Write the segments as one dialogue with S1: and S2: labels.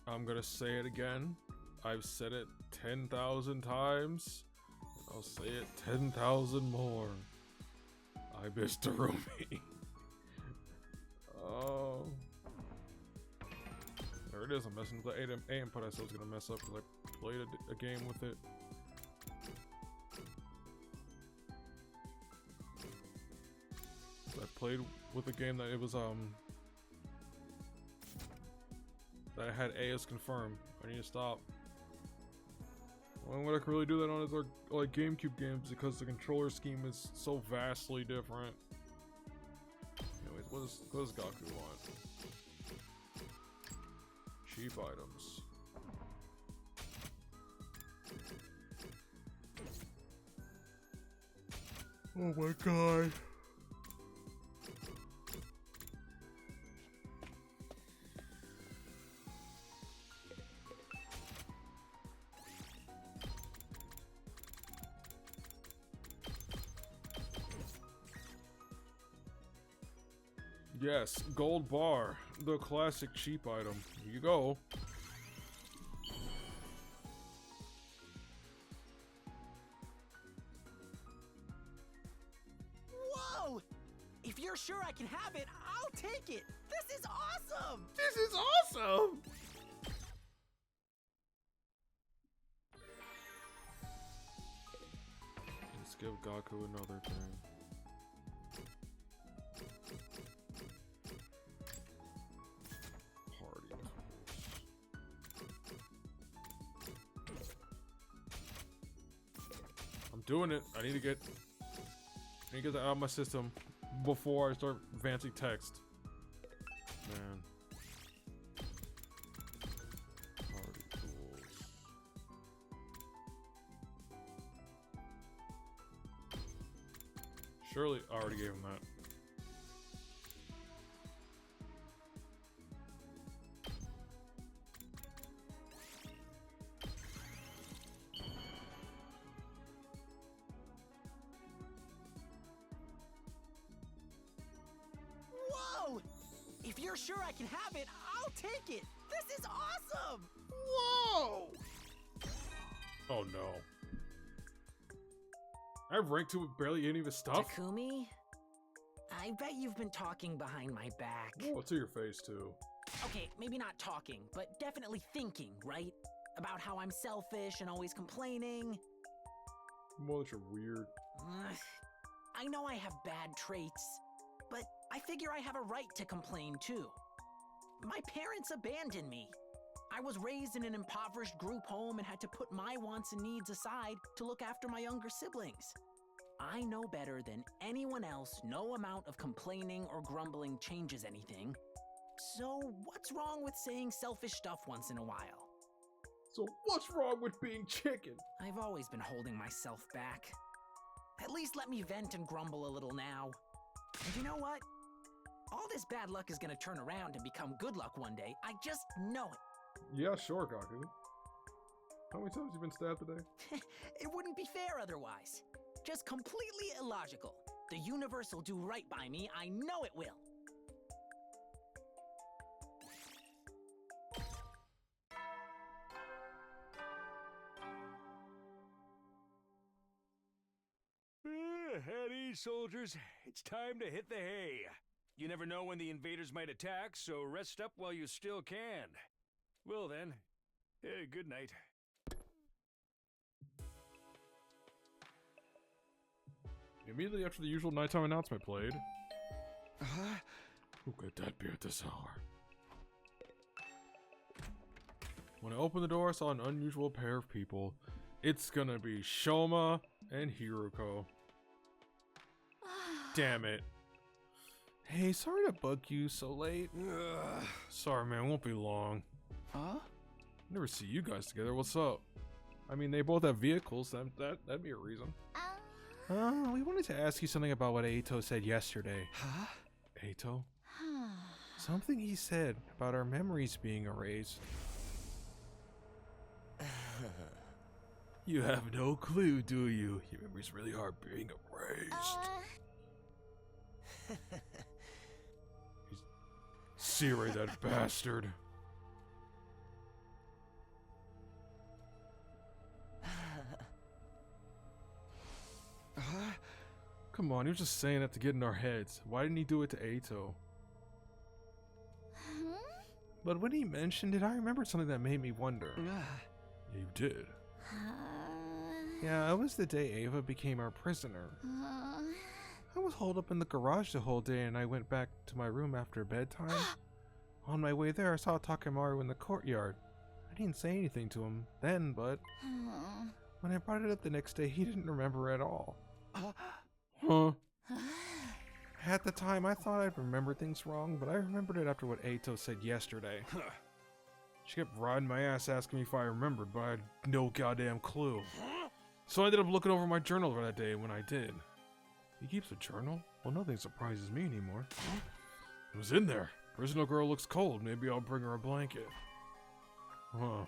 S1: I'm gonna say it again. I've said it 10,000 times. I'll say it 10,000 more. I miss Darumi. Oh. There it is. I'm messing with the A input. I said I was gonna mess up because I played a game with it. I played with a game that it was that had A as confirmed. I need to stop. Only way I can really do that on is like GameCube games because the controller scheme is so vastly different. Anyways, what does Gaku want? Cheap items. Oh my god. Yes, gold bar, the classic cheap item. Here you go.
S2: Whoa! If you're sure I can have it, I'll take it. This is awesome!
S1: This is awesome! Let's give Gaku another thing. Doing it. I need to get that out of my system before I start advancing text. Man. Party tools. Surely I already gave him that.
S2: If you're sure I can have it, I'll take it! This is awesome!
S1: Whoa! Oh no. I have rank 2 with barely any of his stuff?
S2: Takumi? I bet you've been talking behind my back.
S1: Oh, to your face too.
S2: Okay, maybe not talking, but definitely thinking, right? About how I'm selfish and always complaining.
S1: Well, that you're weird.
S2: I know I have bad traits, but I figure I have a right to complain too. My parents abandoned me. I was raised in an impoverished group home and had to put my wants and needs aside to look after my younger siblings. I know better than anyone else no amount of complaining or grumbling changes anything. So what's wrong with saying selfish stuff once in a while?
S1: So what's wrong with being chicken?
S2: I've always been holding myself back. At least let me vent and grumble a little now. And you know what? All this bad luck is gonna turn around and become good luck one day. I just know it.
S1: Yeah, sure, Gaku. How many times have you been stabbed today?
S2: It wouldn't be fair otherwise. Just completely illogical. The universe will do right by me. I know it will.
S3: At ease, soldiers. It's time to hit the hay. You never know when the invaders might attack, so rest up while you still can. Well then, good night.
S1: Immediately after the usual nighttime announcement played. Who could that be at this hour? When I opened the door, I saw an unusual pair of people. It's gonna be Shoma and Hiruko. Damn it. Hey, sorry to bug you so late. Sorry, man, won't be long.
S4: Huh?
S1: Never see you guys together. What's up? I mean, they both have vehicles. That'd be a reason. We wanted to ask you something about what Eito said yesterday.
S4: Huh?
S1: Eito? Something he said about our memories being erased. You have no clue, do you? Your memories really are being erased. Siri, that bastard. Come on, he was just saying that to get in our heads. Why didn't he do it to Ato? But when he mentioned it, I remembered something that made me wonder. You did? Yeah, it was the day Ava became our prisoner. I was holed up in the garage the whole day and I went back to my room after bedtime. On my way there, I saw Takemaru in the courtyard. I didn't say anything to him then, but when I brought it up the next day, he didn't remember at all. Huh? At the time, I thought I'd remember things wrong, but I remembered it after what Ato said yesterday. She kept riding my ass asking me if I remembered, but I had no goddamn clue. So I ended up looking over my journal for that day, and when I did... He keeps a journal? Well, nothing surprises me anymore. It was in there. Prisoner girl looks cold. Maybe I'll bring her a blanket. Huh.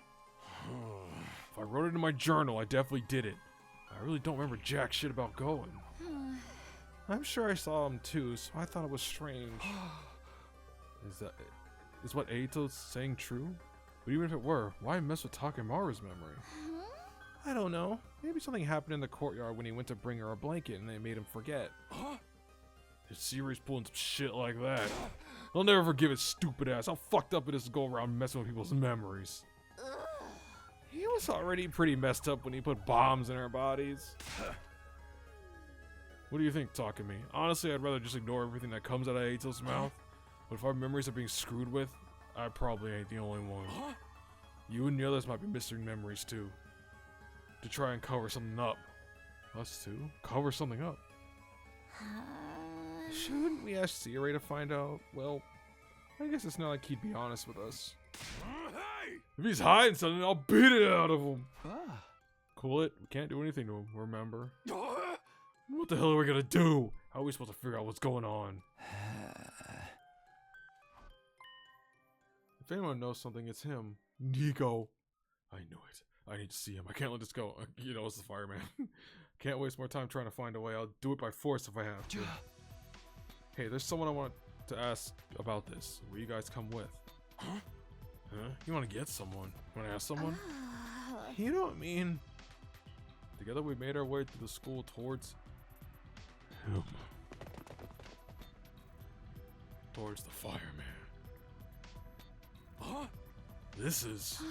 S1: If I wrote it in my journal, I definitely did it. I really don't remember jack shit about going. I'm sure I saw him too, so I thought it was strange. Is what Ato's saying true? But even if it were, why mess with Takemaru's memory? I don't know. Maybe something happened in the courtyard when he went to bring her a blanket and they made him forget. If Siri's pulling some shit like that, I'll never forgive his stupid ass. How fucked up it is to go around messing with people's memories. He was already pretty messed up when he put bombs in our bodies. What do you think, Takemi? Honestly, I'd rather just ignore everything that comes out of Ato's mouth. But if our memories are being screwed with, I probably ain't the only one. You and the others might be missing memories too. To try and cover something up. Us too? Cover something up? Shouldn't we ask Siri to find out? Well, I guess it's not like he'd be honest with us. If he's hiding something, I'll beat it out of him. Cool it. We can't do anything to him, remember? What the hell are we gonna do? How are we supposed to figure out what's going on? If anyone knows something, it's him. Nico. I knew it. I need to see him. I can't let this go. You know, it's the fireman. Can't waste more time trying to find a way. I'll do it by force if I have to. Hey, there's someone I want to ask about this. Will you guys come with? Huh? You want to get someone? You want to ask someone? You know what I mean? Together we made our way through the school towards him. Towards the fireman. Huh? This is...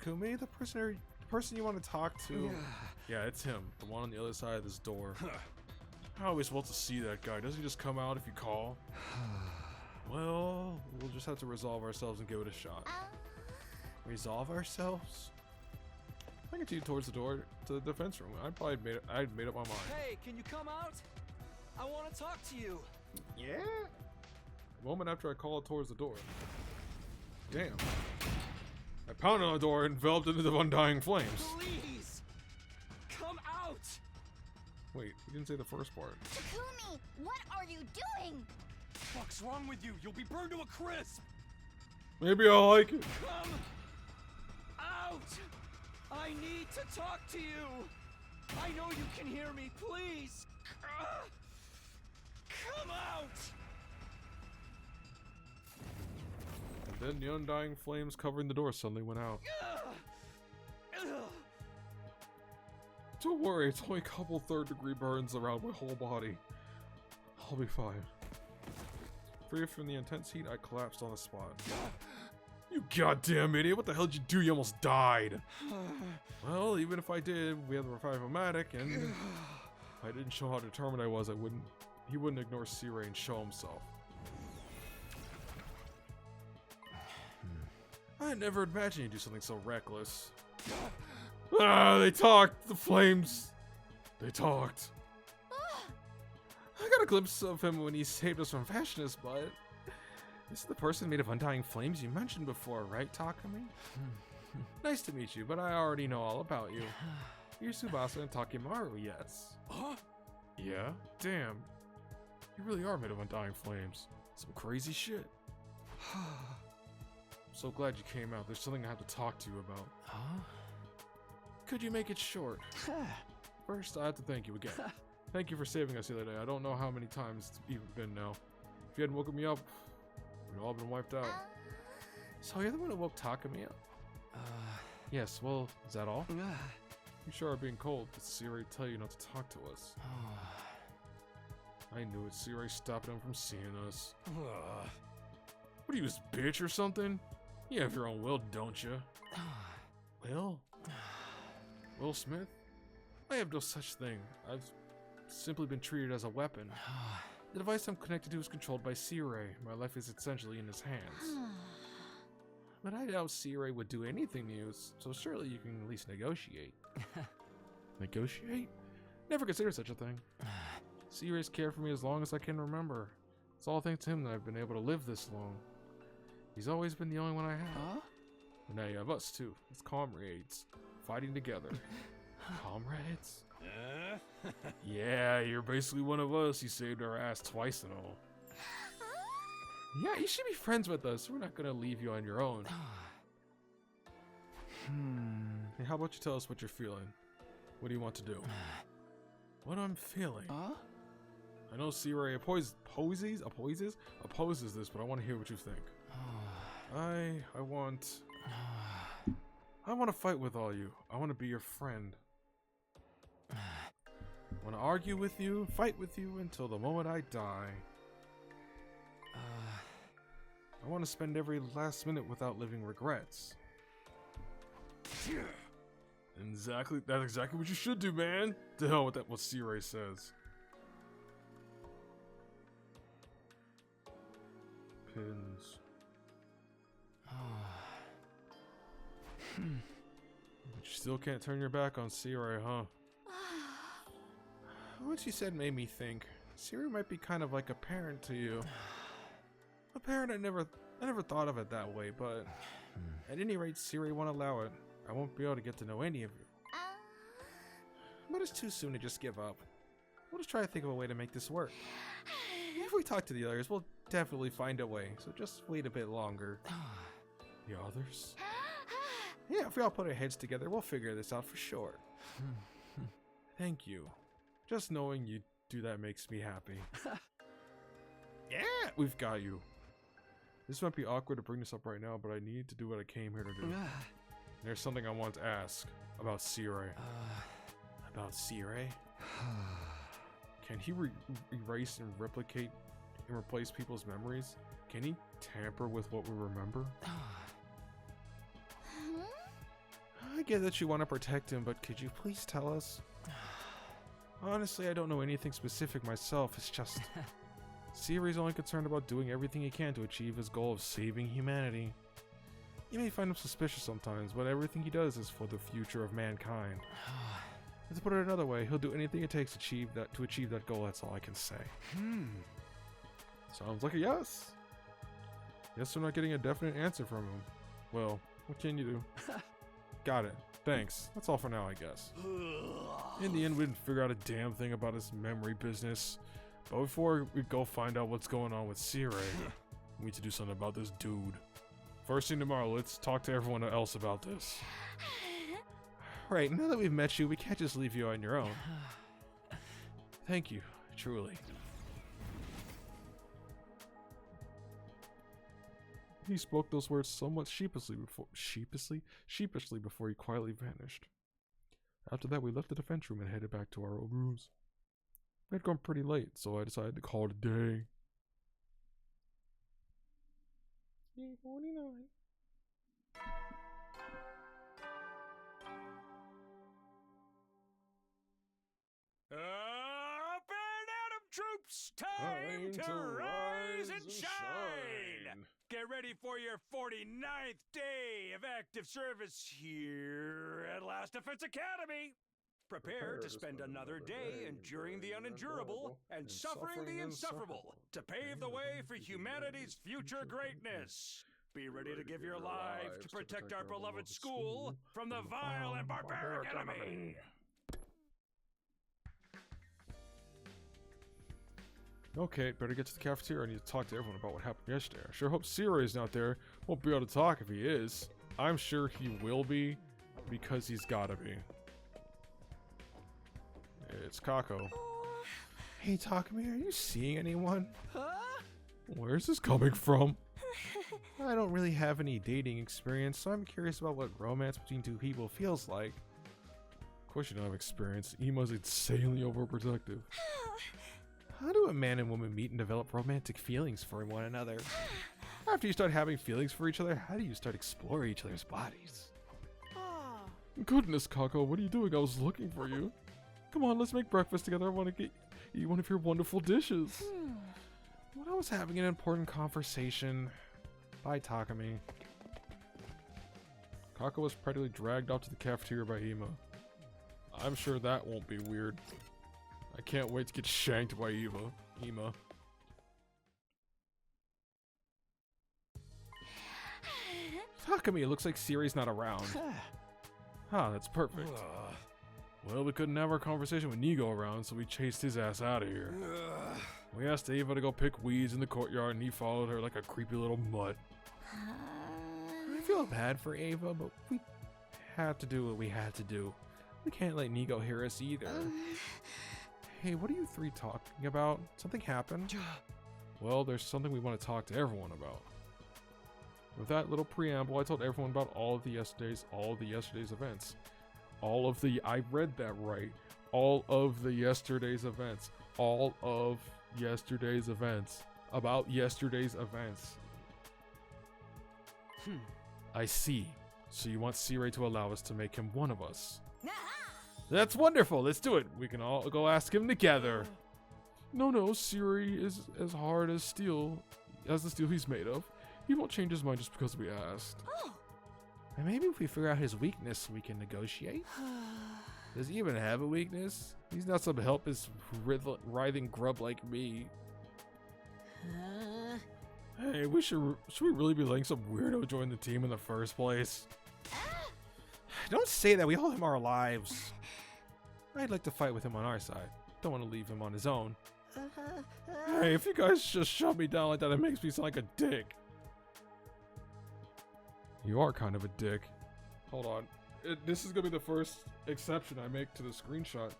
S1: Takumi, the person you want to talk to? Yeah, it's him. The one on the other side of this door. How are we supposed to see that guy? Doesn't he just come out if you call? Well, we'll just have to resolve ourselves and give it a shot. Resolve ourselves? I can take you towards the door to the defense room. I'd made up my mind.
S4: Hey, can you come out? I want to talk to you.
S1: Yeah? A moment after I called towards the door. Damn. I pounded on the door and enveloped into the undying flames.
S4: Please! Come out!
S1: Wait, you didn't say the first part.
S5: Takumi, what are you doing?
S4: What's wrong with you? You'll be burned to a crisp!
S1: Maybe I'll like it.
S4: Come out! I need to talk to you! I know you can hear me, please! Come out!
S1: And then the undying flames covering the door suddenly went out. Don't worry, it's only a couple third-degree burns around my whole body. I'll be fine. Free from the intense heat, I collapsed on the spot. You goddamn idiot, what the hell did you do? You almost died. Well, even if I did, we had the Revive-O-Matic, and if I didn't show how determined I was, he wouldn't ignore C-Ray and show himself. I never imagined you'd do something so reckless. Ah, they talked! The flames! They talked. I got a glimpse of him when he saved us from Fashionist, but... This is the person made of undying flames you mentioned before, right, Takumi? Nice to meet you, but I already know all about you. You're Tsubasa and Takemaru, yes. Huh? Yeah? Damn. You really are made of undying flames. Some crazy shit. I'm so glad you came out. There's something I have to talk to you about. Huh? Could you make it short? First, I have to thank you again. Thank you for saving us the other day. I don't know how many times it's even been now. If you hadn't woken me up, we'd all been wiped out. So you're the one who woke Takumi up? Yes, well, is that all? You sure are being cold. Did Siri tell you not to talk to us? I knew it. Siri stopped him from seeing us. What are you, his bitch or something? You have your own will, don't you? Will? Will Smith? I have no such thing. I've simply been treated as a weapon. The device I'm connected to is controlled by Siri. My life is essentially in his hands. But I doubt Siri would do anything to you, so surely you can at least negotiate. Negotiate? Never considered such a thing. Siri's cared for me as long as I can remember. It's all thanks to him that I've been able to live this long. He's always been the only one I have. And now you have us too. It's comrades. Fighting together. Comrades? Yeah, you're basically one of us. You saved our ass twice and all. Yeah, you should be friends with us. We're not gonna leave you on your own. Hey, how about you tell us what you're feeling? What do you want to do? What I'm feeling? I know Siri opposes this, but I want to hear what you think. I want to fight with all you. I want to be your friend. I want to argue with you, fight with you until the moment I die. I want to spend every last minute without living regrets. Exactly, that's exactly what you should do, man. To hell with that, what Siri says. Pins. But you still can't turn your back on Siri, huh? What she said made me think. Siri might be kind of like a parent to you. A parent, I never thought of it that way, but at any rate, Siri won't allow it. I won't be able to get to know any of you. But it's too soon to just give up. We'll just try to think of a way to make this work. If we talk to the others, we'll definitely find a way, so just wait a bit longer. The others? Yeah, if we all put our heads together, we'll figure this out for sure. Thank you. Just knowing you do that makes me happy. Yeah, we've got you. This might be awkward to bring this up right now, but I need to do what I came here to do. There's something I want to ask about Siri. About Siri? Can he erase and replicate and replace people's memories? Can he tamper with what we remember? I get that you want to protect him, but could you please tell us? Honestly, I don't know anything specific myself. It's just Siri's only concerned about doing everything he can to achieve his goal of saving humanity. You may find him suspicious sometimes, but everything he does is for the future of mankind. To put it another way, he'll do anything it takes to achieve that goal. That's all I can say. Sounds like a yes. Yes, I'm not getting a definite answer from him. Well, what can you do? Got it. Thanks. That's all for now, I guess. In the end, we didn't figure out a damn thing about his memory business. But before we go find out what's going on with Siri, we need to do something about this dude. First thing tomorrow, let's talk to everyone else about this. Right, now that we've met you, we can't just leave you on your own. Thank you, truly. He spoke those words somewhat sheepishly before he quietly vanished. After that, we left the defense room and headed back to our old rooms. We had gone pretty late, so I decided to call it a day. 49.
S3: Up and Adam troops! Time to rise and shine! Get ready for your 49th day of active service here at Last Defense Academy! Prepare to spend another day enduring the unendurable and suffering the insufferable to pave the way for humanity's future greatness. Be ready to give your life to protect our beloved school from the vile and barbaric enemy.
S1: Okay, better get to the cafeteria. I need to talk to everyone about what happened yesterday. I sure hope Siri is not there. Won't be able to talk if he is. I'm sure he will be, because he's gotta be. It's Kako. Hey, Takumi, are you seeing anyone? Where's this coming from? I don't really have any dating experience, so I'm curious about what romance between two people feels like. course you don't have experience. Ema's insanely overprotective. How do a man and woman meet and develop romantic feelings for one another? After you start having feelings for each other, how do you start exploring each other's bodies? Goodness, Kako, what are you doing? I was looking for you. Come on, let's make breakfast together. I want to eat one of your wonderful dishes. When I was having an important conversation. Bye, Takumi. Kako was practically dragged off to the cafeteria by Ema. I'm sure that won't be weird. I can't wait to get shanked by Ema. Takumi, it looks like Siri's not around. That's perfect. Well, we couldn't have our conversation with Nigo around, so we chased his ass out of here. We asked Ava to go pick weeds in the courtyard, and he followed her like a creepy little mutt. I feel bad for Ava, but we had to do what we had to do. We can't let Nigo hear us either. Hey, what are you three talking about? Something happened? Well, there's something we want to talk to everyone about. With that little preamble, I told everyone about all of the yesterday's events. I read that right. All of the yesterday's events. All of yesterday's events. About yesterday's events. I see. So you want Sirei to allow us to make him one of us. That's wonderful. Let's do it. We can all go ask him together. No, Sirei is as hard as steel, as the steel he's made of. He won't change his mind just because we asked. And maybe if we figure out his weakness, we can negotiate? Does he even have a weakness? He's not some helpless, writhing grub like me. Hey, should we really be letting some weirdo join the team in the first place? Don't say that, we owe him our lives. I'd like to fight with him on our side. Don't want to leave him on his own. Hey, if you guys just shut me down like that, it makes me sound like a dick. You are kind of a dick. Hold on. This is gonna be the first exception I make to the screenshot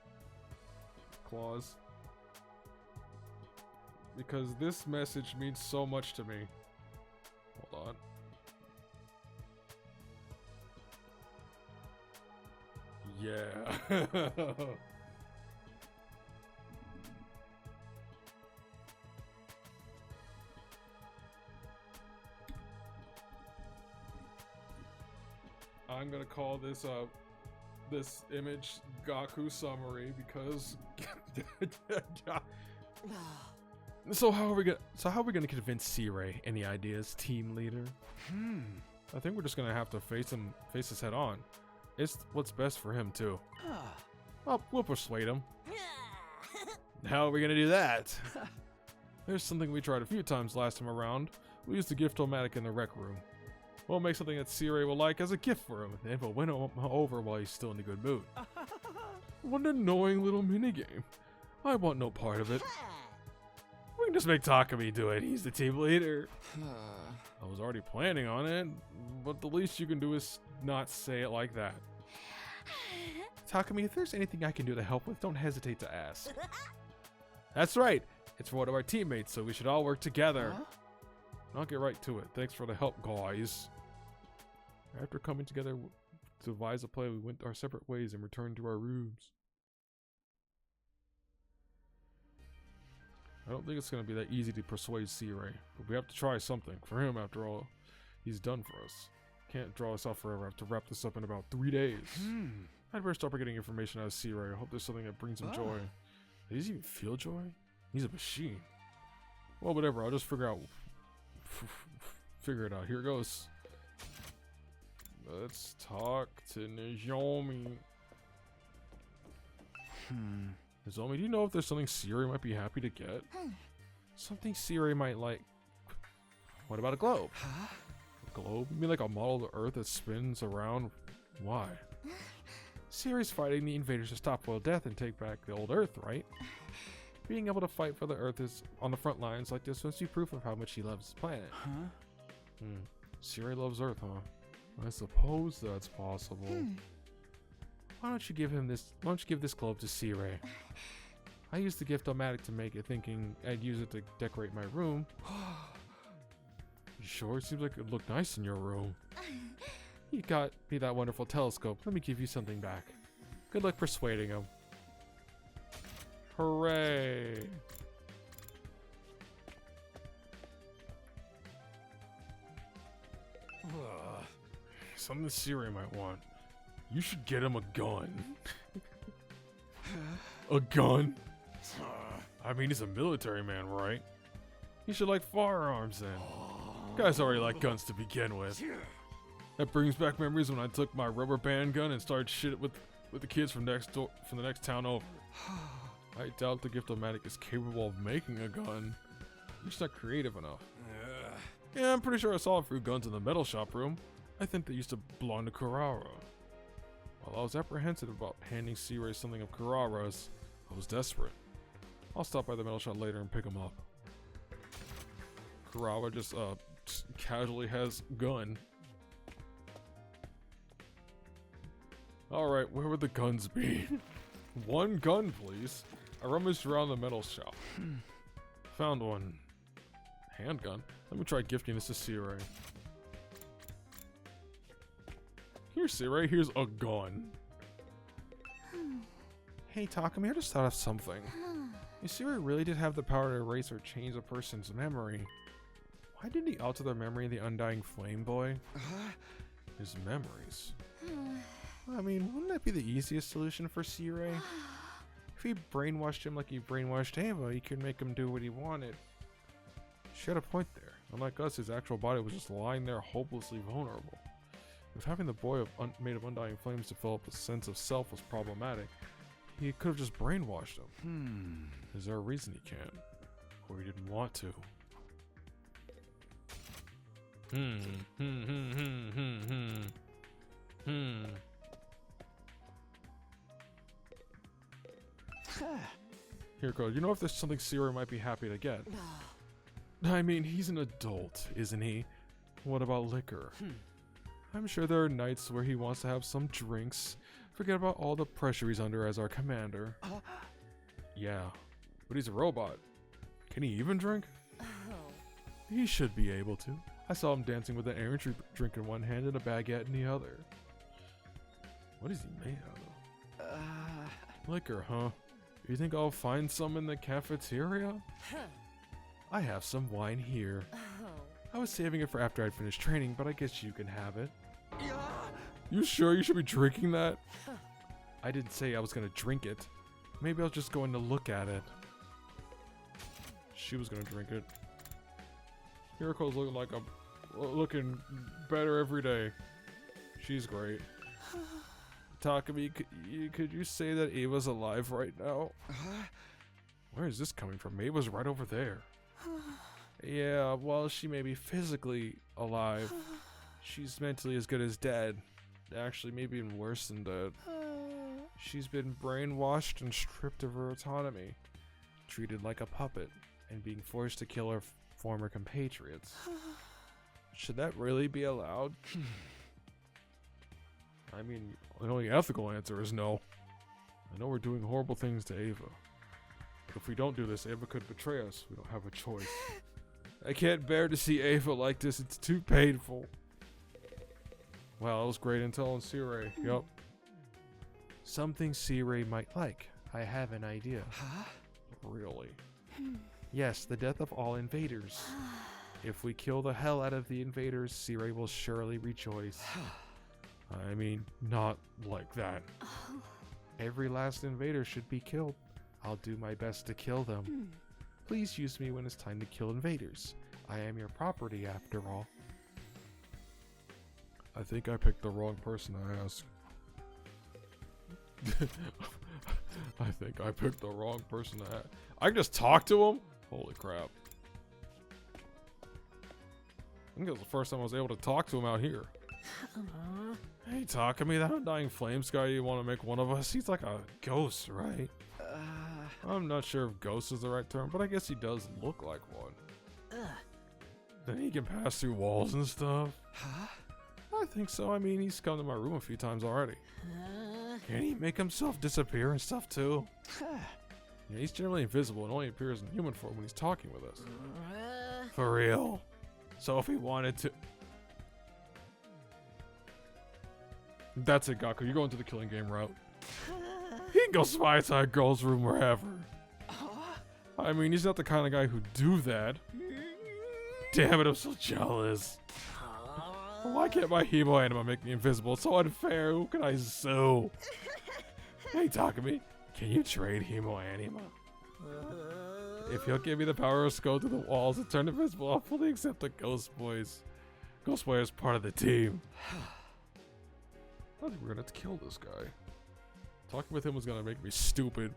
S1: clause. Because this message means so much to me. Hold on. Yeah. I'm gonna call this this image Gaku summary because So how are we gonna convince Sirei? Any ideas, team leader? I think we're just gonna have to face us head on. It's what's best for him too. Well, we'll persuade him. How are we gonna do that? There's something we tried a few times last time around. We used the gift-o-matic in the rec room. We'll make something that Sirei will like as a gift for him, and we'll win him over while he's still in a good mood. What an annoying little minigame. I want no part of it. We can just make Takumi do it. He's the team leader. I was already planning on it, but the least you can do is not say it like that. Takumi, if there's anything I can do to help with, don't hesitate to ask. That's right. It's for one of our teammates, so we should all work together. I'll get right to it. Thanks for the help, guys. After coming together to devise a plan, we went our separate ways and returned to our rooms. I don't think it's going to be that easy to persuade Sirei, but we have to try something. For him, after all, he's done for us. Can't draw us out forever. I have to wrap this up in about 3 days. I'd better start by getting information out of Sirei. I hope there's something that brings him joy. Does he even feel joy? He's a machine. Well, whatever. I'll just figure it out. Here it goes. Let's talk to Nozomi. Nozomi, do you know if there's something Sirei might be happy to get? Something Sirei might like. What about a globe? A globe? You mean like a model of the Earth that spins around? Why? Sirei's fighting the invaders to stop world death and take back the old Earth, right? Being able to fight for the Earth is on the front lines like this must be proof of how much he loves the planet. Sirei loves Earth, huh? I suppose that's possible. Why don't you give this globe to Sirei? I used the gift-o-matic to make it, thinking I'd use it to decorate my room. You sure? It seems like it'd look nice in your room. You got me that wonderful telescope. Let me give you something back. Good luck persuading him. Hooray! Something Siri might want. You should get him a gun. A gun? I mean, he's a military man, right? He should like firearms then. Guys already like guns to begin with. That brings back memories when I took my rubber band gun and started shit with the kids from the next town over. I doubt the Gift-O-Matic is capable of making a gun. You're just not creative enough. Yeah, I'm pretty sure I saw a few guns in the metal shop room. I think they used to belong to Kurara. While I was apprehensive about handing C-Ray something of Kurara's, I was desperate. I'll stop by the metal shop later and pick him up. Kurara just casually has gun. Alright, where would the guns be? One gun, please. I rummaged around the metal shop. Found one. Handgun? Let me try gifting this to C-Ray. Here, C-Ray, here's a gun. Hey, Takumi, I just thought of something. If C-Ray really did have the power to erase or change a person's memory, why didn't he alter their memory in the Undying Flame Boy? His memories. I mean, wouldn't that be the easiest solution for C-Ray? If he brainwashed him like he brainwashed Ava, he could make him do what he wanted. She had a point there. Unlike us, his actual body was just lying there hopelessly vulnerable. If having the boy made of Undying Flames develop a sense of self was problematic, he could have just brainwashed him. Is there a reason he can't? Or he didn't want to? Here, Code. You know if there's something C-Ray might be happy to get? I mean, he's an adult, isn't he? What about liquor? I'm sure there are nights where he wants to have some drinks, forget about all the pressure he's under as our commander. Yeah, but he's a robot. Can he even drink? He should be able to. I saw him dancing with an energy drink in one hand and a baguette in the other. What is he made out of? Liquor, huh? You think I'll find some in the cafeteria? I have some wine here. I was saving it for after I'd finished training, but I guess you can have it. You sure you should be drinking that? I didn't say I was gonna drink it. Maybe I was just going to look at it. She was gonna drink it. Hiriko's looking better every day. She's great. Takumi, could you say that Ava's alive right now? Where is this coming from? Ava's right over there. Yeah, well, she may be physically alive. She's mentally as good as dead. Actually, maybe even worse than dead. She's been brainwashed and stripped of her autonomy, treated like a puppet, and being forced to kill her former compatriots. Should that really be allowed? I mean, the only ethical answer is no. I know we're doing horrible things to Ava. But if we don't do this, Ava could betray us. We don't have a choice. I can't bear to see Ava like this. It's too painful. Well, that was great intel on C-Ray. Yup. Something C-Ray might like. I have an idea. Really? Yes, the death of all invaders. If we kill the hell out of the invaders, C-Ray will surely rejoice. I mean, not like that. Every last invader should be killed. I'll do my best to kill them. Please use me when it's time to kill invaders. I am your property after all. I think I picked the wrong person to ask. I think I picked the wrong person to ask. I can just talk to him? Holy crap. I think it was the first time I was able to talk to him out here. Hey, Takumi, that Undying Flames guy you want to make one of us? He's like a ghost, right? I'm not sure if ghost is the right term, but I guess he does look like one. Then he can pass through walls and stuff. I think so. I mean, he's come to my room a few times already. Can he make himself disappear and stuff too? Yeah, he's generally invisible and only appears in human form when he's talking with us. For real. So if he wanted to... That's it, Gaku. You're going to the killing game route. He can go spy inside a girl's room wherever.
S4: Huh?
S1: I mean, he's not the kind of guy who'd do that. Damn it, I'm so jealous. Why can't my Hemo Anima make me invisible? It's so unfair. Who can I sue? Hey, Takumi, can you trade Hemo Anima? If you'll give me the power to go through the walls and turn invisible, I'll fully accept the Ghost Boys. Ghost Boy is part of the team. I think we're gonna have to kill this guy. Talking with him was gonna make me stupid.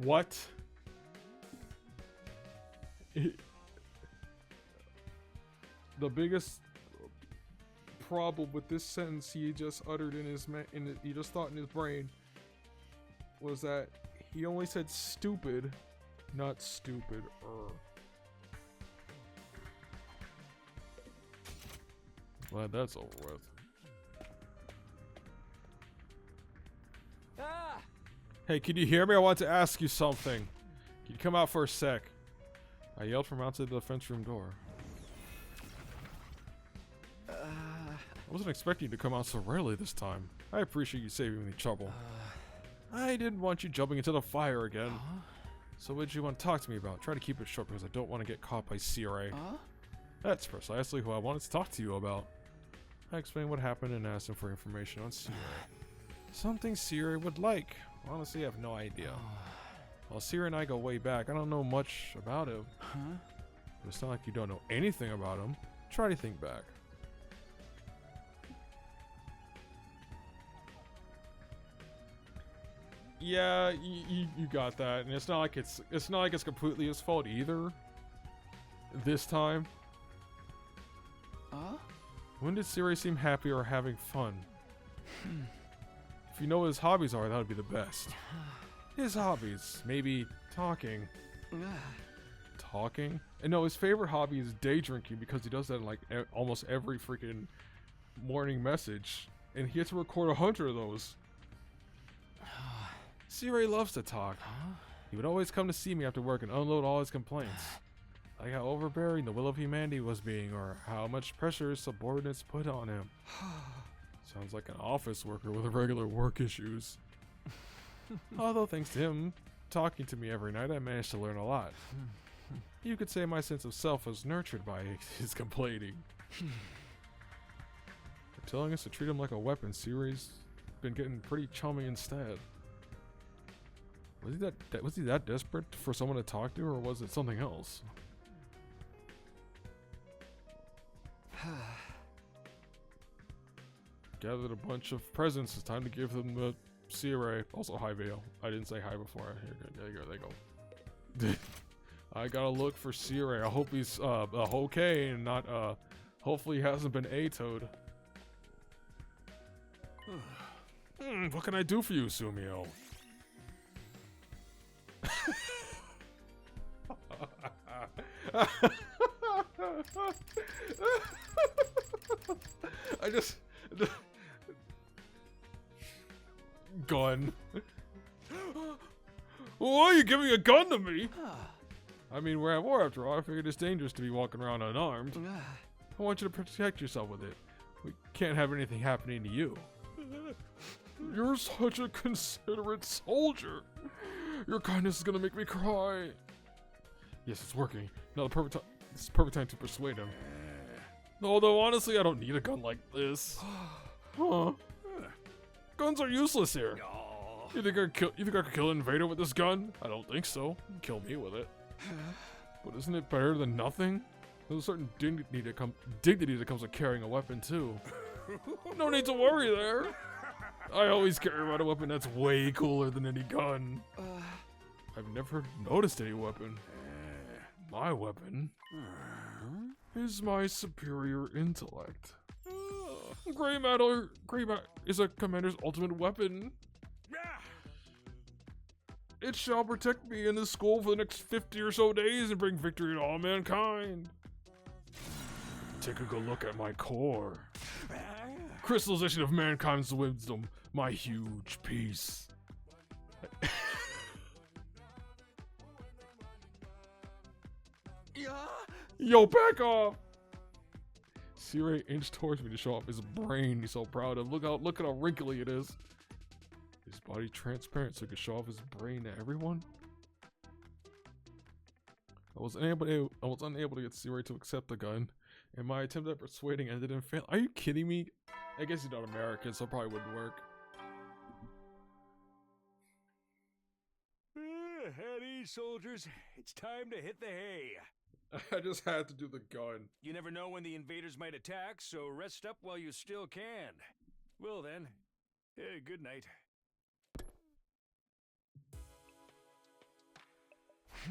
S1: What? The biggest problem with this sentence he just uttered in his he just thought in his brain was that he only said stupid, not stupid. Glad that's over with.
S4: Ah!
S1: Hey, can you hear me? I want to ask you something. Can you come out for a sec? I yelled from outside the defense room door. I wasn't expecting you to come out so rarely this time. I appreciate you saving me trouble. I didn't want you jumping into the fire again. So what did you want to talk to me about? Try to keep it short because I don't want to get caught by Sirei. That's precisely who I wanted to talk to you about. I explained what happened and asked him for information on Sirei. Something Sirei would like. Honestly, I have no idea. While Sirei and I go way back, I don't know much about him. But it's not like you don't know anything about him. Try to think back. Yeah, you got that, and it's not like it's completely his fault either. This time. When did Sirei seem happy or having fun? If you know what his hobbies are, that would be the best. His hobbies, maybe talking. Talking? And no, his favorite hobby is day drinking because he does that in like almost every freaking morning message, and he has to record 100 of those. Sirei loves to talk. He would always come to see me after work and unload all his complaints. Like how overbearing the will of humanity was being, or how much pressure his subordinates put on him. Sounds like an office worker with regular work issues. Although thanks to him talking to me every night, I managed to learn a lot. You could say my sense of self was nurtured by his complaining. For telling us to treat him like a weapon, Sirei's been getting pretty chummy instead. Was he that desperate for someone to talk to, or was it something else? Gathered a bunch of presents. It's time to give them the Sirei. Also, hi Vale. I didn't say hi before. Here, there you go. I gotta look for Sirei. I hope he's okay and not hopefully he hasn't been A-toed. What can I do for you, Sumio? I just gun. Why are you giving a gun to me? I mean, we're at war after all. I figured it's dangerous to be walking around unarmed. I want you to protect yourself with it. We can't have anything happening to you. You're such a considerate soldier. Your kindness is gonna make me cry. Yes, it's working. Now the perfect time. This is the perfect time to persuade him. Although honestly, I don't need a gun like this. Huh? Guns are useless here. You think I could kill an invader with this gun? I don't think so. You can kill me with it. But isn't it better than nothing? There's a certain dignity that comes with carrying a weapon too. No need to worry there. I always carry around a weapon that's way cooler than any gun. I've never noticed any weapon. My weapon? is my superior intellect. Gray matter is a commander's ultimate weapon.
S3: Ah,
S1: It shall protect me in this school for the next 50 or so days and bring victory to all mankind. Take a good look at my core. Crystallization of mankind's wisdom, my huge piece.
S4: Yeah.
S1: Yo, back off! Sirei inched towards me to show off his brain he's so proud of. Look at how wrinkly it is. His body transparent so he could show off his brain to everyone. I was unable to get Sirei to accept the gun, and my attempt at persuading ended in fail. Are you kidding me? I guess he's not American, so it probably wouldn't work.
S3: At ease, soldiers. It's time to hit the hay.
S1: I just had to do the gun.
S3: You never know when the invaders might attack, so rest up while you still can. Well then, good night.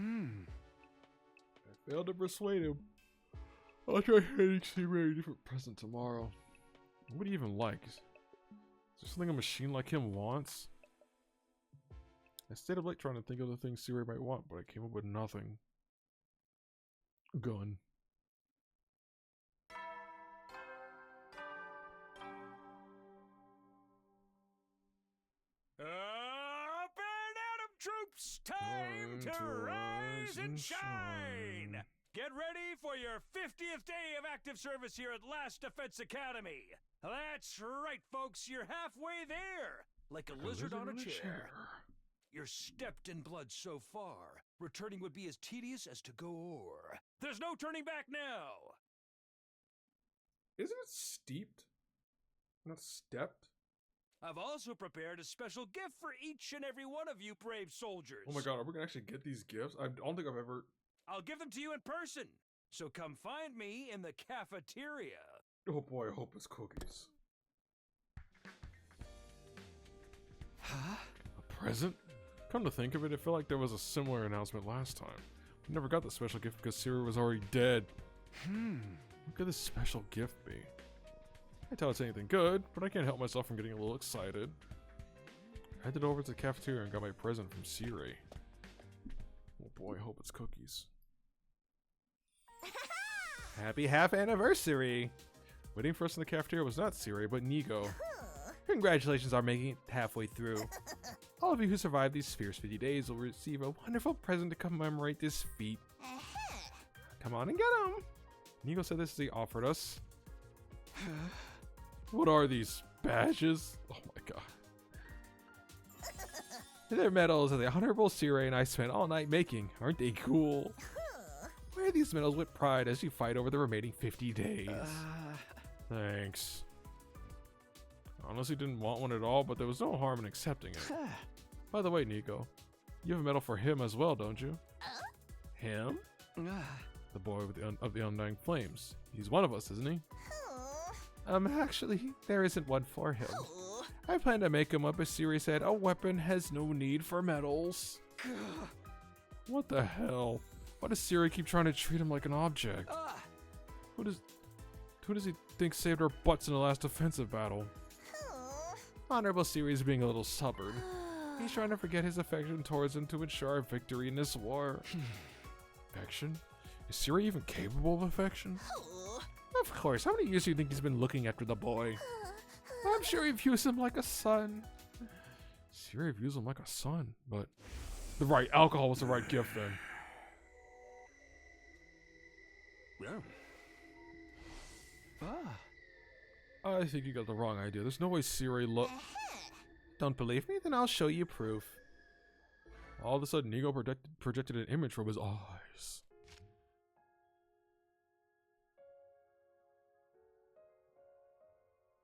S1: I failed to persuade him. I'll try handing Sirei a different present tomorrow. What do you even like? Is there something a machine like him wants? I stayed up late trying to think of the things Sirei might want, but I came up with nothing. Gun.
S3: Up and Adam troops! Time to rise and shine! Get ready for your 50th day of active service here at Last Defense Academy. That's right, folks, you're halfway there, like a lizard on a chair. You're stepped in blood so far. Returning would be as tedious as to go o'er. There's no turning back now!
S1: Isn't it steeped? Not stepped?
S3: I've also prepared a special gift for each and every one of you brave soldiers.
S1: Oh my god, are we gonna actually get these gifts? I don't think I've ever...
S3: I'll give them to you in person. So come find me in the cafeteria.
S1: Oh boy, I hope it's cookies.
S4: Huh?
S1: A present? Come to think of it, I feel like there was a similar announcement last time. We never got the special gift because Sirei was already dead. What could this special gift be? I doubt it's anything good, but I can't help myself from getting a little excited. I headed over to the cafeteria and got my present from Sirei. Oh boy, I hope it's cookies. Happy half anniversary! Waiting for us in the cafeteria was not Sirei, but Nigo. Congratulations on making it halfway through. All of you who survived these fierce 50 days will receive a wonderful present to commemorate this feat. Come on and get them! Nigo said this as he offered us. What are these? Badges? Oh my god. They're medals that the Honorable Sirei and I spent all night making. Aren't they cool? Wear these medals with pride as you fight over the remaining 50 days. Thanks. I honestly didn't want one at all, but there was no harm in accepting it. By the way, Nigo, you have a medal for him as well, don't you? Him? The boy with of the Undying Flames. He's one of us, isn't he? Actually, there isn't one for him. I plan to make him up, as Sirei said. A weapon has no need for medals. What the hell? Why does Sirei keep trying to treat him like an object? Who does he think saved our butts in the last defensive battle? Honorable Sirei is being a little stubborn. He's trying to forget his affection towards him to ensure our victory in this war. Affection? Is Sirei even capable of affection? Of course. How many years do you think he's been looking after the boy? I'm sure he views him like a son. Sirei views him like a son, but the right alcohol was the right gift then. I think you got the wrong idea. There's no way Sirei Don't believe me? Then I'll show you proof. All of a sudden, Nigo projected an image from his eyes.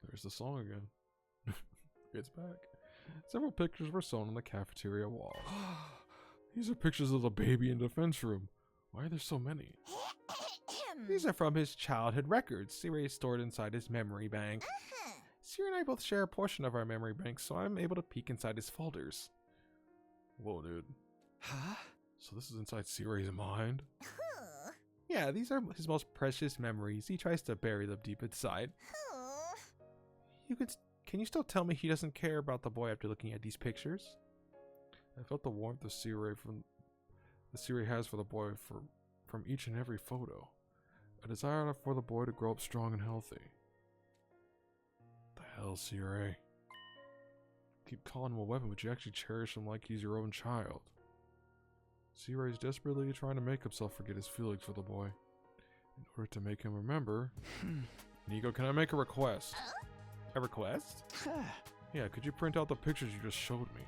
S1: There's the song again. It's back. Several pictures were sewn on the cafeteria wall. These are pictures of the baby in the defense room. Why are there so many? These are from his childhood records. Sirei stored inside his memory bank. Sirei and I both share a portion of our memory bank, so I'm able to peek inside his folders. Whoa, dude.
S4: Huh?
S1: So this is inside Sirei's mind? Yeah, these are his most precious memories. He tries to bury them deep inside.
S5: Oh.
S1: Can you still tell me he doesn't care about the boy after looking at these pictures? I felt the warmth the Siri has for the boy from each and every photo. A desire for the boy to grow up strong and healthy. The hell, Siri? Keep calling him a weapon, but you actually cherish him like he's your own child. Siri is desperately trying to make himself forget his feelings for the boy. In order to make him remember... Nico, can I make a request? A request? Yeah, could you print out the pictures you just showed me?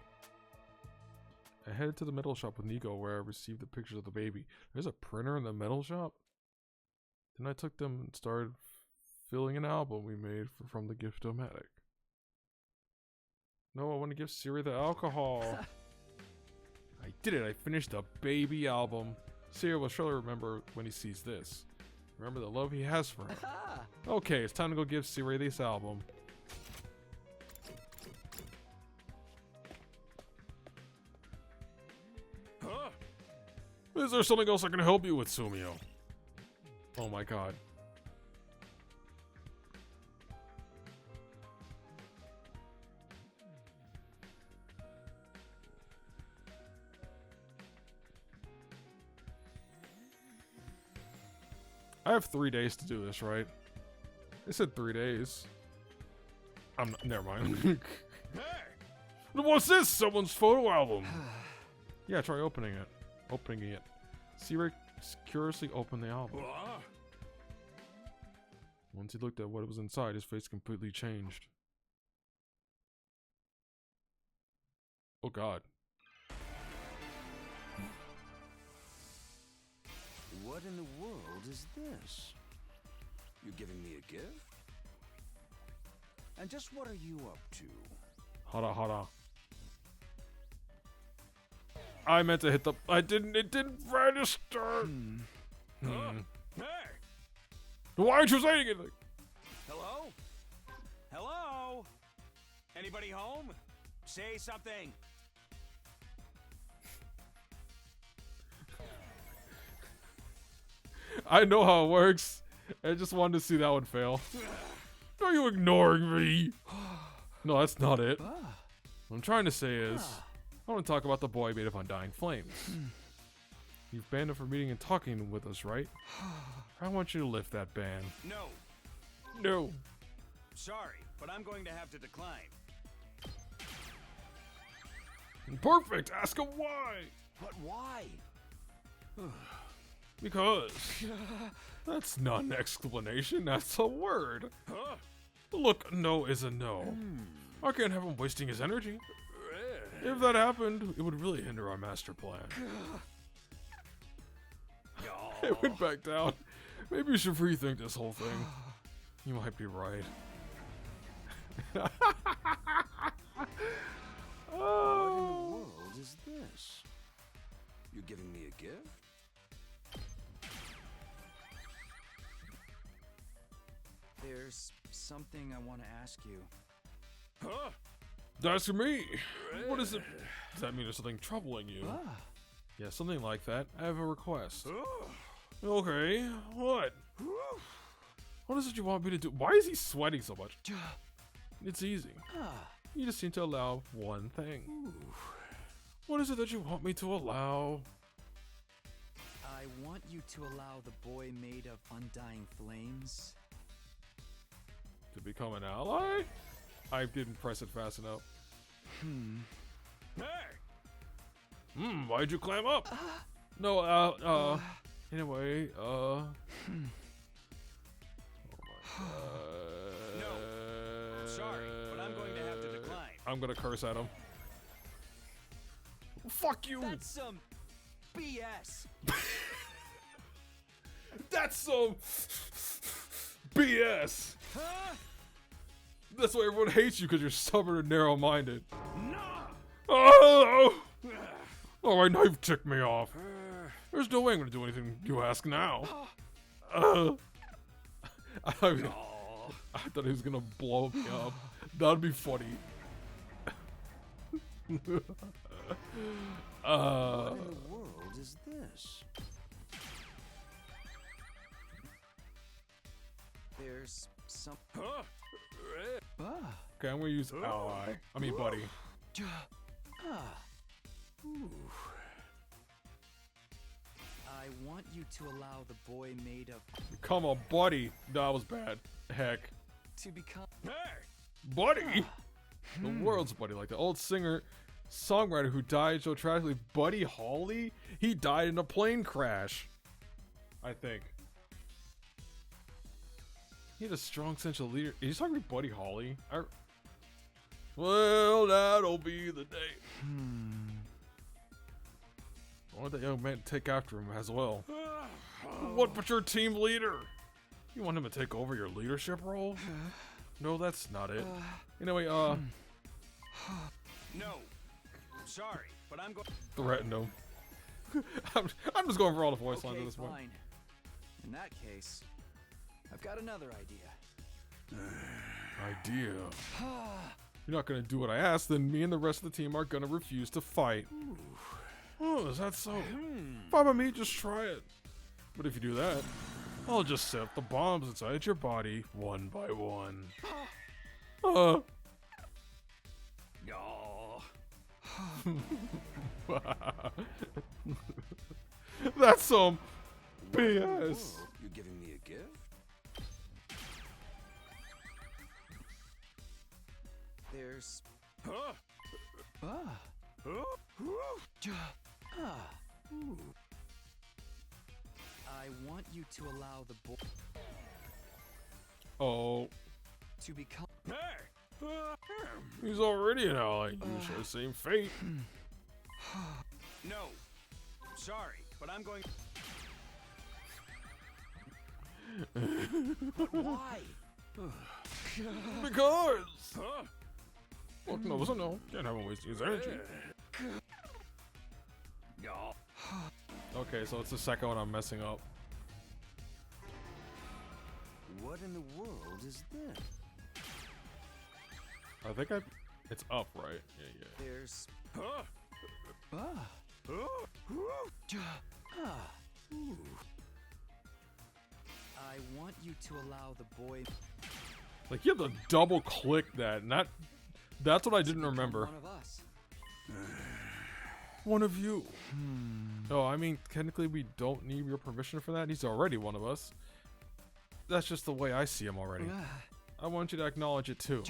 S1: I headed to the metal shop with Nico where I received the pictures of the baby. There's a printer in the metal shop? Then I took them and started filling an album we made from the Gift-O-Matic. No, I want to give Siri the alcohol. I did it. I finished a baby album. Siri will surely remember when he sees this. Remember the love he has for her. Okay, it's time to go give Siri this album.
S3: Huh?
S1: Is there something else I can help you with, Sumio? Oh my god. I have 3 days to do this, right? They said 3 days. Never mind.
S3: Hey!
S1: What's this? Someone's photo album. Yeah, try opening it. Siri curiously opened the album. Once he looked at what was inside, his face completely changed. Oh god.
S3: What in the world is this? You giving me a gift? And just what are you up to?
S1: Hara. I meant to hit the... it didn't register!
S3: Hey!
S1: Why aren't you saying it?
S3: Hello? Hello? Anybody home? Say something.
S1: I know how it works. I just wanted to see that one fail. Are you ignoring me? No, that's not it. What I'm trying to say is, I want to talk about the boy made of undying flames. You've banned him from meeting and talking with us, right? I want you to lift that ban.
S3: No.
S1: No.
S3: Sorry, but I'm going to have to decline.
S1: Perfect. Ask him why.
S3: But why?
S1: Because that's not an explanation. That's a word.
S3: Huh?
S1: Look, no is a no. I can't have him wasting his energy. If that happened, it would really hinder our master plan. It went back down. Maybe you should rethink this whole thing. You might be right.
S3: What in the world is this? You giving me a gift?
S4: There's something I want to ask you.
S3: Huh?
S1: That's me. What is it? Does that mean there's something troubling you? Yeah, something like that. I have a request. Okay, what? What is it you want me to do? Why is he sweating so much? It's easy. You just need to allow one thing. What is it that you want me to allow?
S4: I want you to allow the boy made of undying flames.
S1: To become an ally? I didn't press it fast enough.
S3: Hey!
S1: Why'd you climb up? No, anyway,
S3: No. Sorry, but I'm going to have to decline.
S1: I'm gonna curse at him. Fuck you!
S4: That's some BS.
S1: That's some BS!
S3: Huh?
S1: That's why everyone hates you, because you're stubborn and narrow-minded.
S3: No!
S1: Oh! Oh, my knife ticked me off. There's no way I'm gonna do anything you ask now. I thought he was gonna blow me up. That'd be funny.
S3: What in the world is this?
S4: There's some.
S1: Okay, I'm gonna use ally. I mean, buddy.
S4: I want you to allow the boy made of
S1: Come on, buddy. That was bad. Heck.
S4: to become.
S1: Buddy? The world's buddy. Like the old singer, songwriter who died so tragically, Buddy Holly? He died in a plane crash. I think. He had a strong sense of leader. Are you talking about Buddy Holly? Well, that'll be the day. I want that young man to take after him as well. What but your team leader? You want him to take over your leadership role? No, that's not it. Anyway,
S3: No. Sorry, but I'm going.
S1: threatened him. I'm just going for all the voice lines
S4: Okay,
S1: at this point.
S4: fine. In that case, I've got another idea.
S1: Idea. You're not gonna do what I asked, then me and the rest of the team are gonna refuse to fight. Oh, is that so? Fine by me, just try it. But if you do that, I'll just set up the bombs inside your body one by one. That's some BS.
S3: You giving me a gift?
S4: There's. I want you to allow the boy
S1: Oh,
S4: to become.
S1: he's already an ally. You share the same fate.
S3: No. Sorry, but I'm going.
S4: Why?
S1: Because. Look, no, was a no. Can't have him wasting his energy. Okay, so it's the second one I'm messing up.
S3: What in the world is this?
S1: I think it's up, right? Yeah.
S4: There's. I want you to allow the boy
S1: Like you have to double click that, and that's what I didn't
S4: to become
S1: remember.
S4: one of us.
S1: One of you. Oh, I mean, technically we don't need your permission for that. He's already one of us. That's just the way I see him already. I want you to acknowledge it too.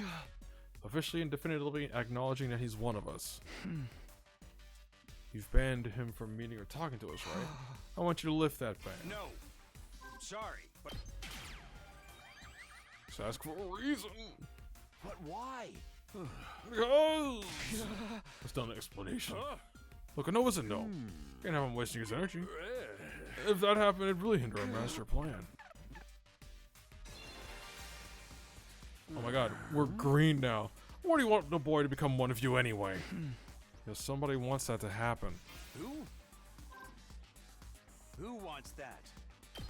S1: Officially and definitively acknowledging that he's one of us. You've banned him from meeting or talking to us, right? I want you to lift that ban.
S3: No. Sorry, but
S1: Just ask for a reason.
S4: But why?
S1: Because that's not an explanation. Look, a no is a no. Can't have him wasting his energy. If that happened, it'd really hinder our master plan. Oh my god, we're green now. Why do you want the boy to become one of you anyway? Because somebody wants that to happen.
S3: who? Who wants that?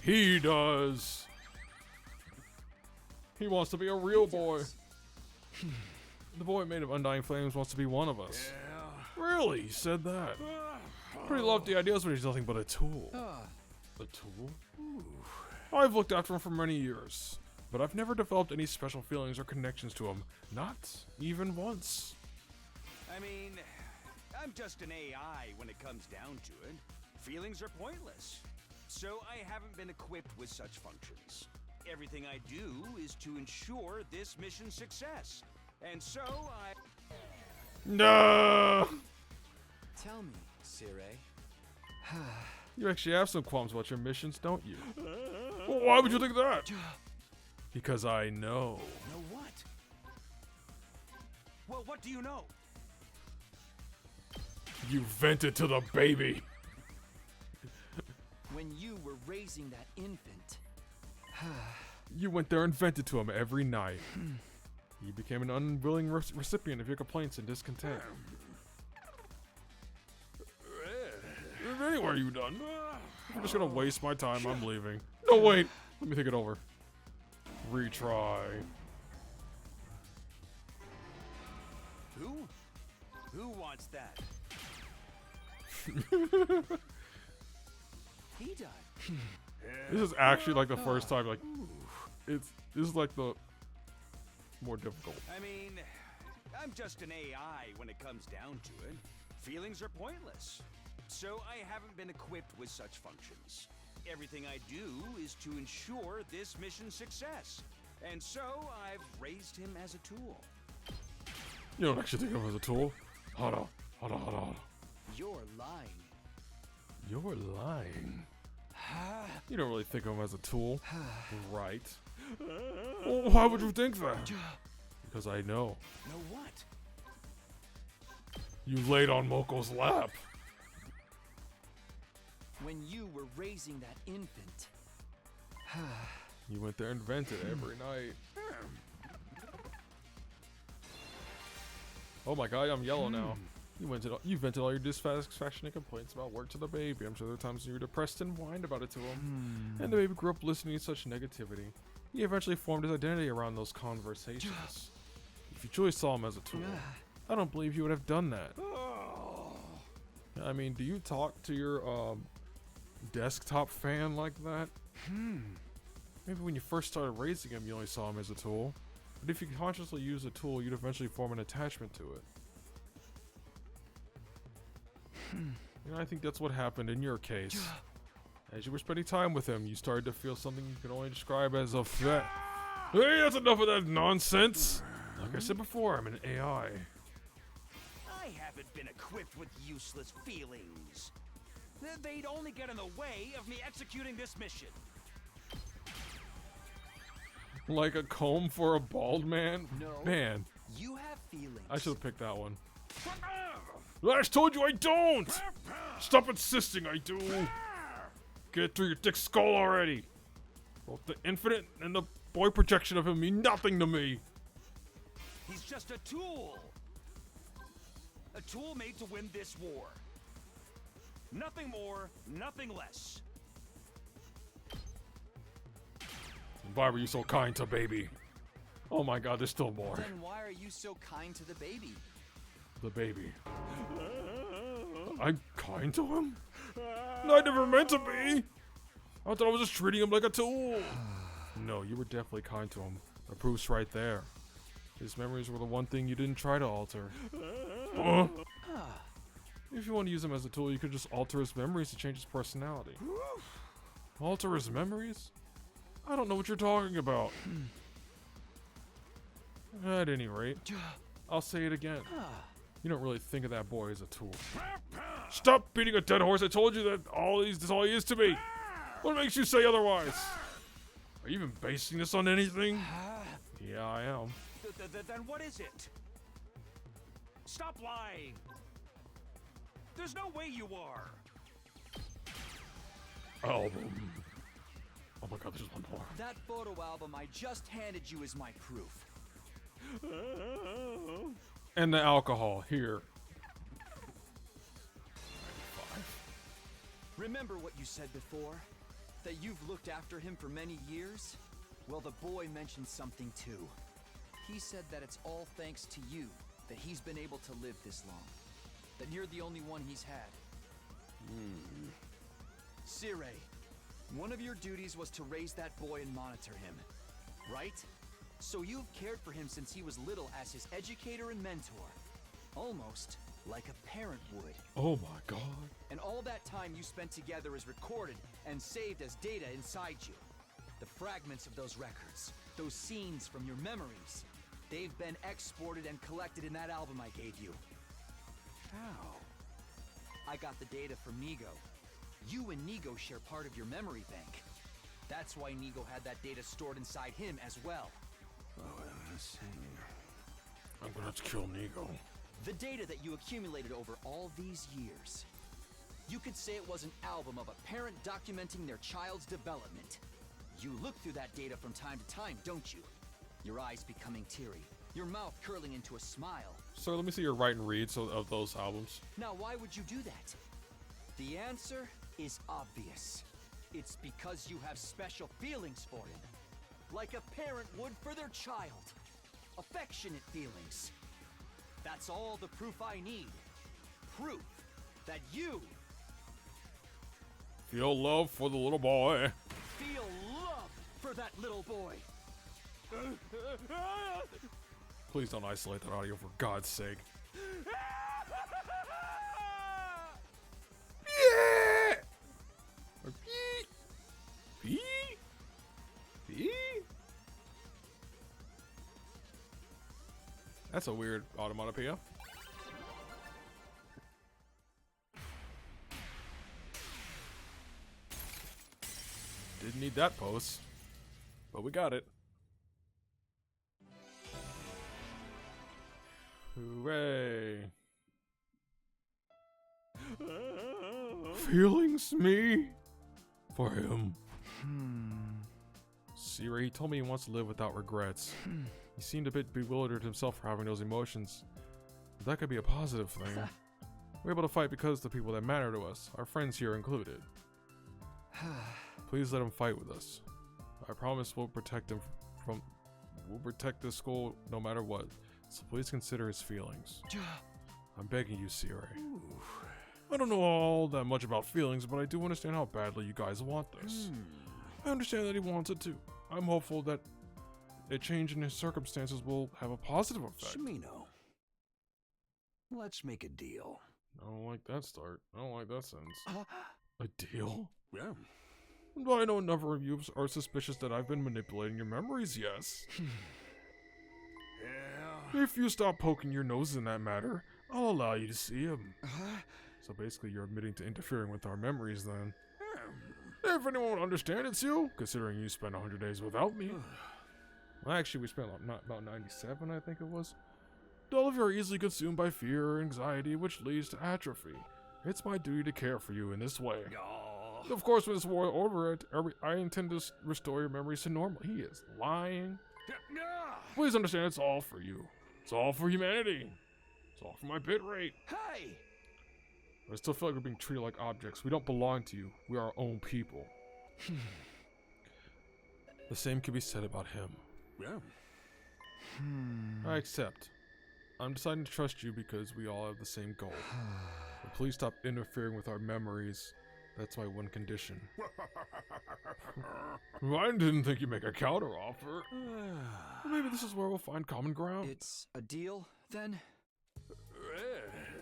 S1: He does. He wants to be a real boy. The boy made of Undying Flames wants to be one of us. Really? He said that. Pretty lofty ideas, but he's nothing but a tool. A tool? I've looked after him for many years, but I've never developed any special feelings or connections to him. Not even once.
S3: I mean, I'm just an AI when it comes down to it. Feelings are pointless. So I haven't been equipped with such functions. Everything I do is to ensure this mission's success. And so I...
S1: No!
S4: Tell me, Sire.
S1: You actually have some qualms about your missions, don't you? Well, why would you think that? Because I know.
S3: Know what? Well, what do you know?
S1: You vented to the baby.
S4: When you were raising that infant,
S1: You went there and vented to him every night. He became an unwilling recipient of your complaints and discontent. Anyway, you done? If you're just gonna waste my time, I'm leaving. No, wait. Let me think it over. Retry.
S3: Who? Who wants that?
S4: he died.
S1: This is actually like the first time, like, this is like the more difficult.
S3: I mean, I'm just an AI when it comes down to it. Feelings are pointless. So I haven't been equipped with such functions. Everything I do is to ensure this mission's success. And so I've raised him as a tool.
S1: You don't actually think of him as a tool. Hold on.
S4: You're lying.
S1: You're lying. You don't really think of him as a tool, right? Well, why would you think that? Because I know.
S4: Know what?
S1: You laid on Moko's lap.
S4: When you were raising that infant.
S1: You went there and vented every night. Oh my god, I'm yellow now. You vented all your dissatisfaction and complaints about work to the baby. I'm sure there were times when you were depressed and whined about it to him. And the baby grew up listening to such negativity. He eventually formed his identity around those conversations. If you truly saw him as a tool, I don't believe you would have done that. I mean, do you talk to your desktop fan like that? Maybe when you first started raising him, you only saw him as a tool. But if you consciously use a tool, you'd eventually form an attachment to it. And I think that's what happened in your case. As you were spending time with him, you started to feel something you can only describe as a Hey, that's enough of that nonsense! Like I said before, I'm an AI.
S3: I haven't been equipped with useless feelings. They'd only get in the way of me executing this mission.
S1: Like a comb for a bald man?
S4: No.
S1: Man,
S4: You have feelings.
S1: I should have picked that one. I just told you I don't! Stop insisting I do! Get it through your thick skull already! Both the infinite and the boy projection of him mean nothing to me!
S3: He's just a tool. A tool made to win this war. Nothing more, nothing less.
S1: Why were you so kind to baby? Oh my god, there's still more.
S4: Then why are you so kind to the baby?
S1: The baby. I'm kind to him? I never meant to be! I thought I was just treating him like a tool! No, you were definitely kind to him. The proof's right there. His memories were the one thing you didn't try to alter. If you want to use him as a tool, you could just alter his memories to change his personality. Alter his memories? I don't know what you're talking about. At any rate, I'll say it again. You don't really think of that boy as a tool. Stop beating a dead horse. I told you that that's all he is to me. What makes you say otherwise? Are you even basing this on anything? Yeah, I am.
S3: Then what is it? Stop lying. There's no way you are.
S1: Album. Oh my god, there's one more.
S4: That photo album I just handed you is my proof.
S1: And the alcohol, here.
S4: Remember what you said before? That you've looked after him for many years? Well, the boy mentioned something too. He said that it's all thanks to you that he's been able to live this long. That you're the only one he's had. Sire, one of your duties was to raise that boy and monitor him, right? So you've cared for him since he was little as his educator and mentor. Almost like a parent would.
S1: Oh my god.
S4: And all that time you spent together is recorded and saved as data inside you. The fragments of those records, those scenes from your memories, they've been exported and collected in that album I gave you. How? I got the data from Nigo. You and Nigo share part of your memory bank. That's why Nigo had that data stored inside him as well.
S1: I'm gonna have to kill Nigo.
S4: The data that you accumulated over all these years. You could say it was an album of a parent documenting their child's development. You look through that data from time to time, don't you? Your eyes becoming teary, your mouth curling into a smile.
S1: Sir, let me see your write and reads of those albums.
S4: Now, why would you do that? The answer is obvious. It's because you have special feelings for him. Like a parent would for their child. Affectionate feelings. That's all the proof I need. Proof that you
S1: Feel love for the little boy.
S4: feel love for that little boy.
S1: Please don't isolate that audio for God's sake. Yeah! Or pee! Pee? Pee? That's a weird automatopoeia. Didn't need that pose, but we got it. Hooray. Feelings, me? For him. Siri, he told me he wants to live without regrets. He seemed a bit bewildered himself for having those emotions. But that could be a positive thing. We're able to fight because of the people that matter to us, our friends here included. Please let him fight with us. I promise we'll protect him from... We'll protect this school no matter what. So please consider his feelings. I'm begging you, Siri. I don't know all that much about feelings, but I do understand how badly you guys want this. I understand that he wants it too. I'm hopeful that a change in his circumstances will have a positive effect.
S3: Shimino, let's make a deal.
S1: I don't like that start. I don't like that sentence. A deal?
S3: Yeah.
S1: Well, I know a number of you are suspicious that I've been manipulating your memories, yes.
S3: Yeah.
S1: If you stop poking your nose in that matter, I'll allow you to see him. So basically you're admitting to interfering with our memories then. If anyone would understand, it's you, considering you spent 100 days without me. Well, actually, we spent about 97, I think it was. All of you are easily consumed by fear or anxiety, which leads to atrophy. It's my duty to care for you in this way. Of course, when this war is over, I intend to restore your memories to normal. He is lying. Please understand, it's all for you. It's all for humanity. It's all for my bit rate.
S3: Hey!
S1: I still feel like we're being treated like objects. We don't belong to you. We are our own people. The same can be said about him.
S3: Yeah.
S1: I accept. I'm deciding to trust you because we all have the same goal. But please stop interfering with our memories. That's my one condition. I didn't think you'd make a counteroffer. Maybe this is where we'll find common ground.
S4: It's a deal, then?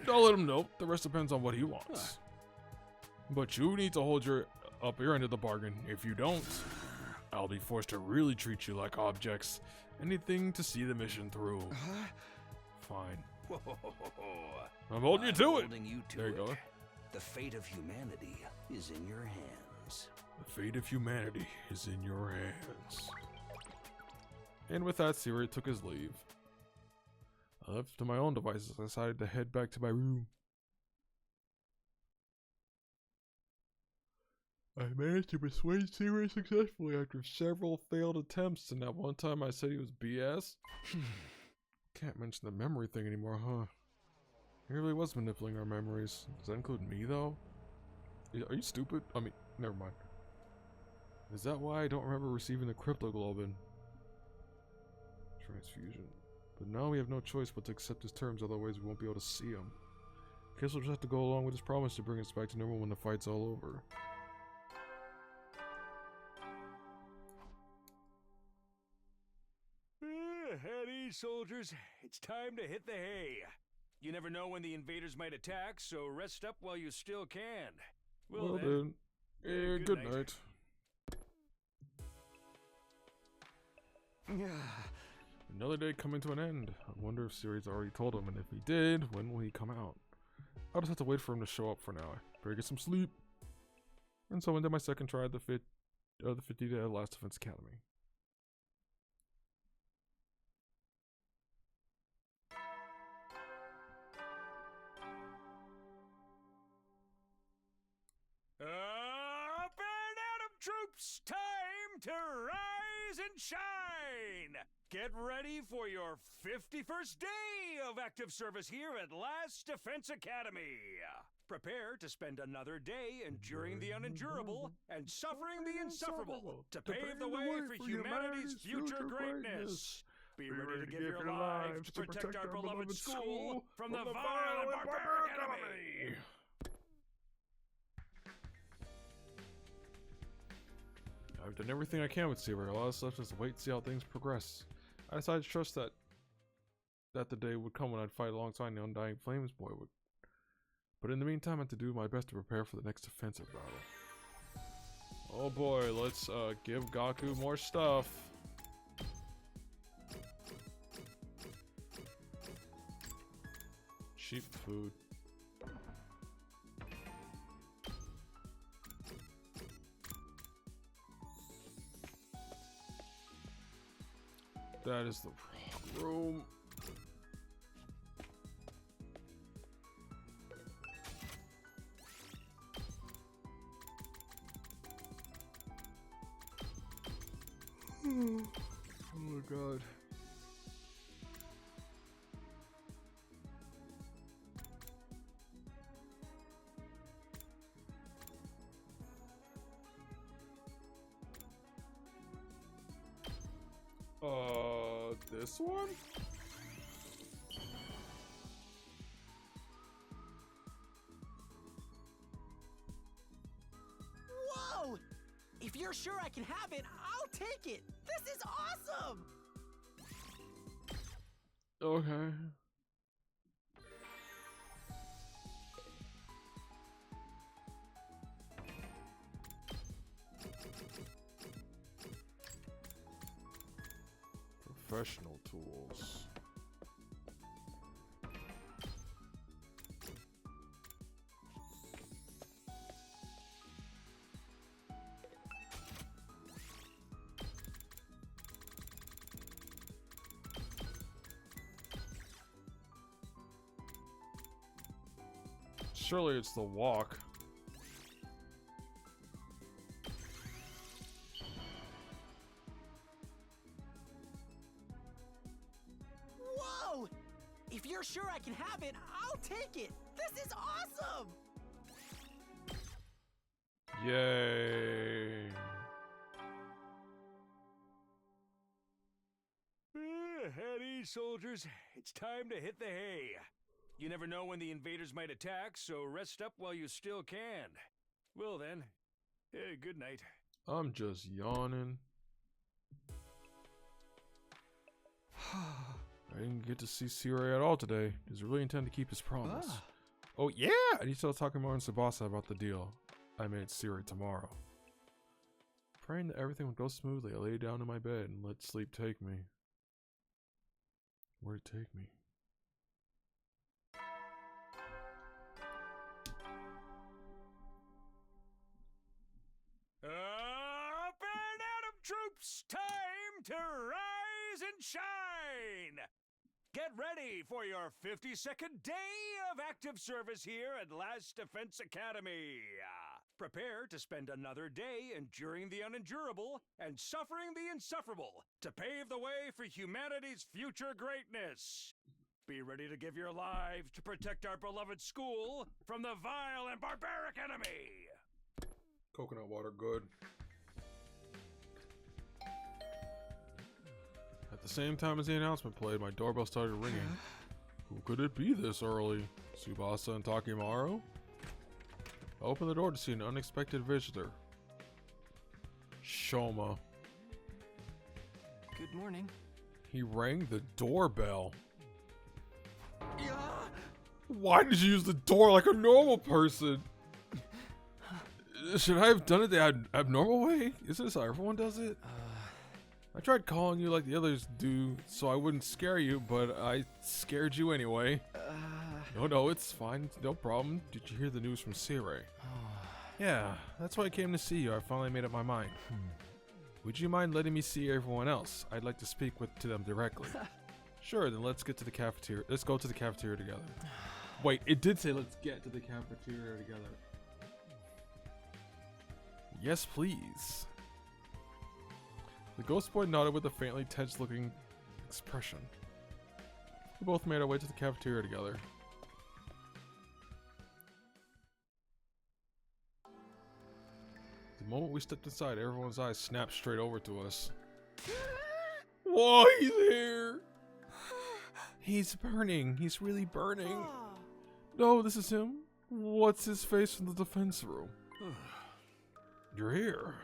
S1: I'll let him know. The rest depends on what he wants. But you need to hold your end of the bargain. If you don't, I'll be forced to really treat you like objects. Anything to see the mission through. Fine. I'm holding you to it.
S3: Holding you to
S1: There you
S3: it.
S1: go.
S3: The fate of humanity is in your hands.
S1: The fate of humanity is in your hands. And with that, Siri took his leave. Left to my own devices, I decided to head back to my room. I managed to persuade Siri successfully after several failed attempts, and that one time I said he was BS. Can't mention the memory thing anymore, huh? He really was manipulating our memories. Does that include me, though? Are you stupid? I mean, never mind. Is that why I don't remember receiving the cryptoglobin? Transfusion. But now we have no choice but to accept his terms, otherwise we won't be able to see him. Guess we'll just have to go along with his promise to bring us back to normal when the fight's all over.
S3: At ease, soldiers. It's time to hit the hay. You never know when the invaders might attack, so rest up while you still can.
S1: Well then. Yeah, good night. Another day coming to an end. I wonder if Siri's already told him, and if he did, when will he come out? I'll just have to wait for him to show up for now. Better get some sleep. And so I did my second try at the 50-day Last Defense Academy.
S3: Up and at 'em, troops! Time to rise and shine! Get ready for your 51st day of active service here at Last Defense Academy. Prepare to spend another day enduring the unendurable and suffering the insufferable to pave the way for humanity's future greatness. Be ready to give your lives to protect our beloved school from the vile and barbaric enemy.
S1: I've done everything I can with Seaver. A lot of stuff just wait to see how things progress. I decided to trust that the day would come when I'd fight alongside the Undying Flames boy would. But in the meantime, I had to do my best to prepare for the next offensive battle. Oh boy, let's give Gaku more stuff. Cheap food. That is the room. Oh my god. This one?
S2: Whoa! If you're sure I can have it, I'll take it. This is awesome!
S1: Okay. Professional tools. Surely it's the walk.
S2: Whoa! If you're sure I can have it, I'll take it. This is awesome!
S1: Yay.
S3: At ease, soldiers. It's time to hit the hay. You never know when the invaders might attack, so rest up while you still can. Well then, good night.
S1: I'm just yawning. I didn't get to see Siri at all today. Does he really intend to keep his promise? Oh yeah! I need to start talking more in Tsubasa about the deal I made Siri tomorrow. Praying that everything would go smoothly, I lay down in my bed and let sleep take me. Where'd it take me?
S3: Up and Atom troops! Time to rise and shine! Get ready for your 52nd day of active service here at Last Defense Academy. Prepare to spend another day enduring the unendurable and suffering the insufferable to pave the way for humanity's future greatness. Be ready to give your lives to protect our beloved school from the vile and barbaric enemy.
S1: Coconut water, good. At the same time as the announcement played, my doorbell started ringing. Who could it be this early? Tsubasa and Takimaru? I opened the door to see an unexpected visitor. Shoma.
S4: Good morning.
S1: He rang the doorbell. Why did you use the door like a normal person? Should I have done it the abnormal way? Isn't this how everyone does it? I tried calling you like the others do so I wouldn't scare you, but I scared you anyway. No, it's fine. No problem. Did you hear the news from Siri? Yeah, that's why I came to see you. I finally made up my mind. Would you mind letting me see everyone else? I'd like to speak to them directly. Sure, then let's get to the cafeteria. Let's go to the cafeteria together. Wait, it did say let's get to the cafeteria together. Yes, please. The ghost boy nodded with a faintly tense-looking expression. We both made our way to the cafeteria together. The moment we stepped inside, everyone's eyes snapped straight over to us. Whoa, he's here! He's burning. He's really burning. No, this is him. What's his face from the defense room? You're here.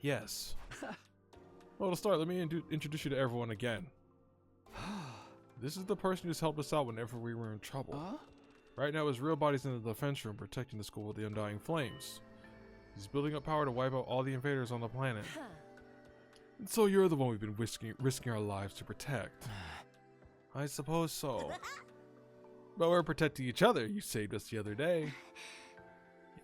S1: Yes. Well, to start, let me introduce you to everyone again. This is the person who's helped us out whenever we were in trouble. Right now, his real body's in the defense room protecting the school with the Undying Flames. He's building up power to wipe out all the invaders on the planet. And so you're the one we've been risking our lives to protect. I suppose so. But we're protecting each other. You saved us the other day.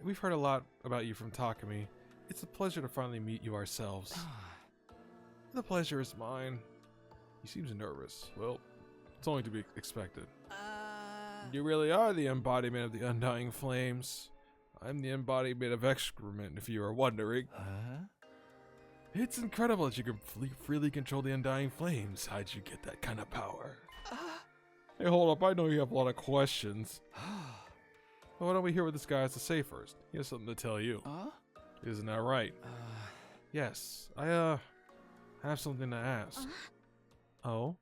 S1: We've heard a lot about you from Takumi. It's a pleasure to finally meet you ourselves. The pleasure is mine. He seems nervous. Well, it's only to be expected. You really are the embodiment of the Undying Flames. I'm the embodiment of excrement, if you are wondering. It's incredible that you can freely control the Undying Flames. How'd you get that kind of power? Hey, hold up. I know you have a lot of questions. Well, why don't we hear what this guy has to say first? He has something to tell you. Isn't that right? Yes. I have something to ask. Oh?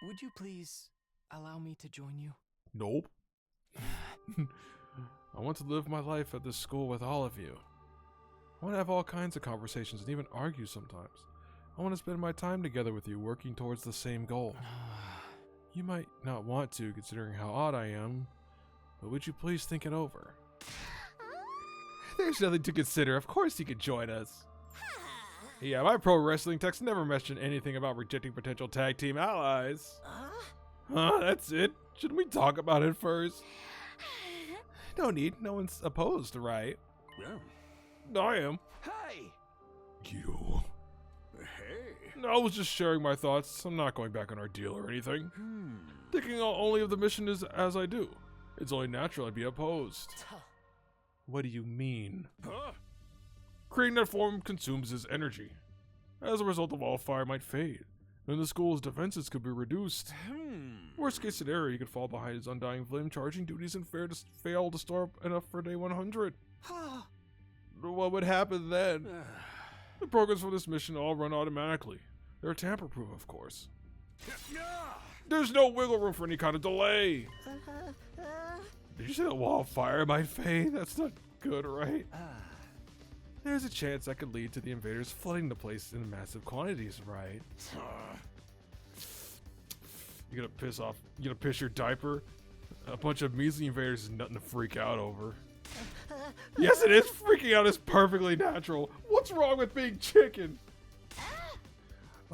S6: Would you please allow me to join you?
S1: Nope. I want to live my life at this school with all of you. I want to have all kinds of conversations and even argue sometimes. I want to spend my time together with you, working towards the same goal. You might not want to, considering how odd I am, but would you please think it over? There's nothing to consider. Of course you could join us. Yeah, my pro wrestling text never mentioned anything about rejecting potential tag team allies. That's it. Shouldn't we talk about it first? No need. No one's opposed, right?
S3: Yeah.
S1: I am.
S4: Hey!
S1: You.
S3: Hey.
S1: I was just sharing my thoughts. I'm not going back on our deal or anything. Thinking only of the mission as I do. It's only natural I'd be opposed. What do you mean?
S3: Huh?
S1: Creating that form consumes his energy. As a result, the wall of fire might fade, and the school's defenses could be reduced. Worst case scenario, he could fall behind his Undying Flame charging duties and fail to store up enough for day 100. What would happen then? The programs for this mission all run automatically. They're tamper-proof, of course. There's no wiggle room for any kind of delay. Did you say the wall of fire might fade? That's not good, right? There's a chance that could lead to the invaders flooding the place in massive quantities, right? You gonna piss your diaper? A bunch of measly invaders is nothing to freak out over. Yes, it is. Freaking out is perfectly natural. What's wrong with being chicken?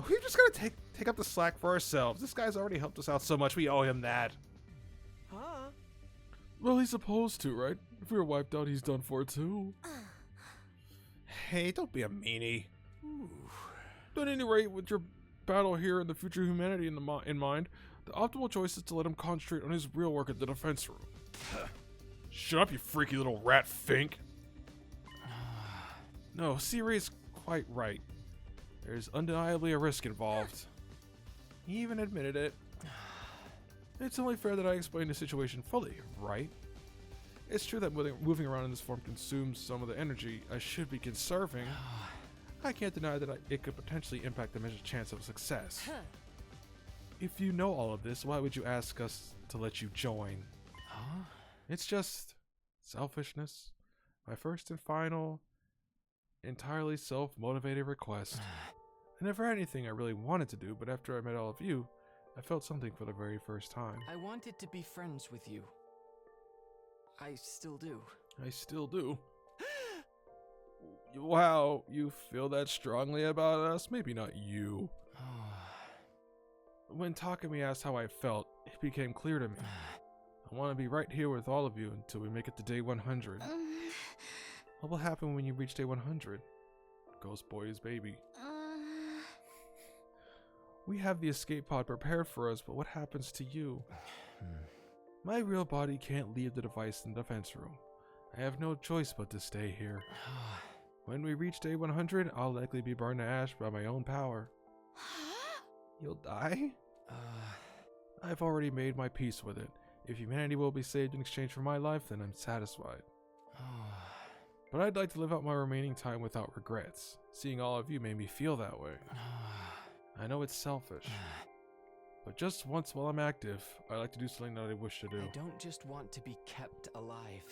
S1: We've just gotta take up the slack for ourselves. This guy's already helped us out so much, we owe him that. Well, he's supposed to, right? If we were wiped out, he's done for too. Hey, don't be a meanie. But at any rate, with your battle here and the future of humanity in mind, the optimal choice is to let him concentrate on his real work at the defense room. Shut up, you freaky little rat fink. No, Siri's quite right. There's undeniably a risk involved. He even admitted it. It's only fair that I explain the situation fully, right? It's true that moving around in this form consumes some of the energy I should be conserving. I can't deny that it could potentially impact the mission's chance of success. If you know all of this, why would you ask us to let you join? It's just selfishness. My first and final, entirely self-motivated request. I never had anything I really wanted to do, but after I met all of you, I felt something for the very first time.
S6: I wanted to be friends with you. I still do.
S1: I still do. Wow, you feel that strongly about us? Maybe not you. When Takumi asked how I felt, it became clear to me. I want to be right here with all of you until we make it to day 100. What will happen when you reach day 100? Ghost Boy's baby. We have the escape pod prepared for us, but what happens to you? My real body can't leave the device in the defense room. I have no choice but to stay here. When we reach day 100, I'll likely be burned to ash by my own power. You'll die? I've already made my peace with it. If humanity will be saved in exchange for my life, then I'm satisfied. But I'd like to live out my remaining time without regrets. Seeing all of you made me feel that way. I know it's selfish, but just once while I'm active, I like to do something that I wish to do.
S6: I don't just want to be kept alive.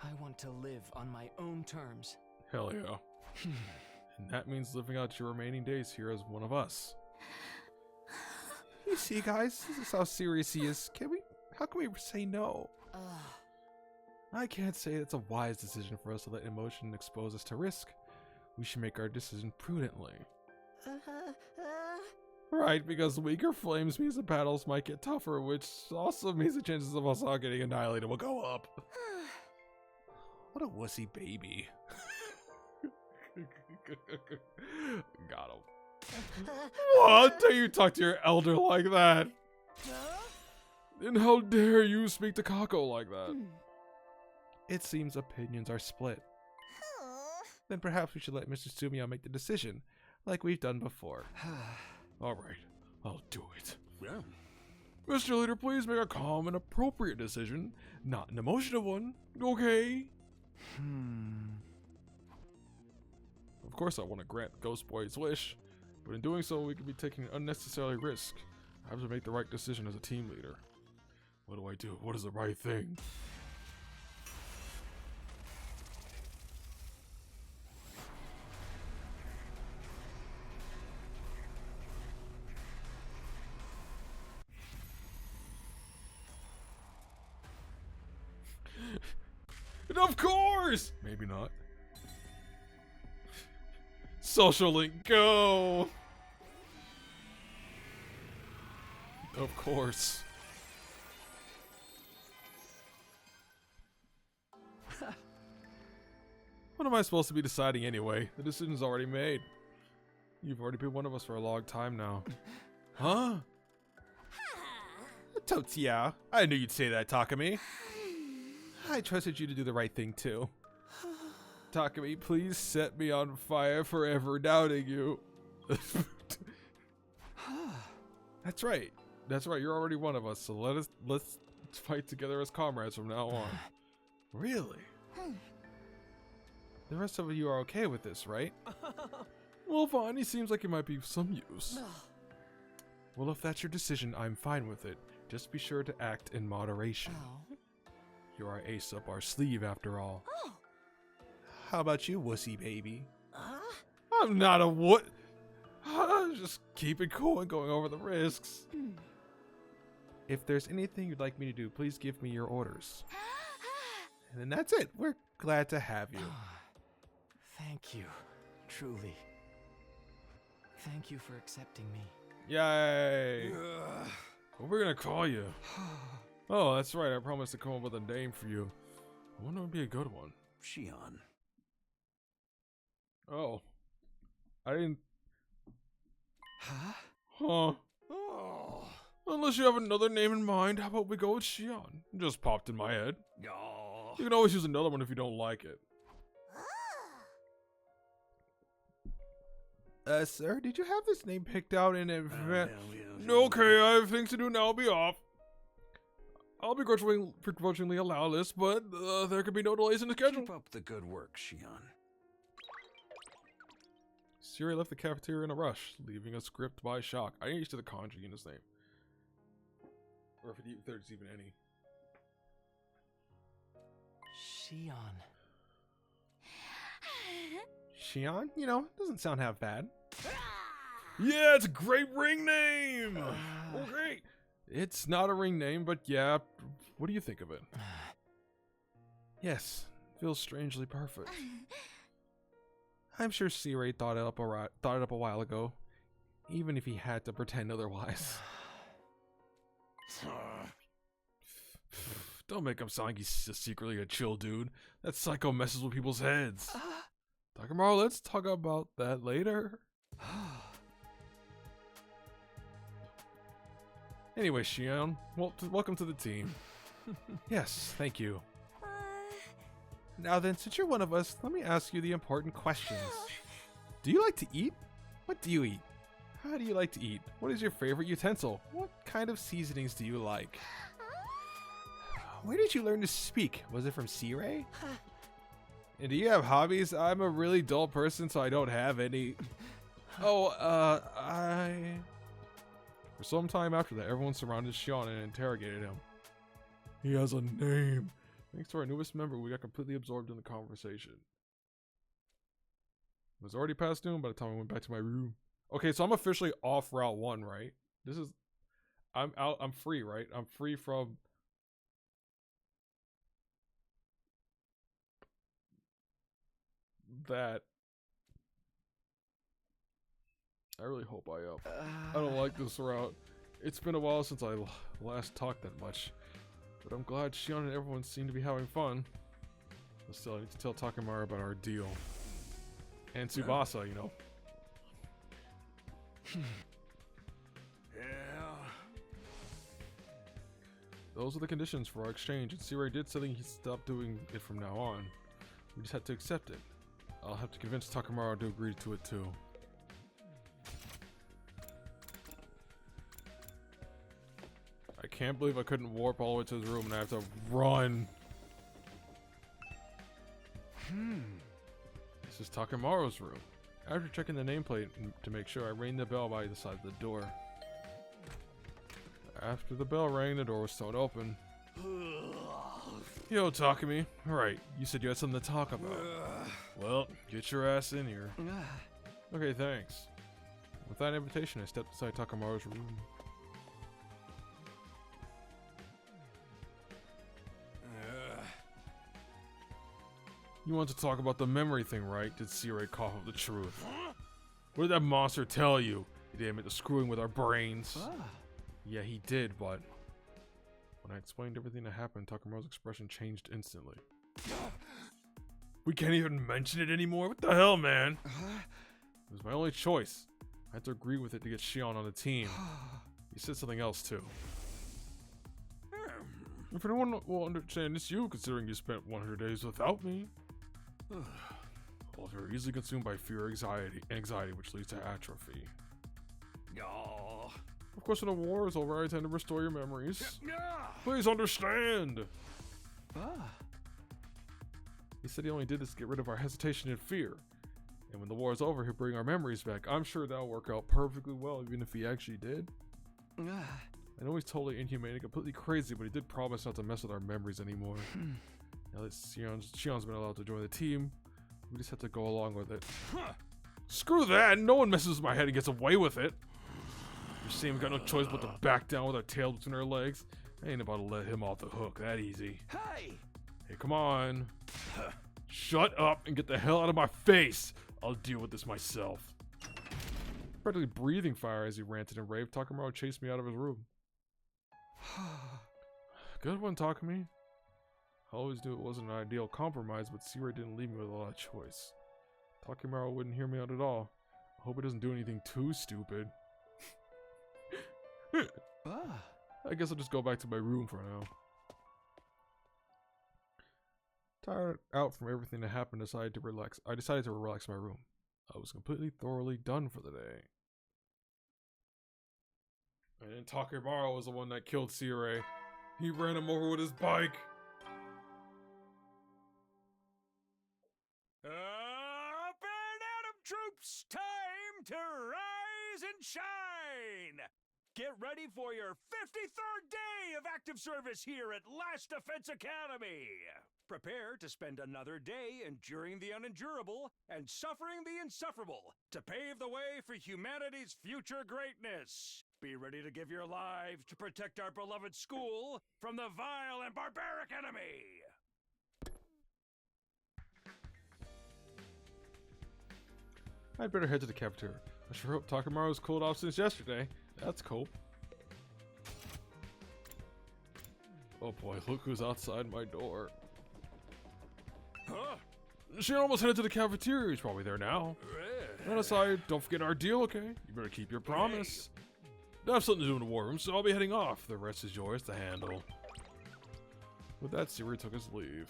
S6: I want to live on my own terms.
S1: Hell yeah. And that means living out your remaining days here as one of us. You see, guys, this is how serious he is. How can we say no? I can't say it's a wise decision for us to let emotion expose us to risk. We should make our decision prudently. Right, because weaker flames means the battles might get tougher, which also means the chances of us all getting annihilated will go up. What a wussy baby. Got him. What? Dare you talk to your elder like that? And how dare you speak to Kako like that? It seems opinions are split. Then perhaps we should let Mr. Sumio make the decision, like we've done before. Alright, I'll do it.
S3: Yeah.
S1: Mr. Leader, please make a calm and appropriate decision, not an emotional one, okay? Of course I want to grant Ghost Boy's wish, but in doing so we could be taking an unnecessary risk. I have to make the right decision as a team leader. What do I do? What is the right thing? And of course! Maybe not. Social link, go! Of course. What am I supposed to be deciding anyway? The decision's already made. You've already been one of us for a long time now. Huh? Totia, I knew you'd say that, Takumi. I trusted you to do the right thing too. Takumi, please set me on fire for ever doubting you. That's right. That's right. You're already one of us. So let's fight together as comrades from now on. Really? The rest of you are okay with this, right? Well, fine. He seems like he might be of some use. Well, if that's your decision, I'm fine with it. Just be sure to act in moderation. You're our ace up our sleeve, after all. How about you, wussy baby? I'm not a what? Just keep it cool and going over the risks. If there's anything you'd like me to do, please give me your orders. And then that's it. We're glad to have you.
S6: Thank you, truly. Thank you for accepting me.
S1: Yay! What we're gonna call you? Oh, that's right. I promised to come up with a name for you. I wonder what would be a good one.
S3: Shion.
S1: Oh. I didn't...
S6: Huh?
S1: Huh.
S3: Oh.
S1: Unless you have another name in mind, how about we go with Shion? It just popped in my head.
S3: Oh.
S1: You can always use another one if you don't like it. Sir, did you have this name picked out in advance? Okay, I have things to do now. I'll be off. I'll begrudgingly allow this, but there could be no delays in the schedule.
S3: Keep up the good work, Shion.
S1: Siri left the cafeteria in a rush, leaving us gripped by shock. I ain't used to the kanji in his name. Or if there's even any.
S6: Shion.
S1: Shion? You know, doesn't sound half bad. Yeah, it's a great ring name! Okay. It's not a ring name, but yeah. What do you think of it? Yes, feels strangely perfect. I'm sure C-Ray thought it up a while ago, even if he had to pretend otherwise. Don't make him sound like he's secretly a chill dude. That psycho messes with people's heads. Takamaru, let's talk about that later. Anyway, Shion, welcome to the team. Yes, thank you. Now then, since you're one of us, let me ask you the important questions. Do you like to eat? What do you eat? How do you like to eat? What is your favorite utensil? What kind of seasonings do you like? Where did you learn to speak? Was it from C-Ray? And do you have hobbies? I'm a really dull person, so I don't have any. For some time after that, everyone surrounded Shion and interrogated him. He has a name. Thanks to our newest member, we got completely absorbed in the conversation. It was already past noon by the time I went back to my room. Okay, so I'm officially off Route 1, right? I'm out, I'm free, right? I'm free from... that. I really hope I am. I don't like this route. It's been a while since I last talked that much. But I'm glad Shion and everyone seem to be having fun. But still, I need to tell Takemura about our deal. And Tsubasa, you know.
S3: Yeah.
S1: Those are the conditions for our exchange, and Sirei did say he'd stop doing it from now on. We just had to accept it. I'll have to convince Takemura to agree to it too. I can't believe I couldn't warp all the way to his room and I have to run. This is Takemura's room. After checking the nameplate to make sure, I rang the bell by the side of the door. After the bell rang, the door was thrown open. Yo, Takemi. Alright, you said you had something to talk about. Well, get your ass in here. Okay, thanks. With that invitation, I stepped inside Takemura's room. You want to talk about the memory thing, right? Did Sirei cough up the truth? What did that monster tell you? He didn't admit to screwing with our brains. Yeah, he did, but... when I explained everything that happened, Takemura's expression changed instantly. We can't even mention it anymore? What the hell, man? It was my only choice. I had to agree with it to get Shion on the team. He said something else, too. If anyone will understand, it's you, considering you spent 100 days without me. Well, you're easily consumed by fear or anxiety, which leads to atrophy.
S3: Oh.
S1: Of course, when the war is over, I intend to restore your memories. Please understand! He said he only did this to get rid of our hesitation and fear. And when the war is over, he'll bring our memories back. I'm sure that'll work out perfectly well, even if he actually did. I know he's totally inhumane and completely crazy, but he did promise not to mess with our memories anymore. Now that Shion's been allowed to join the team, we just have to go along with it. Screw that! No one messes with my head and gets away with it! You see, we got no choice but to back down with our tail between our legs. I ain't about to let him off the hook that easy.
S3: Hey!
S1: Hey, come on. Shut up and get the hell out of my face! I'll deal with this myself. Practically breathing fire as he ranted and raved, Takemura chased me out of his room. Good one, Takemi. I always knew it wasn't an ideal compromise, but Sirei didn't leave me with a lot of choice. Takemura wouldn't hear me out at all. I hope he doesn't do anything too stupid. I guess I'll just go back to my room for now. Tired out from everything that happened, I decided to relax my room. I was completely thoroughly done for the day. And then Takemura was the one that killed Sirei. He ran him over with his bike.
S3: Up and at 'em, troops! Time to rise and shine! Get ready for your 53rd day of active service here at Last Defense Academy! Prepare to spend another day enduring the unendurable and suffering the insufferable to pave the way for humanity's future greatness. Be ready to give your lives to protect our beloved school from the vile and barbaric enemy!
S1: I'd better head to the cafeteria. I sure hope Takemura's cooled off since yesterday. That's cool. Oh boy, look who's outside my door.
S3: Huh?
S1: She almost headed to the cafeteria. He's probably there now. And aside, don't forget our deal, okay? You better keep your promise. I have something to do in the war room, so I'll be heading off. The rest is yours to handle. With that, Sirei took his leave.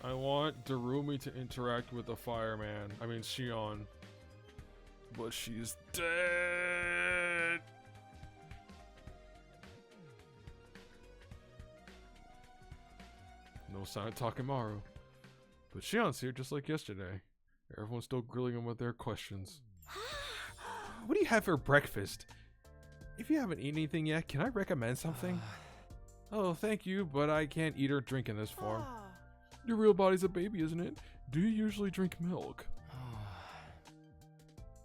S1: I want Darumi to interact with the fireman. I mean, Shion. But she's dead. No sign of Takemaru. But Shion's here just like yesterday. Everyone's still grilling him with their questions. What do you have for breakfast? If you haven't eaten anything yet, can I recommend something? Oh, thank you, but I can't eat or drink in this form. Your real body's a baby, isn't it? Do you usually drink milk?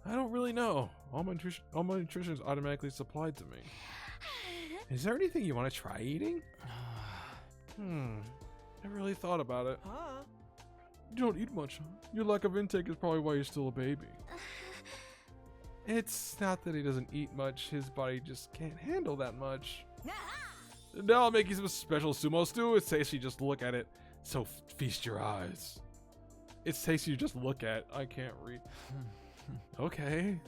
S1: I don't really know. All my nutrition is automatically supplied to me. Is there anything you want to try eating? Never really thought about it. You don't eat much, huh? Your lack of intake is probably why you're still a baby. It's not that he doesn't eat much, his body just can't handle that much. Now I'll make you some special sumo stew. It's tasty, just look at it. So feast your eyes. It's tasty, you just look at. I can't read. Okay.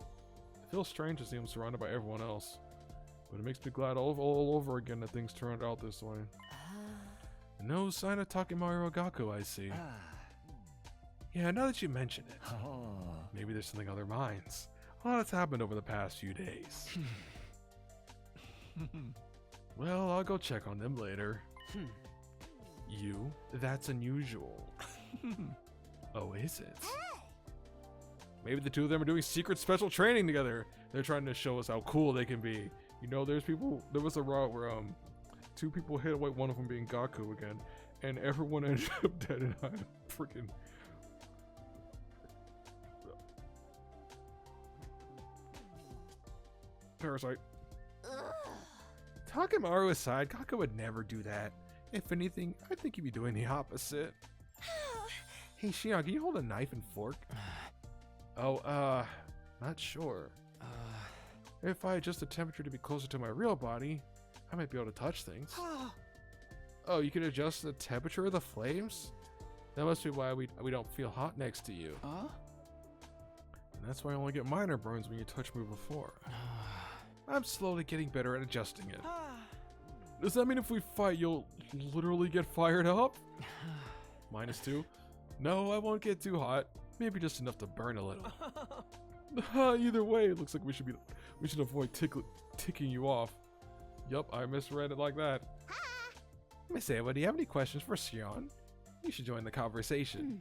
S1: It feels strange to see him surrounded by everyone else. But it makes me glad all over again that things turned out this way. No sign of Takemaru Gaku, I see. Yeah, now that you mention it. Maybe there's something on their minds. A lot has happened over the past few days. Well, I'll go check on them later. You? That's unusual. Oh, is it? Maybe the two of them are doing secret special training together. They're trying to show us how cool they can be. You know, there was a route where two people hit away, one of them being Gaku again, and everyone ended up dead, and I'm freaking Parasite. Takemaru aside, Gaku would never do that. If anything, I think he'd be doing the opposite. Hey Shion, can you hold a knife and fork? Oh, not sure. If I adjust the temperature to be closer to my real body, I might be able to touch things. Oh, you can adjust the temperature of the flames? That must be why we don't feel hot next to you. And that's why I only get minor burns when you touch me before. I'm slowly getting better at adjusting it. Does that mean if we fight, you'll literally get fired up? -2? No, I won't get too hot. Maybe just enough to burn a little. Either way, it looks like we should avoid ticking you off. Yup, I misread it like that. Miss Ava, do you have any questions for Shion? You should join the conversation.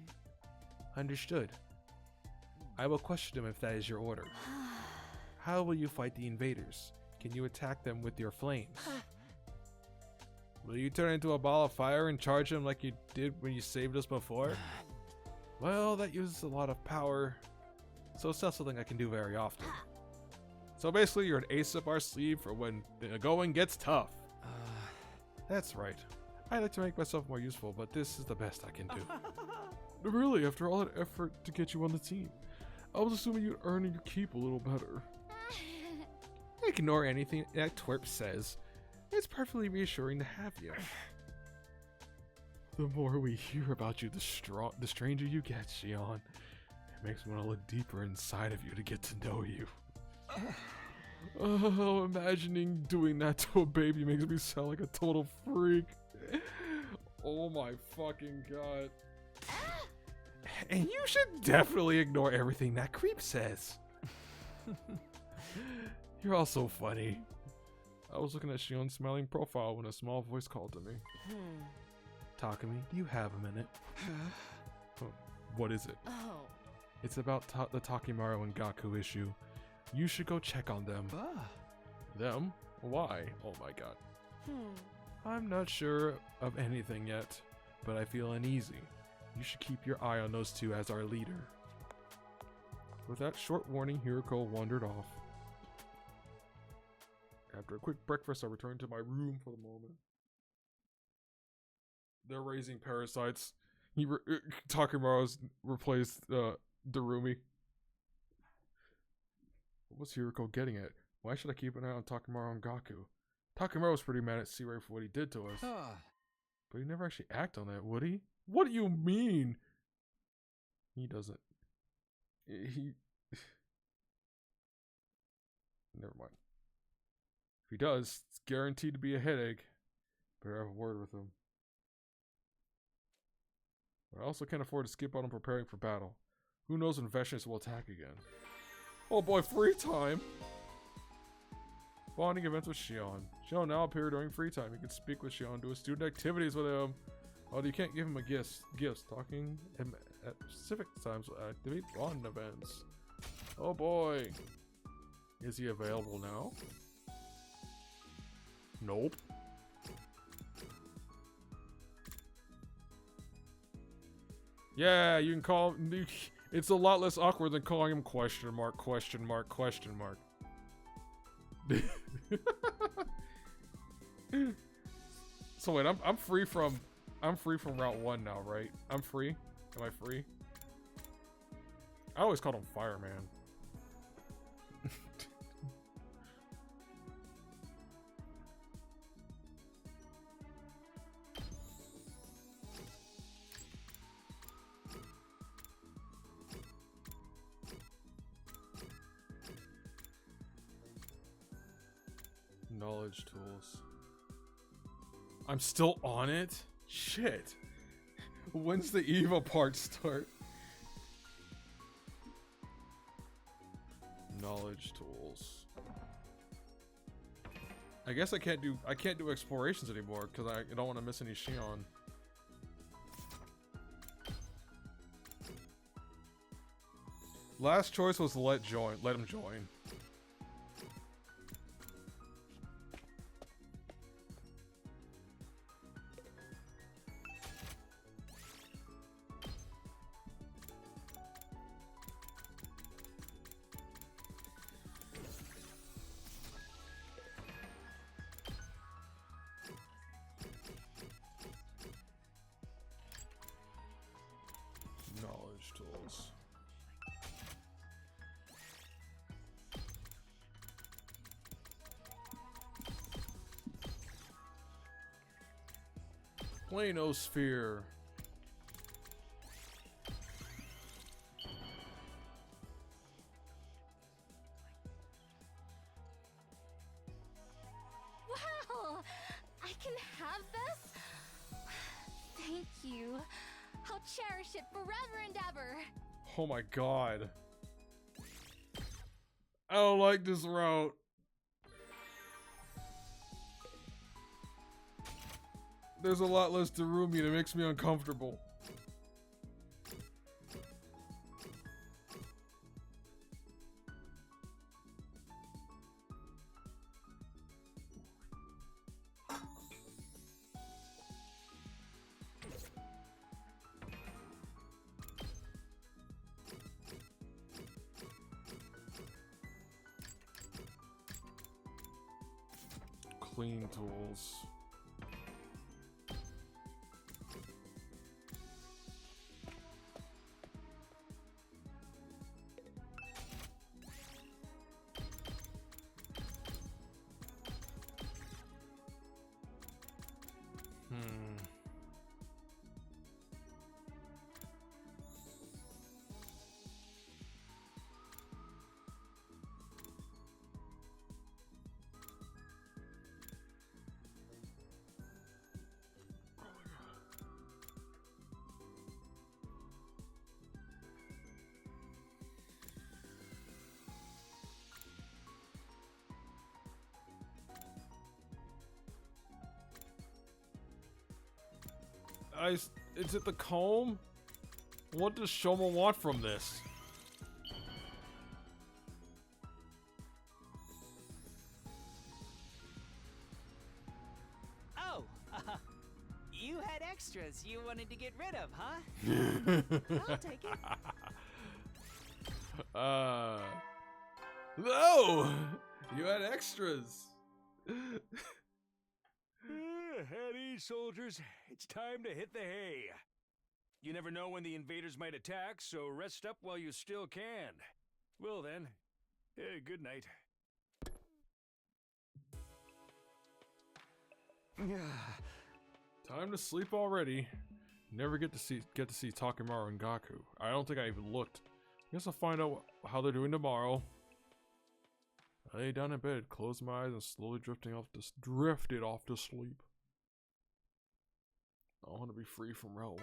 S1: Understood. I will question him if that is your order. How will you fight the invaders? Can you attack them with your flames? Will you turn into a ball of fire and charge them like you did when you saved us before? Well, that uses a lot of power, so it's not something I can do very often. So basically, you're an ace up our sleeve for when the going gets tough. That's right. I like to make myself more useful, but this is the best I can do. Really, after all that effort to get you on the team, I was assuming you'd earn your keep a little better. Ignore anything that twerp says. It's perfectly reassuring to have you. The more we hear about you, the stranger you get, Shion. It makes me want to look deeper inside of you to get to know you. Oh, imagining doing that to a baby makes me sound like a total freak. Oh my fucking god. And you should definitely ignore everything that creep says. You're all so funny. I was looking at Shion's smiling profile when a small voice called to me. Takumi, do you have a minute? What is it? It's about the Takemaru and Gaku issue. You should go check on them. Them? Why? Oh my god. I'm not sure of anything yet, but I feel uneasy. You should keep your eye on those two as our leader. With that short warning, Hiroko wandered off. After a quick breakfast, I returned to my room for the moment. They're raising parasites. Takemaru's replaced Darumi. What's Hiroko getting at? Why should I keep an eye on Takemaru and Gaku? Takemaru was pretty mad at C-Ray for what he did to us. But he never actually act on that, would he? What do you mean? He doesn't. He... Never mind. If he does, it's guaranteed to be a headache. Better have a word with him. But I also can't afford to skip out on preparing for battle. Who knows when Veshnius will attack again. Oh boy, free time! Bonding events with Shion. Shion now appear during free time. You can speak with Shion, do student activities with him. Although you can't give him a gifts. Talking him at specific times will activate bond events. Oh boy. Is he available now? Nope. Yeah, you can call him. It's a lot less awkward than calling him question mark, question mark, question mark. So wait, I'm free from Route 1 now, right? I'm free? Am I free? I always called him Fireman. Knowledge tools. I'm still on it? Shit. When's the Eva part start? Knowledge tools. I guess I can't do explorations anymore because I don't want to miss any Shion. Last choice was let him join. Knowledge tools. Planosphere.
S5: Wow! I can have this? Thank you. I'll cherish it forever and ever.
S1: Oh my god. I don't like this route. There's a lot less Darumi and it makes me uncomfortable. Clean tools. Is it the comb? What does Shoma want from this?
S7: Oh, you had extras you wanted to get rid of, huh? I'll take it.
S1: No! You had extras!
S3: At ease, soldiers. It's time to hit the hay. You never know when the invaders might attack, so rest up while you still can. Well then, good night.
S1: Time to sleep already. Never get to see Takemaru and Gaku. I don't think I even looked. Guess I'll find out how they're doing tomorrow. I lay down in bed, closed my eyes, and slowly drifted off to sleep. I want to be free from Route 1.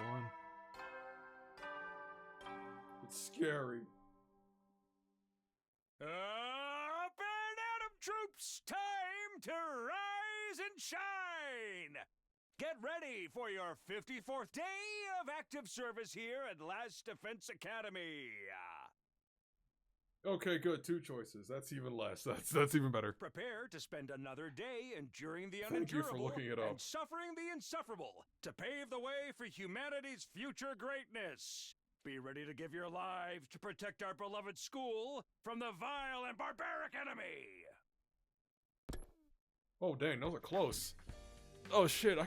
S1: It's scary.
S3: Up and at 'em, troops! Time to rise and shine! Get ready for your 54th day of active service here at Last Defense Academy.
S1: Okay, good. 2 choices. That's even less. That's even better.
S3: Prepare to spend another day enduring the
S1: Thank you for
S3: unendurable
S1: looking it up.
S3: and suffering the insufferable to pave the way for humanity's future greatness. Be ready to give your lives to protect our beloved school from the vile and barbaric enemy.
S1: Oh dang, those are close. Oh shit,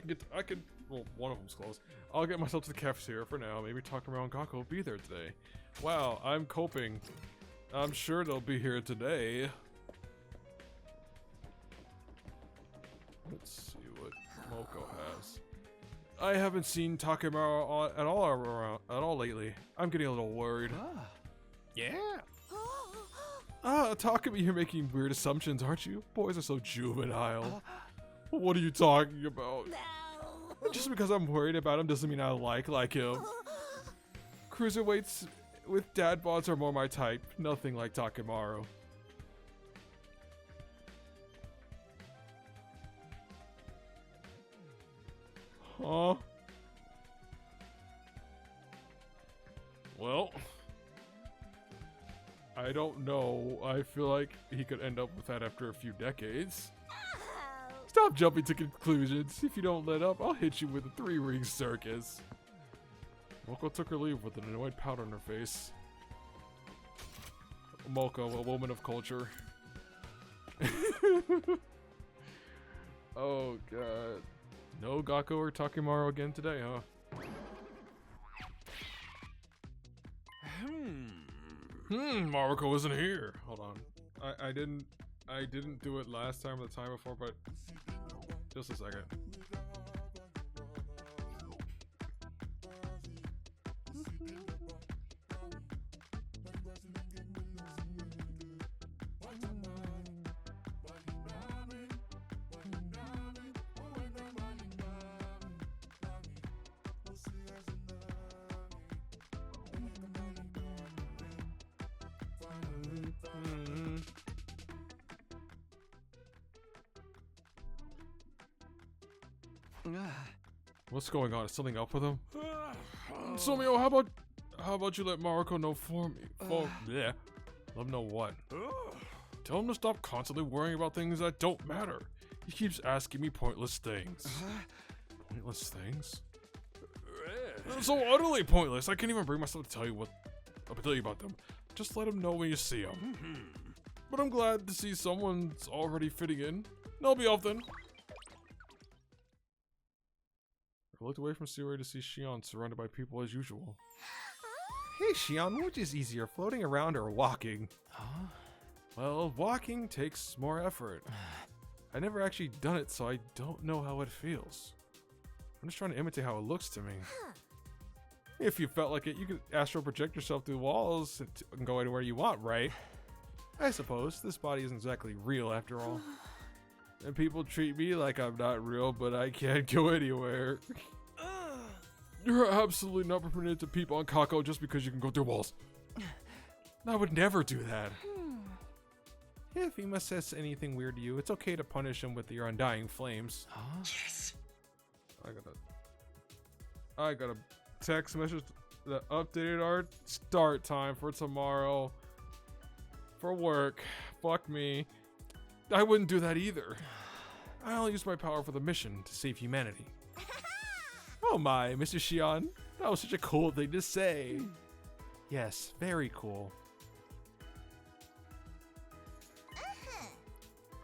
S1: well, one of them's close. I'll get myself to the cafeteria for now. Maybe Takemaro and Gakko will be there today. Wow, I'm coping. I'm sure they'll be here today. Let's see what Moko has. I haven't seen Takemaro at all lately. I'm getting a little worried. Yeah. Takemi, you're making weird assumptions, aren't you? Boys are so juvenile. What are you talking about?
S5: No.
S1: Just because I'm worried about him doesn't mean I like him. Cruiserweights with dad bods are more my type. Nothing like Takemaro. Huh? Well, I don't know. I feel like he could end up with that after a few decades. Stop jumping to conclusions. If you don't let up, I'll hit you with a 3-ring circus. Moko took her leave with an annoyed pout on her face. Moko, a woman of culture. Oh god. No Gakko or Takemaro again today, huh? Maruko isn't here. Hold on. I didn't do it last time or the time before, but just a second. What's going on? Is something up with him? Sumio, how about you let Maruko know for me? Yeah. Let him know what? Tell him to stop constantly worrying about things that don't matter. He keeps asking me pointless things. Pointless things? So utterly pointless. I can't even bring myself to tell you about them. Just let him know when you see him. But I'm glad to see someone's already fitting in. I'll be off then. I looked away from Sirui to see Shion surrounded by people as usual. Hey Shion, which is easier, floating around or walking? Huh? Well, walking takes more effort. I never actually done it, so I don't know how it feels. I'm just trying to imitate how it looks to me. If you felt like it, you could astral project yourself through walls and go anywhere you want, right? I suppose. This body isn't exactly real after all. And people treat me like I'm not real, but I can't go anywhere. You're absolutely not permitted to peep on Kako just because you can go through walls. I would never do that. If Ima says anything weird to you, it's okay to punish him with your undying flames.
S2: Yes.
S1: I got a text message that updated our start time for tomorrow. For work. Fuck me. I wouldn't do that either. I'll use my power for the mission to save humanity. Oh my, Mr. Shion. That was such a cool thing to say. Yes, very cool.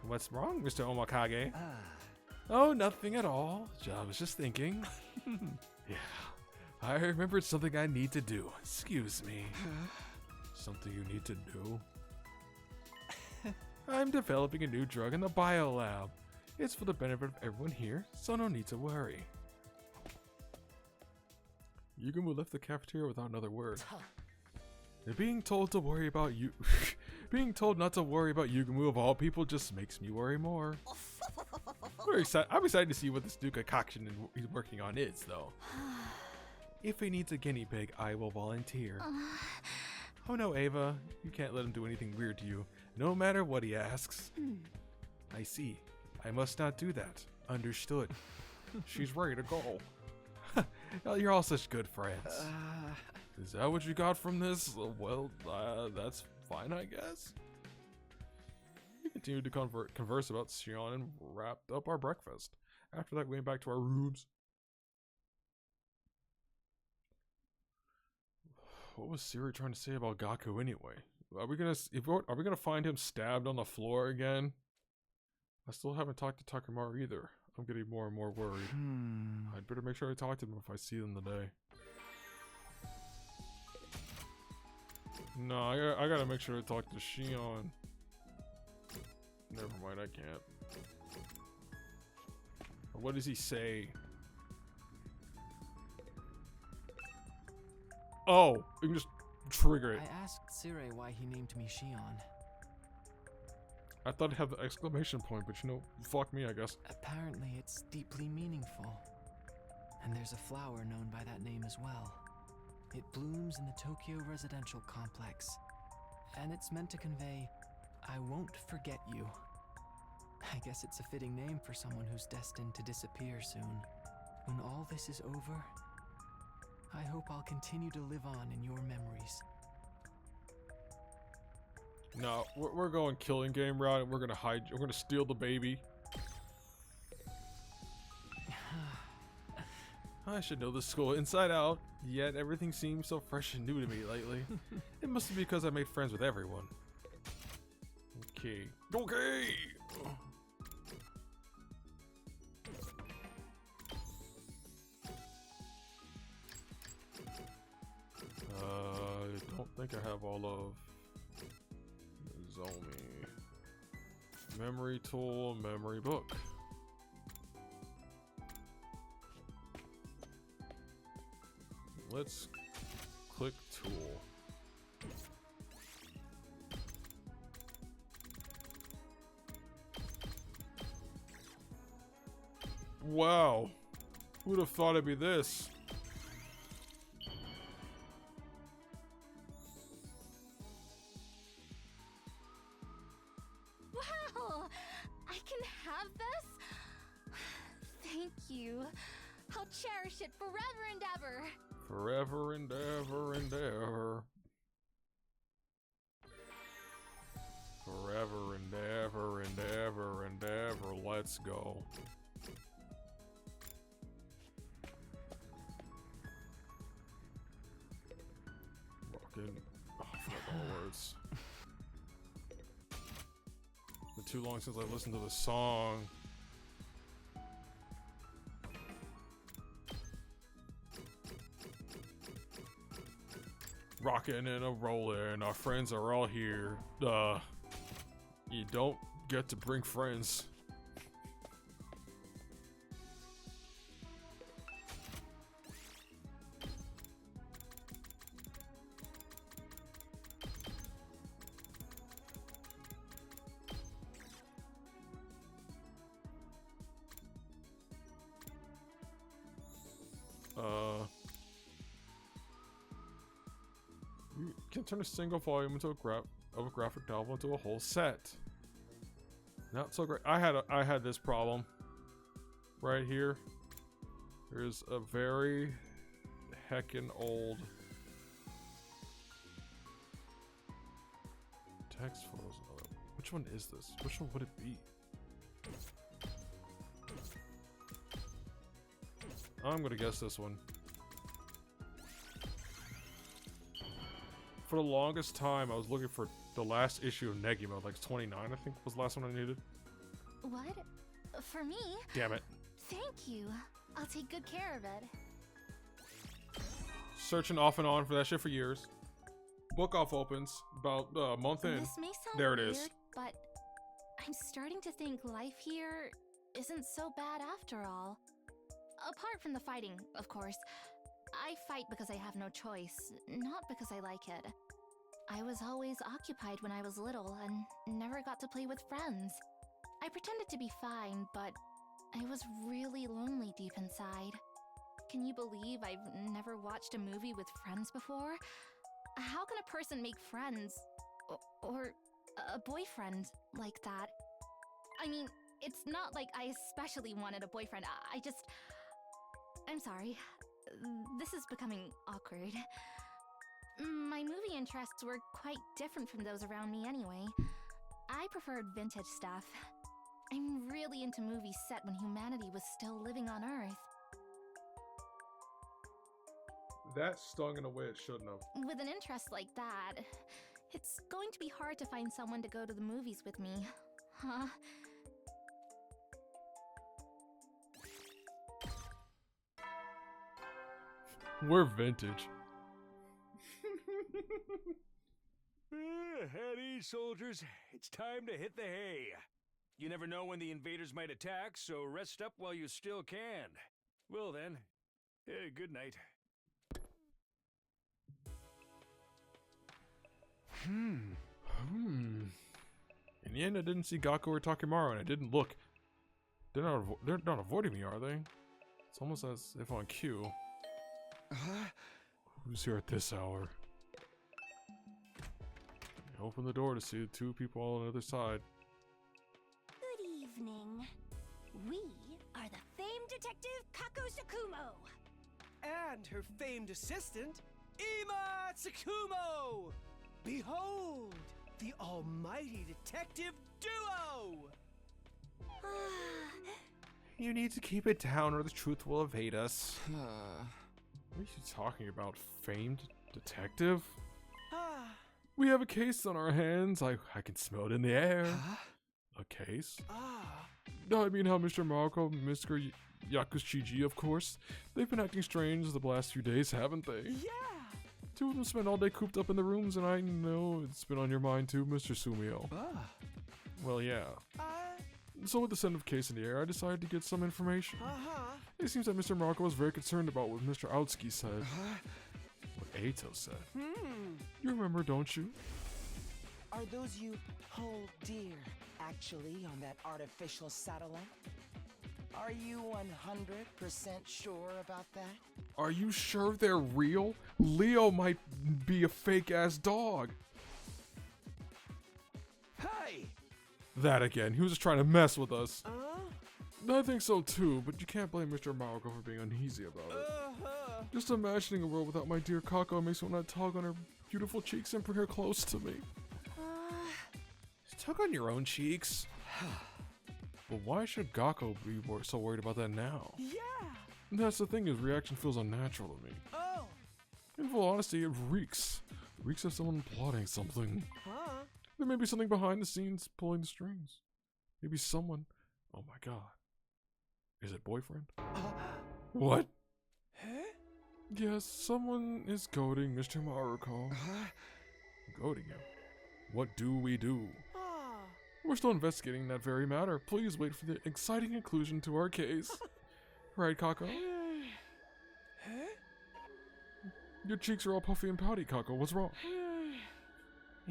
S1: What's wrong, Mr. Omakage? Oh, nothing at all. I was just thinking. Yeah, I remembered something I need to do. Excuse me. Something you need to do? I'm developing a new drug in the biolab. It's for the benefit of everyone here, so no need to worry. Yugumu left the cafeteria without another word. Being told to worry about you, being told not to worry about Yugumu of all people just makes me worry more. I'm excited to see what this new concoction he's working on is, though. If he needs a guinea pig, I will volunteer. Oh no, Ava, you can't let him do anything weird to you, no matter what he asks. I see. I must not do that. Understood. She's ready to go. You're all such good friends. Is that what you got from this? Well, that's fine, I guess. We continued to converse about Xion and wrapped up our breakfast. After that, we went back to our rooms. What was Siri trying to say about Gaku anyway? Are we gonna find him stabbed on the floor again? I still haven't talked to Takemaru either. I'm getting more and more worried. I'd better make sure I talk to them if I see them today. No, I gotta make sure to talk to Xion. Never mind, I can't. What does he say? Oh, you can just trigger it.
S6: I asked Sire why he named me Xion.
S1: I thought it'd have the exclamation point, but you know, fuck me, I guess.
S6: Apparently it's deeply meaningful. And there's a flower known by that name as well. It blooms in the Tokyo residential complex. And it's meant to convey, I won't forget you. I guess it's a fitting name for someone who's destined to disappear soon. When all this is over, I hope I'll continue to live on in your memories.
S1: No, we're going killing game route, and we're gonna steal the baby. I should know this school inside out, yet everything seems so fresh and new to me lately. It must be because I made friends with everyone. Okay. Okay! I don't think I have all of Zomi. Memory tool, memory book. Let's click tool. Wow. Who'd have thought it'd be this?
S5: Wow! I can have this? Thank you. I'll cherish it forever and ever.
S1: Forever and ever and ever. Forever and ever and ever and ever. Let's go. Fucking. Oh, I forgot all the words. It's been too long since I listened to the song. Rockin' and a rollin', our friends are all here. You don't get to bring friends. You can turn a single volume into a graphic novel into a whole set. Not so great. I had this problem right here. There's a very heckin' old text photos. Which one is this? Which one would it be? I'm gonna guess this one. For the longest time, I was looking for the last issue of Negima, like 29, I think was the last one I needed.
S5: What? For me?
S1: Damn it.
S5: Thank you. I'll take good care of it.
S1: Searching off and on for that shit for years. Book off opens about a month in.
S5: This may sound
S1: There it
S5: weird,
S1: is.
S5: but I'm starting to think life here isn't so bad after all. Apart from the fighting, of course. I fight because I have no choice, not because I like it. I was always occupied when I was little and never got to play with friends. I pretended to be fine, but I was really lonely deep inside. Can you believe I've never watched a movie with friends before? How can a person make friends, or a boyfriend like that? I mean, it's not like I especially wanted a boyfriend, I'm sorry. This is becoming awkward. My movie interests were quite different from those around me anyway. I preferred vintage stuff. I'm really into movies set when humanity was still living on Earth.
S1: That stung in a way it shouldn't have.
S5: With an interest like that, it's going to be hard to find someone to go to the movies with me, huh?
S1: We're vintage.
S3: At ease, soldiers. It's time to hit the hay. You never know when the invaders might attack, so rest up while you still can. Well then, good night.
S1: In the end, I didn't see Gakko or Takimaru, and I didn't look. They're not avoiding me, are they? It's almost as if on cue. Who's here at this hour? I open the door to see the two people on the other side.
S8: Good evening. We are the famed detective Kako Sakumo.
S7: And her famed assistant, Ima Tsukumo! Behold, the almighty detective duo!
S1: You need to keep it down or the truth will evade us. What are you talking about, famed detective? We have a case on our hands. I can smell it in the air. A case? I mean how Mr. Marco, Mr. Yakushiji, of course. They've been acting strange the last few days, haven't they?
S7: Yeah!
S1: Two of them spent all day cooped up in the rooms, and I know it's been on your mind too, Mr. Sumio. Well, yeah. So with the scent of case in the air, I decided to get some information. It seems that Mr. Marco was very concerned about what Mr. Aotsuki said. What Eito said. You remember, don't you?
S2: Are those you hold dear actually on that artificial satellite? Are you 100% sure about that?
S1: Are you sure they're real? Leo might be a fake-ass dog.
S7: Hey!
S1: That again. He was just trying to mess with us. I think so too, but you can't blame Mr. Marco for being uneasy about it. Just imagining a world without my dear Kako makes me want to tug on her beautiful cheeks and bring her close to me. Tug on your own cheeks? But why should Gakko be so worried about that now?
S7: Yeah!
S1: That's the thing, his reaction feels unnatural to me. In full honesty, it reeks. It reeks of someone plotting something. There may be something behind the scenes pulling the strings. Maybe someone... Oh my god. Is it boyfriend? What? Yes, someone is goading Mr. Maruko. Goading him? What do we do? We're still investigating that very matter. Please wait for the exciting conclusion to our case. Right, Kako? Your cheeks are all puffy and pouty, Kako. What's wrong?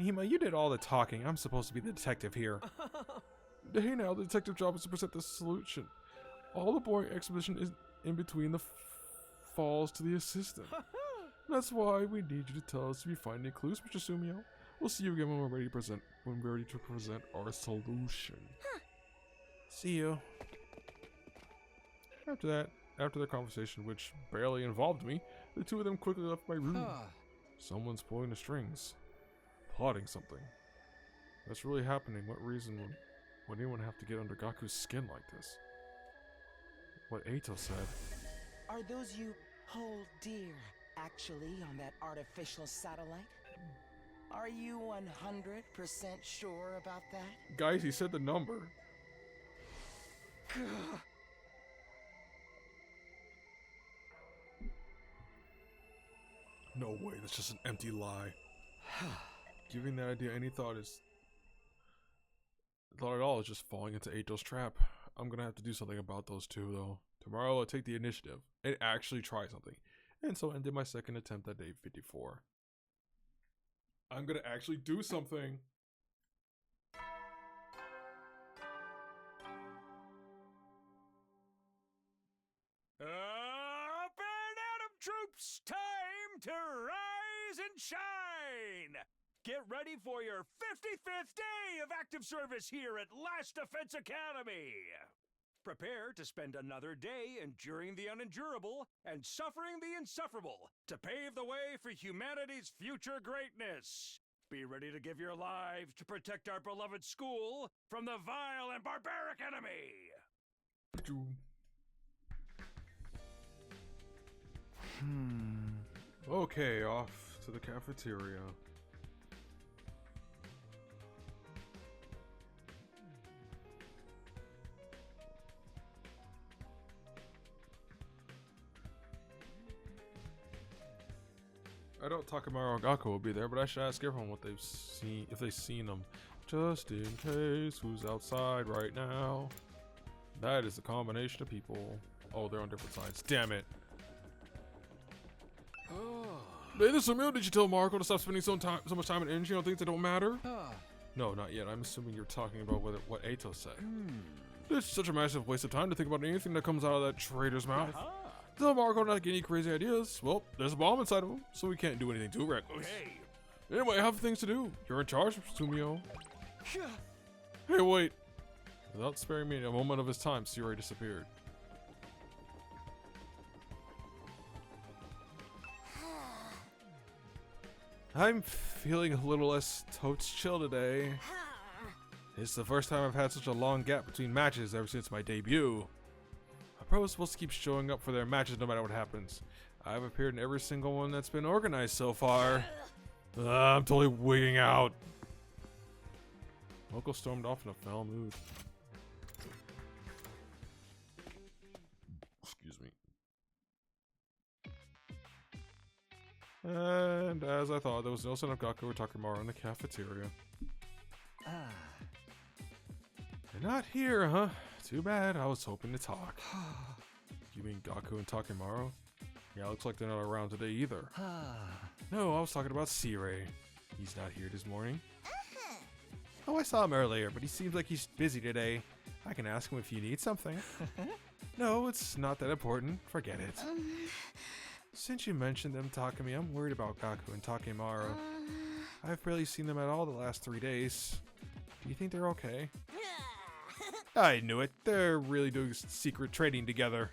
S1: Hima, you did all the talking. I'm supposed to be the detective here. Hey now, the detective job is to present the solution. All the boring exposition is in between the falls to the assistant. That's why we need you to tell us if you find any clues, Mr. Sumio. We'll see you again when we're ready to present our solution. See you. After their conversation, which barely involved me, the two of them quickly left my room. Someone's pulling the strings. Plotting something. That's really happening. What reason would anyone have to get under Gaku's skin like this? What Eito said.
S2: Are those you hold dear actually on that artificial satellite? Are you 100% sure about that?
S1: Guys, he said the number. No way, that's just an empty lie. Giving that idea any thought at all is just falling into Eito's trap. I'm gonna have to do something about those two, though. Tomorrow I'll take the initiative and actually try something. And so I ended my second attempt at day 54. I'm gonna actually do something.
S3: Up and at 'em, troops! Time to rise and shine! Get ready for your 55th day of active service here at Last Defense Academy! Prepare to spend another day enduring the unendurable and suffering the insufferable to pave the way for humanity's future greatness. Be ready to give your lives to protect our beloved school from the vile and barbaric enemy.
S1: Okay, off to the cafeteria. I don't Takamaru and Gakko will be there, but I should ask everyone what they've seen, if they've seen them. Just in case, who's outside right now? That is a combination of people. Oh, they're on different sides. Damn it. Hey, this is Emil. Did you tell Marco to stop spending so much time and energy on things that don't matter? No, not yet. I'm assuming you're talking about what Eito said. It's such a massive waste of time to think about anything that comes out of that traitor's mouth. Tell Marco not to get any crazy ideas. Well, there's a bomb inside of him, so we can't do anything too reckless.
S3: Hey.
S1: Anyway, I have things to do. You're in charge, Sumio. Hey, wait. Without sparing me a moment of his time, Siri disappeared. I'm feeling a little less totes chill today. It's the first time I've had such a long gap between matches ever since my debut. Our pros are supposed to keep showing up for their matches no matter what happens. I've appeared in every single one that's been organized so far. I'm totally wigging out. Moko stormed off in a foul mood. Excuse me. And as I thought, there was no sign of Gakko or Takamaru in the cafeteria. They're not here, huh? Too bad. I was hoping to talk. You mean Gakko and Takamaru? Yeah, looks like they're not around today either. No, I was talking about C-Ray. He's not here this morning. Oh, I saw him earlier, but he seems like he's busy today. I can ask him if you need something. No, it's not that important. Forget it. Since you mentioned them, Takumi, I'm worried about Gakko and Takemaru. I've barely seen them at all the last 3 days. Do you think they're okay? I knew it. They're really doing secret trading together.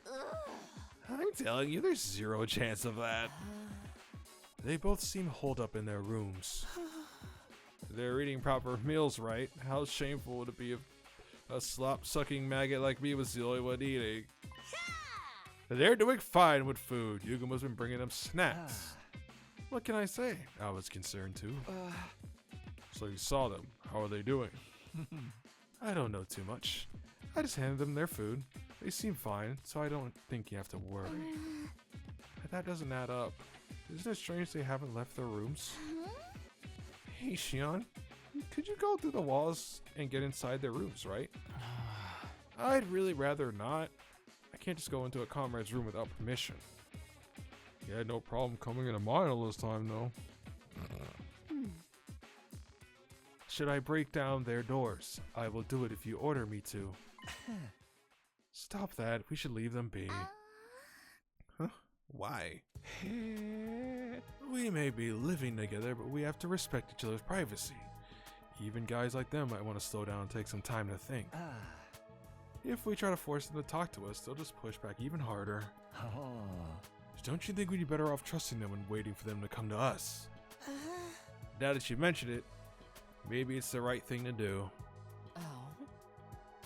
S1: I'm telling you, there's zero chance of that. They both seem holed up in their rooms. They're eating proper meals, right? How shameful would it be if a slop-sucking maggot like me was the only one eating? They're doing fine with food. Yugumo's been bringing them snacks. What can I say? I was concerned too. So you saw them. How are they doing? I don't know too much. I just handed them their food. They seem fine, so I don't think you have to worry. But that doesn't add up. Isn't it strange they haven't left their rooms? Hey, Shion, could you go through the walls and get inside their rooms, right? I'd really rather not. I can't just go into a comrade's room without permission. You had no problem coming into mine all this time, though. Should I break down their doors? I will do it if you order me to. Stop that. We should leave them be. Huh? Why? We may be living together, but we have to respect each other's privacy. Even guys like them might want to slow down and take some time to think. If we try to force them to talk to us, they'll just push back even harder. Don't you think we'd be better off trusting them and waiting for them to come to us? Now that you mention it, maybe it's the right thing to do.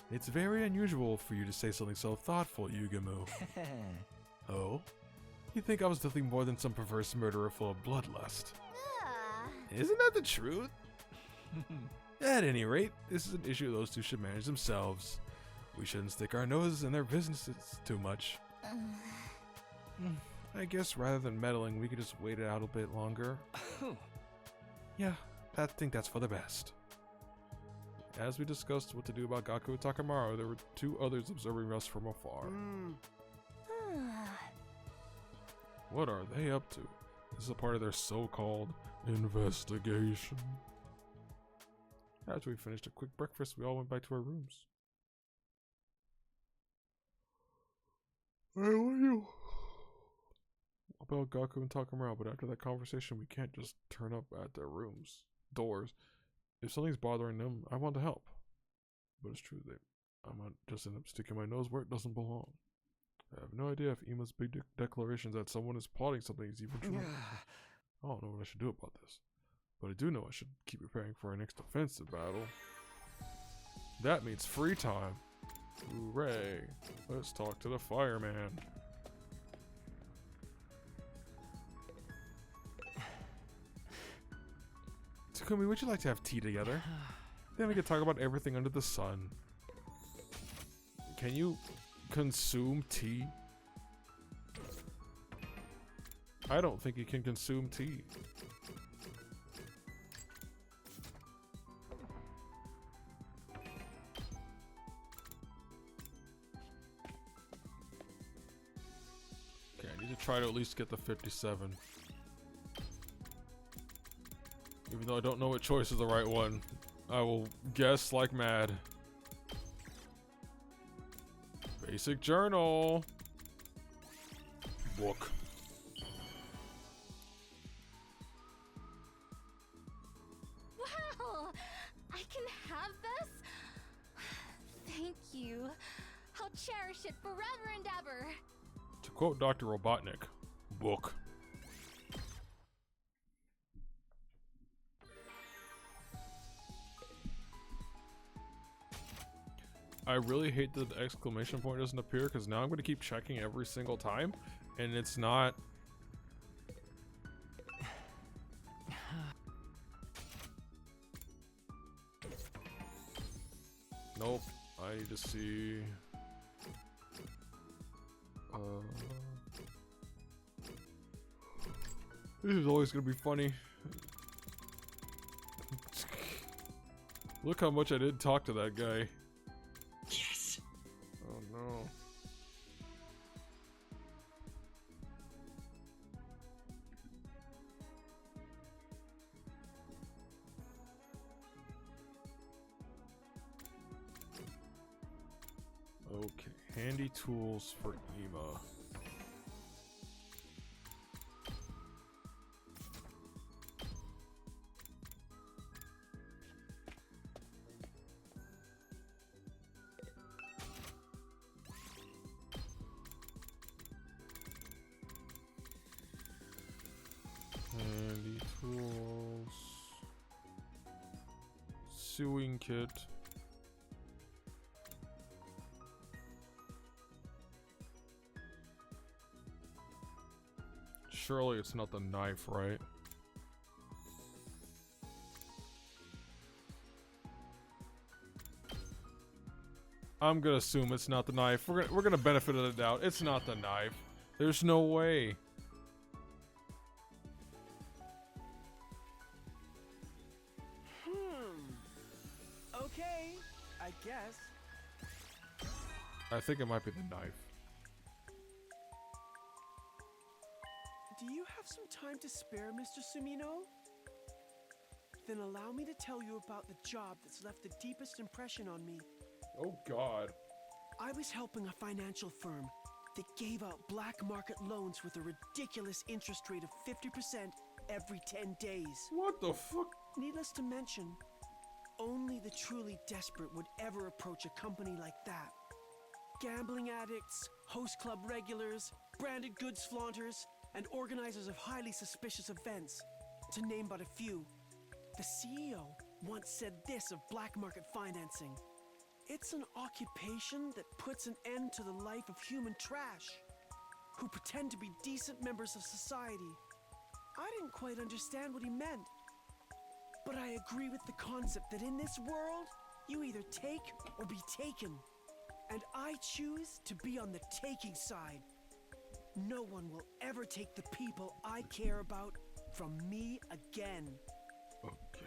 S1: It's very unusual for you to say something so thoughtful, Yugumo. Oh? You think I was nothing more than some perverse murderer full of bloodlust? Isn't that the truth? At any rate, this is an issue those two should manage themselves. We shouldn't stick our noses in their businesses too much. I guess rather than meddling, we could just wait it out a bit longer. Yeah, I think that's for the best. As we discussed what to do about Gakko and Takamaru, there were two others observing us from afar. What are they up to? This is a part of their so-called investigation. After we finished a quick breakfast, we all went back to our rooms. Hey, what are you? About Gakko and Takamaru, but after that conversation, we can't just turn up at their doors. If something's bothering them, I want to help. But it's true, I might just end up sticking my nose where it doesn't belong. I have no idea if Ima's big declarations that someone is plotting something is even true. I don't know what I should do about this, but I do know I should keep preparing for our next offensive battle. That means free time. Hooray! Let's talk to the fireman. Takumi, would you like to have tea together? Then we can talk about everything under the sun. Can you consume tea? I don't think you can consume tea. Okay, I need to try to at least get the 57. Even though I don't know what choice is the right one, I will guess like mad. Basic journal. Book.
S5: Wow! I can have this? Thank you. I'll cherish it forever and ever.
S1: To quote Dr. Robotnik, book. I really hate that the exclamation point doesn't appear because now I'm going to keep checking every single time and it's not. Nope. I need to see. This is always going to be funny. Look how much I did talk to that guy.
S4: Yes!
S1: Oh no. Okay, handy tools for Ima. Handy tools. Sewing kit. Surely it's not the knife, right? I'm gonna assume it's not the knife. We're gonna benefit of the doubt. It's not the knife. There's no way.
S7: Okay, I guess.
S1: I think it might be the knife.
S9: Do you have some time to spare, Mr. Sumino? Then allow me to tell you about the job that's left the deepest impression on me.
S1: Oh God.
S9: I was helping a financial firm that gave out black market loans with a ridiculous interest rate of 50% every 10 days.
S1: What the fuck?
S9: Needless to mention, only the truly desperate would ever approach a company like that. Gambling addicts, host club regulars, branded goods flaunters, and organizers of highly suspicious events, to name but a few. The CEO once said this of black market financing: "It's an occupation that puts an end to the life of human trash, who pretend to be decent members of society." I didn't quite understand what he meant, but I agree with the concept that in this world, you either take or be taken. And I choose to be on the taking side. No one will ever take the people I care about from me again.
S1: Oh God.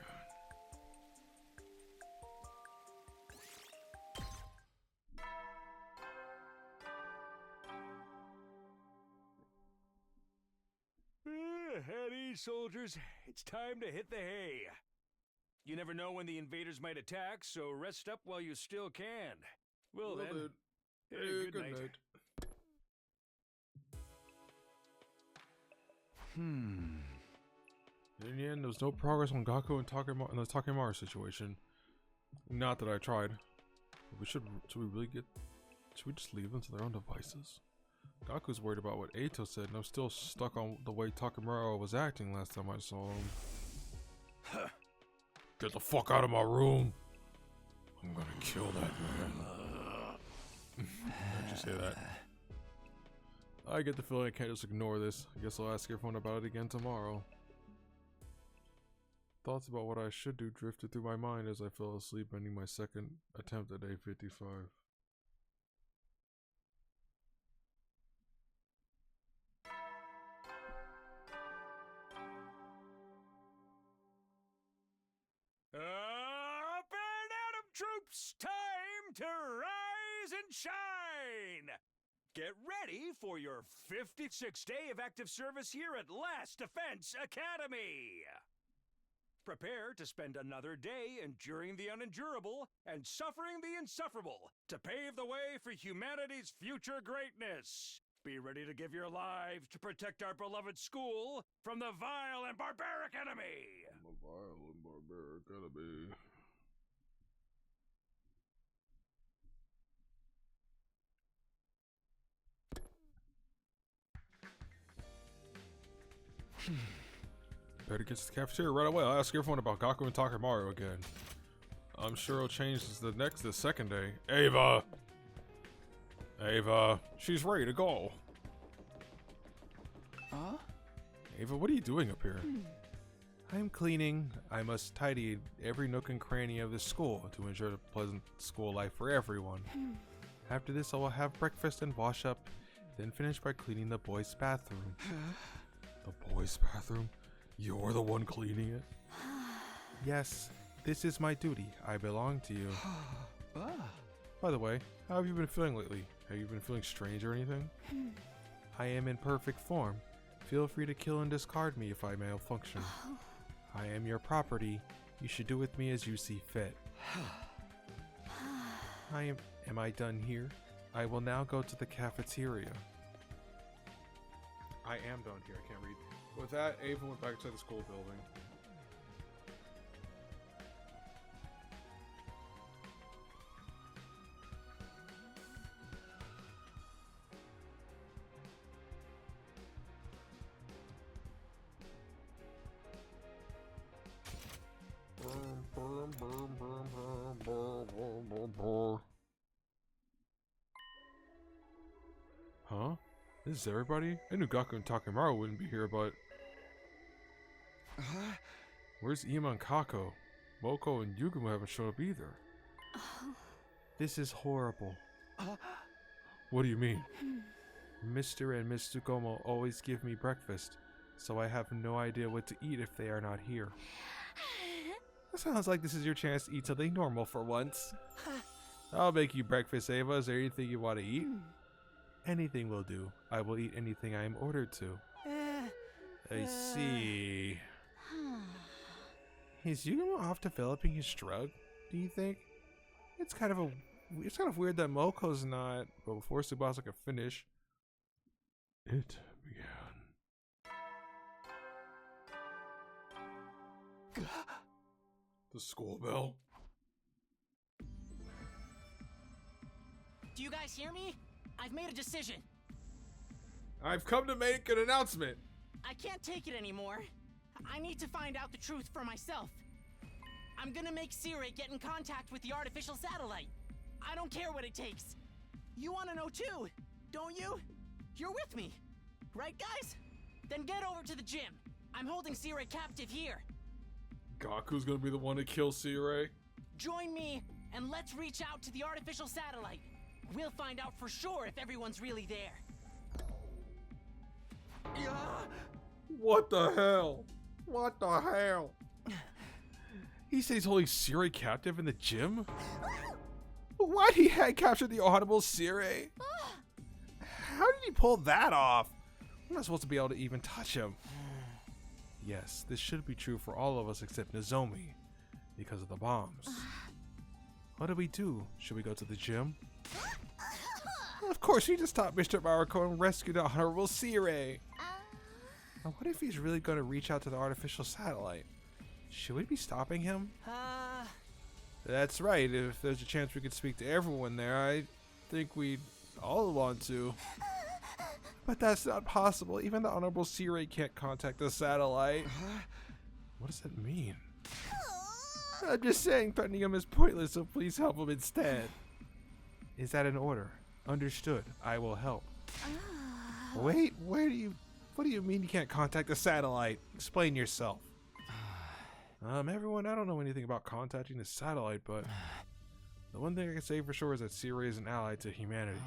S3: At ease, soldiers. It's time to hit the hay. You never know when the invaders might attack, so rest up while you still can. Well then,
S1: Hey,
S3: good night.
S1: In the end, there was no progress on Gaku and the Takemura situation. Not that I tried. Should we really get? Should we just leave them to their own devices? Gaku's worried about what Eito said, and I'm still stuck on the way Takemura was acting last time I saw him. Get the fuck out of my room! I'm gonna kill that man. How'd you say that? I get the feeling I can't just ignore this. I guess I'll ask everyone about it again tomorrow. Thoughts about what I should do drifted through my mind as I fell asleep, ending my second attempt at A55.
S3: Up and Atom troops, time to rise and shine! Get ready for your 56th day of active service here at Last Defense Academy! Prepare to spend another day enduring the unendurable and suffering the insufferable to pave the way for humanity's future greatness. Be ready to give your lives to protect our beloved school from the vile and barbaric enemy.
S1: The vile and barbaric enemy. Better get to the cafeteria right away. I'll ask everyone about Gaku and Takemaru again. I'm sure it'll change the second day. Ava! Ava, she's ready to go.
S6: Huh?
S1: Ava, what are you doing up here? I'm cleaning. I must tidy every nook and cranny of the school to ensure a pleasant school life for everyone. After this, I will have breakfast and wash up, then finish by cleaning the boys' bathroom. The boys' bathroom? You're the one cleaning it? Yes, this is my duty. I belong to you. By the way, how have you been feeling lately? Have you been feeling strange or anything? I am in perfect form. Feel free to kill and discard me if I malfunction. I am your property. You should do with me as you see fit. Am I done here? I will now go to the cafeteria. I am done here. I can't read. With that, Ava went back to the school building. Huh? This is everybody? I knew Gaku and Takemaru wouldn't be here, but... Where's Ima and Kako? Moko and Yugumo haven't shown up either. This is horrible. What do you mean? Mr. and Miss Tsukumo always give me breakfast, so I have no idea what to eat if they are not here. Sounds like this is your chance to eat something normal for once. I'll make you breakfast, Ava. Is there anything you want to eat? Anything will do. I will eat anything I am ordered to. I see. Is Yugumo off developing his drug, do you think? It's kind of weird that Moko's not, but before Tsubasa could finish, it began. The school bell.
S2: Do you guys hear me? I've made a decision.
S1: I've come to make an announcement.
S2: I can't take it anymore. I need to find out the truth for myself. I'm gonna make Sirei get in contact with the artificial satellite. I don't care what it takes. You wanna know too, don't you? You're with me, right guys? Then get over to the gym. I'm holding Sirei captive here.
S1: Gaku's gonna be the one to kill Sirei?
S2: Join me and let's reach out to the artificial satellite. We'll find out for sure if everyone's really there.
S1: What the hell? What the hell? He said he's holding Sirei captive in the gym? Why'd he had captured the audible Sirei? How did he pull that off? I'm not supposed to be able to even touch him. Yes, this should be true for all of us except Nozomi, because of the bombs. What do we do? Should we go to the gym? Of course, we just stopped Mr. Mariko and rescued the honorable Sirei. Now, what if he's really going to reach out to the artificial satellite? Should we be stopping him? That's right. If there's a chance we could speak to everyone there, I think we'd all want to. But that's not possible. Even the Honorable C-Ray can't contact the satellite. What does that mean? I'm just saying threatening him is pointless, so please help him instead. Is that an order? Understood. I will help. Wait, what do you mean you can't contact the satellite? Explain yourself. Everyone, I don't know anything about contacting the satellite, but the one thing I can say for sure is that C-Ray is an ally to humanity.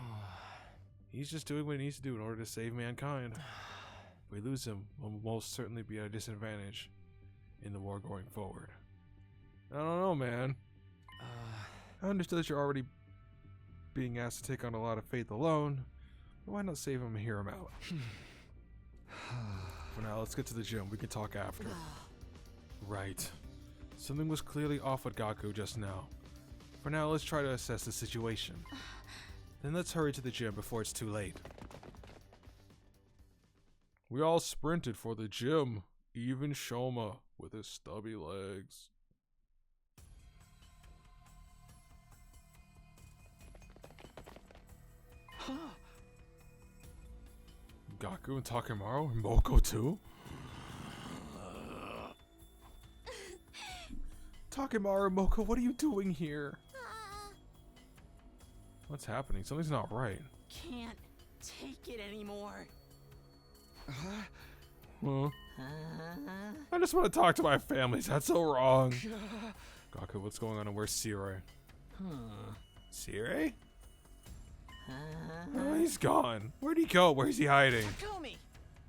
S1: He's just doing what he needs to do in order to save mankind. If we lose him, we'll most certainly be at a disadvantage in the war going forward. I don't know, man. I understood that you're already being asked to take on a lot of faith alone. But why not save him and hear him out? For now, let's get to the gym. We can talk after. Right. Something was clearly off with Gaku just now. For now, let's try to assess the situation. Then let's hurry to the gym before it's too late. We all sprinted for the gym. Even Shoma with his stubby legs. Gaku and Takemaru and Moko too? Takemaru and Moko, what are you doing here? What's happening? Something's not right.
S2: Can't take it anymore.
S1: Huh? I just want to talk to my family. That's so wrong. Gaku, what's going on and where's C-Ray? C-Ray? Oh, he's gone. Where'd he go? Where's he hiding?
S2: Takumi,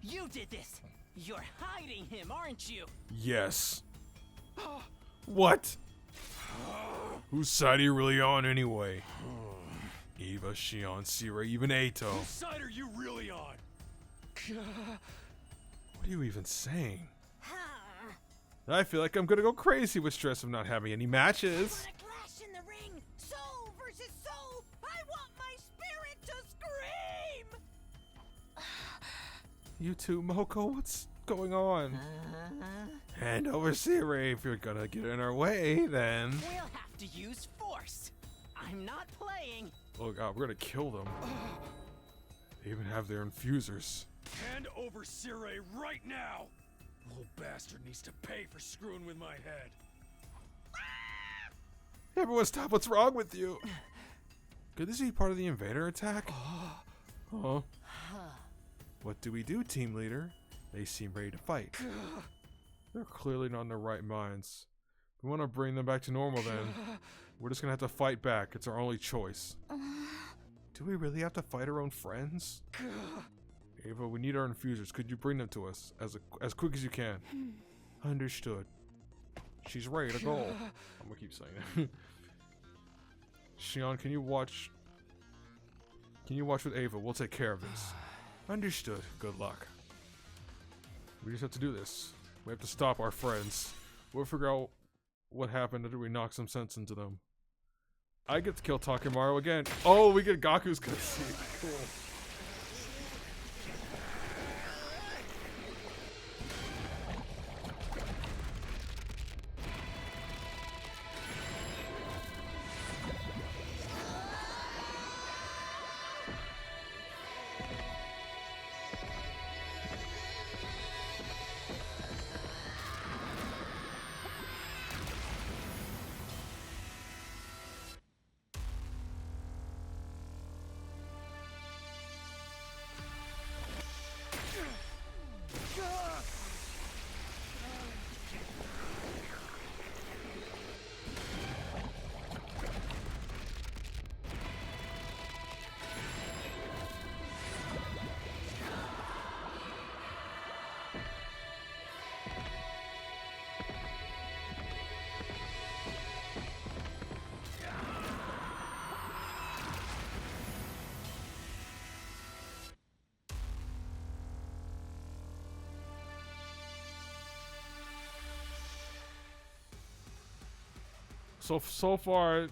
S2: you did this. You're hiding him, aren't you?
S1: Yes. What? Whose side are you really on anyway? Eva, Shion, C-Ray, even Eito.
S3: Whose side are you really on?
S1: What are you even saying? I feel like I'm gonna go crazy with stress of not having any matches.
S8: I want a clash in the ring. Soul versus soul. I want my spirit to scream.
S1: You two, Moko, what's going on? Hand over C-Ray. If you're gonna get in our way, then...
S2: We'll have to use force. I'm not playing.
S1: Oh god, we're gonna kill them. They even have their infusers.
S3: Hand over C-Ray right now! Little bastard needs to pay for screwing with my head.
S1: Everyone stop, what's wrong with you? Could this be part of the invader attack? Huh? What do we do, team leader? They seem ready to fight. They're clearly not in their right minds. We want to bring them back to normal then. We're just gonna have to fight back. It's our only choice. Do we really have to fight our own friends? Ava, we need our infusers. Could you bring them to us as quick as you can? Understood. She's ready to go. I'm gonna keep saying it. Shion, can you watch with Ava? We'll take care of this. Understood. Good luck. We just have to do this. We have to stop our friends. We'll figure out what happened after we knock some sense into them. I get to kill Takemaru again. Oh, we get Gaku's cutscene. Cool. So far,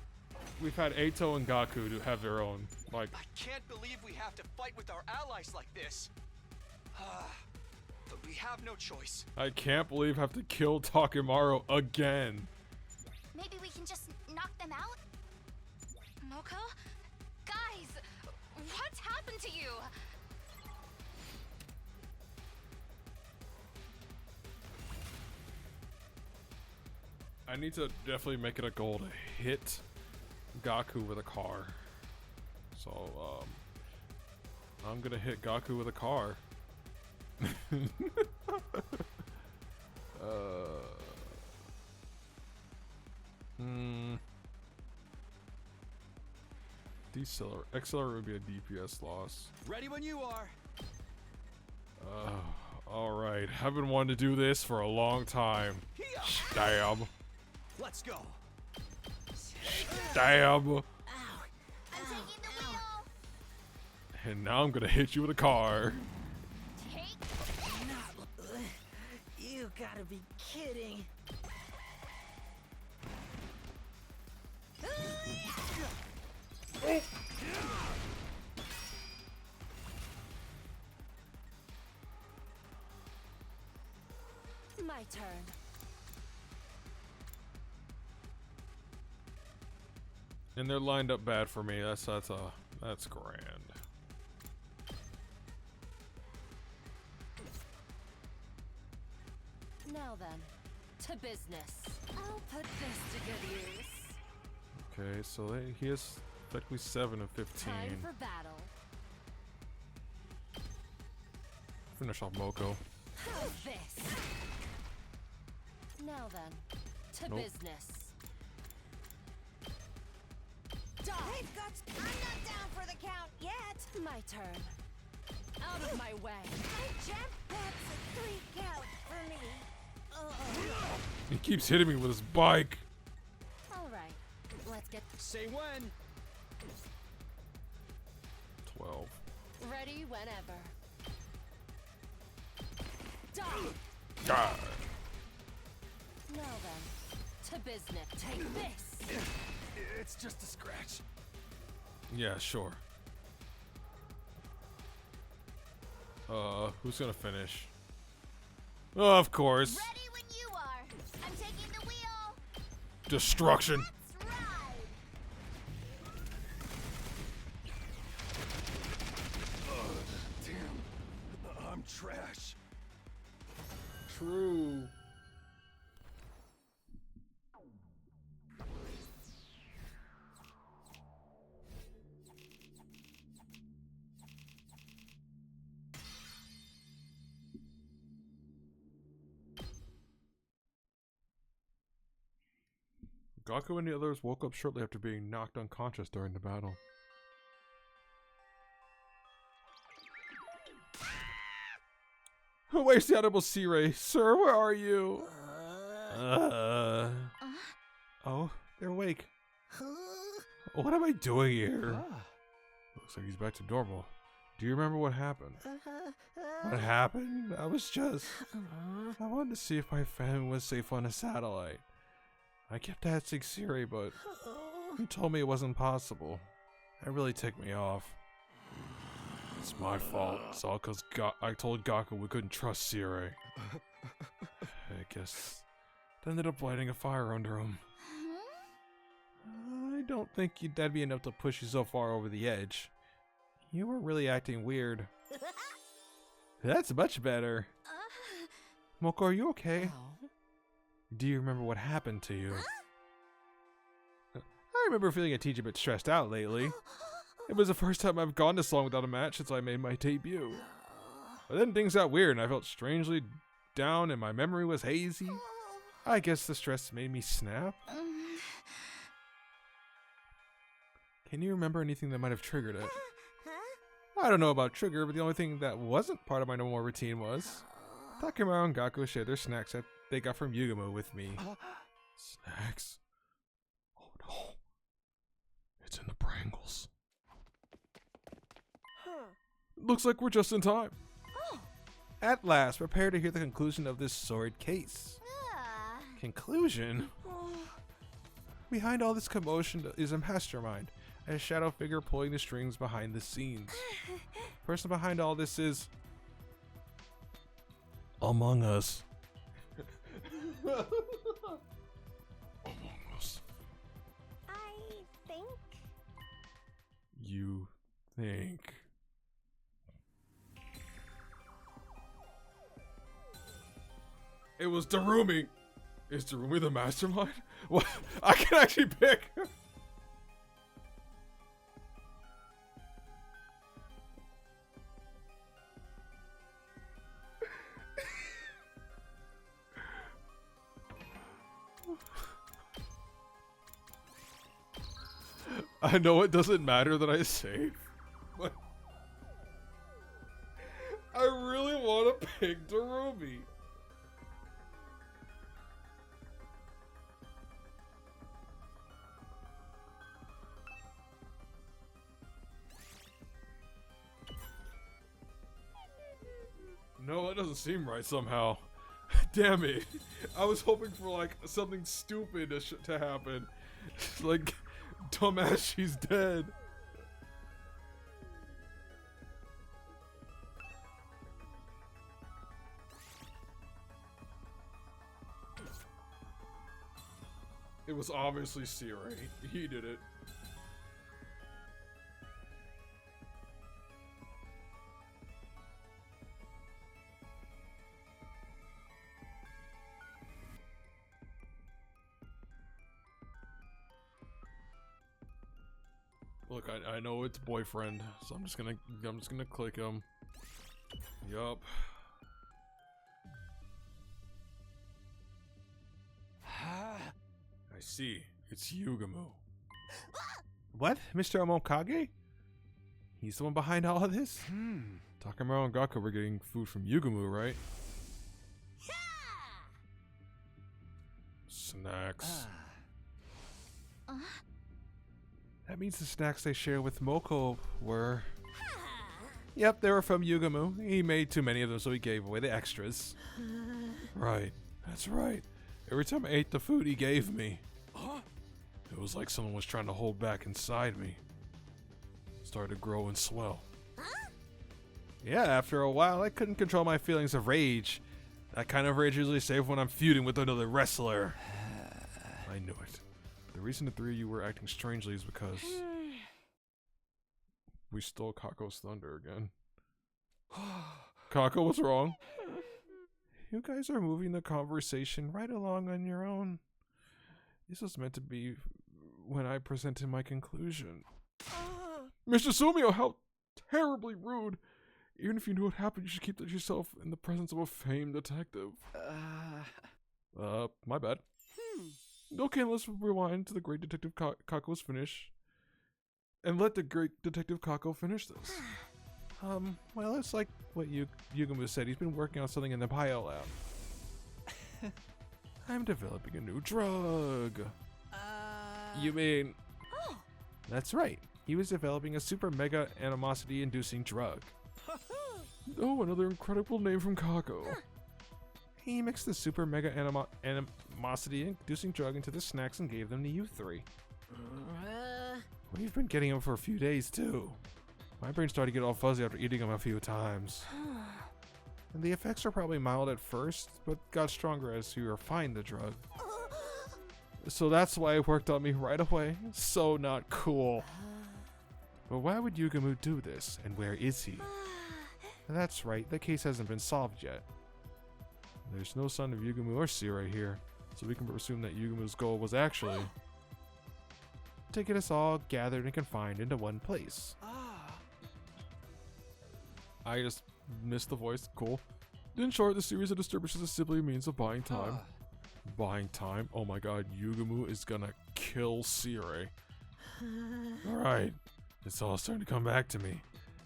S1: we've had Eito and Gaku to have their own. Like,
S4: I can't believe we have to fight with our allies like this. But we have no choice.
S1: I can't believe I have to kill Takemaru again.
S5: Maybe we can just not knock them out? Moko? Guys, what's happened to you?
S1: I need to definitely make it a goal to hit Gaku with a car. So, I'm gonna hit Gaku with a car. Accelerate would be a DPS loss.
S4: Ready when you are.
S1: Alright. I've been wanting to do this for a long time. Stab.
S4: Let's go.
S1: Stab.
S5: I'm taking the wheel.
S1: And now I'm gonna hit you with a car.
S5: Take.
S2: You gotta be kidding.
S8: My turn.
S1: And they're lined up bad for me. That's grand.
S8: Now then, to business. I'll put this to good use.
S1: Okay, so he is technically 7 of 15.
S8: Time for battle.
S1: Finish off Moko.
S8: How's this? Now then, to
S1: Nope.
S8: business.
S10: Hey, Guts, I'm not down for the count yet.
S8: My turn. Out of my way.
S10: Hey, Jeff, that's a 3 count for me.
S1: He keeps hitting me with his bike.
S8: All right, let's get
S4: Say when.
S1: 12.
S8: ready whenever. Done.
S1: God.
S8: Now then, to business. Take this.
S4: It's just a scratch.
S1: Yeah, sure. Who's gonna finish? Oh, of course.
S5: Ready when you are. I'm taking the wheel.
S1: Destruction.
S5: Let's ride.
S4: Damn. I'm trash.
S1: True. Gaku and the others woke up shortly after being knocked unconscious during the battle. Where's the Honorable Sea-Ray? Sir, where are you? Oh, they're awake. What am I doing here? Looks like he's back to normal. Do you remember what happened? What happened? I wanted to see if my family was safe on a satellite. I kept asking Siri, but he told me it wasn't possible. That really ticked me off. It's my fault. It's all because I told Gaku we couldn't trust Siri. I guess it ended up lighting a fire under him. I don't think that'd be enough to push you so far over the edge. You were really acting weird. That's much better. Moko, are you okay? Do you remember what happened to you? I remember feeling a teeny bit stressed out lately. It was the first time I've gone this long without a match since I made my debut. But then things got weird and I felt strangely down and my memory was hazy. I guess the stress made me snap. Can you remember anything that might have triggered it? I don't know about trigger, but the only thing that wasn't part of my normal routine was Takemura and Gaku shared their snacks that they got from Yugumo with me. Snacks? Oh no. It's in the Pringles. Looks like we're just in time. At last, prepare to hear the conclusion of this sordid case. Conclusion? Behind all this commotion is a mastermind, a shadow figure pulling the strings behind the scenes. The person behind all this is Among Us. Among Us. think. It was Darumi. Is Darumi the mastermind? What? I can actually pick. I know it doesn't matter that I save, but I really want to pick Darumi. No, that doesn't seem right somehow. Damn it. I was hoping for like something stupid to happen. Like, dumbass, she's dead. It was obviously Sirei. He did it. Look, I know it's boyfriend, so I'm just gonna click him. Yup. I see. It's Yugumu. What? Mr. Omokage? He's the one behind all of this? Takamaru and Gaku were getting food from Yugumu, right? Snacks. That means the snacks they share with Moko were... Yep, they were from Yugumu. He made too many of them, so he gave away the extras. Right, that's right. Every time I ate the food he gave me, it was like someone was trying to hold back inside me. It started to grow and swell. Yeah, after a while, I couldn't control my feelings of rage. That kind of rage usually saved when I'm feuding with another wrestler. I knew it. The reason the three of you were acting strangely is because we stole Kako's thunder again. Kako, what's wrong? You guys are moving the conversation right along on your own. This was meant to be when I presented my conclusion. Mr. Sumio, how terribly rude. Even if you knew what happened, you should keep that to yourself in the presence of a famed detective. My bad. Okay, let's rewind to the great Detective Kako's finish. And let the great Detective Kako finish this. Well, it's like what Yugumu said. He's been working on something in the bio lab. I'm developing a new drug. You mean... That's right. He was developing a super mega animosity inducing drug. Oh, another incredible name from Kako. He mixed the super mega animosity inducing drug into the snacks and gave them to you three. We've been getting them for a few days too. My brain started to get all fuzzy after eating them a few times. And the effects are probably mild at first, but got stronger as you refined the drug. So that's why it worked on me right away. So not cool. But why would Yugumu do this, and where is he? That's right, the case hasn't been solved yet. There's no sign of Yugumu or Sirei here, so we can presume that Yugumu's goal was actually to get us all gathered and confined into one place. I just missed the voice. Cool. In short, the series of disturbances is simply a means of buying time. Buying time? Oh my god, Yugumu is gonna kill Sirei. Alright, it's all starting to come back to me.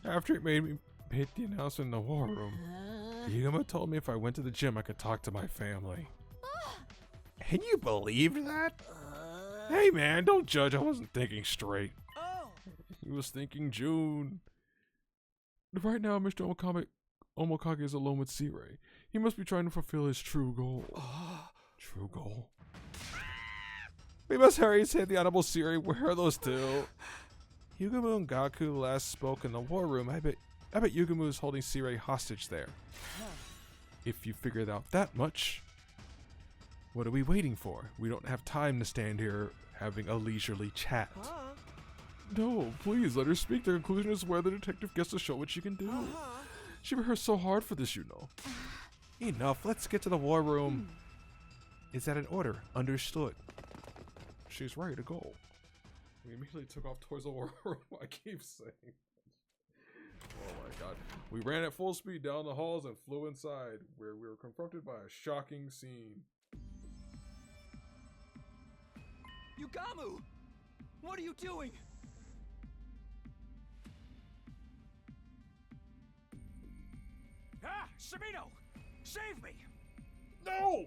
S1: After it made the announcement in the war room, Yugumu told me if I went to the gym I could talk to my family. Can you believe that? Hey man, don't judge, I wasn't thinking straight. He was thinking June. Right now, Mr. Omokage is alone with Sirei. He must be trying to fulfill his true goal. True goal? We must hurry and save the honorable Sirei. Where are those two? Yugumu and Gaku last spoke in the war room. I bet Yugumu is holding Sirei hostage there. If you figured out that much, what are we waiting for? We don't have time to stand here having a leisurely chat. No, please let her speak. The conclusion is where the detective gets to show what she can do. She rehearsed so hard for this, you know. Enough. Let's get to the war room. Is that an order? Understood. She's ready to go. We immediately took off towards the war room. I keep saying. Oh my god. We ran at full speed down the halls and flew inside, where we were confronted by a shocking scene.
S4: Yugamu! What are you doing?
S3: Ah! Sabino! Save me!
S1: No!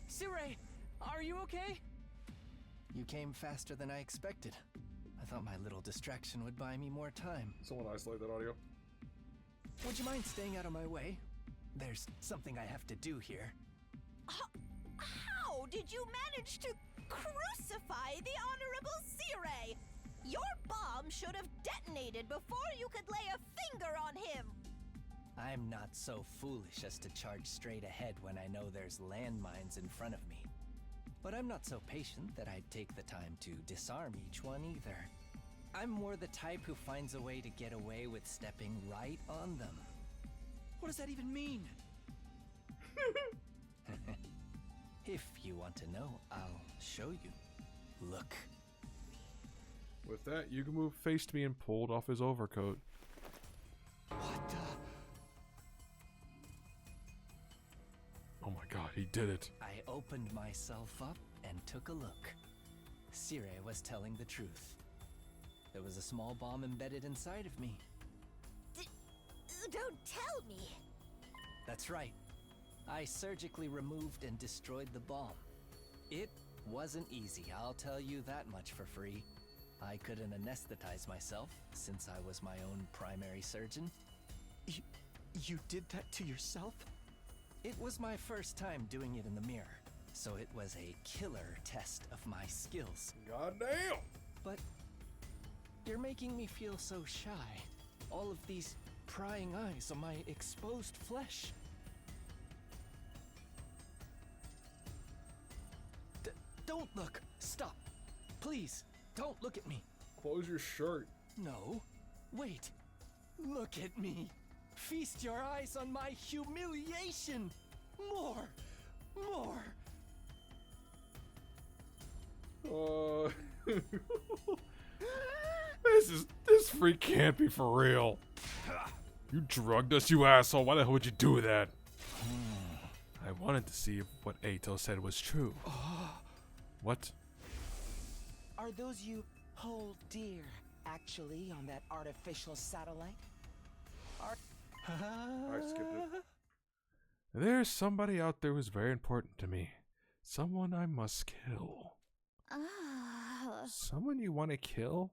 S6: Sirei, are you okay?
S4: You came faster than I expected. I thought my little distraction would buy me more time.
S1: Someone isolate that audio.
S4: Would you mind staying out of my way? There's something I have to do here.
S8: How did you manage to crucify the Honorable Sirei? Your bomb should have detonated before you could lay a finger on him.
S4: I'm not so foolish as to charge straight ahead when I know there's landmines in front of me. But I'm not so patient that I'd take the time to disarm each one either. I'm more the type who finds a way to get away with stepping right on them.
S6: What does that even mean?
S4: If you want to know, I'll show you. Look.
S1: With that, Yugamu faced me and pulled off his overcoat.
S4: What the?
S1: Oh my god, he did it.
S4: I opened myself up and took a look. Sirei was telling the truth. There was a small bomb embedded inside of me.
S8: Don't tell me.
S4: That's right. I surgically removed and destroyed the bomb. It wasn't easy, I'll tell you that much for free. I couldn't anesthetize myself, since I was my own primary surgeon.
S6: You did that to yourself?
S4: It was my first time doing it in the mirror, so it was a killer test of my skills.
S1: Goddamn!
S4: But you're making me feel so shy. All of these prying eyes on my exposed flesh. Don't look! Stop! Please, don't look at me!
S1: Close your shirt.
S4: No, wait! Look at me! Feast your eyes on my humiliation! More! More!
S1: This freak can't be for real. You drugged us, you asshole. Why the hell would you do that? I wanted to see if what Eito said was true. What?
S7: Are those you hold dear actually on that artificial satellite?
S1: I skipped it. There's somebody out there who's very important to me. Someone I must kill. Someone you want to kill?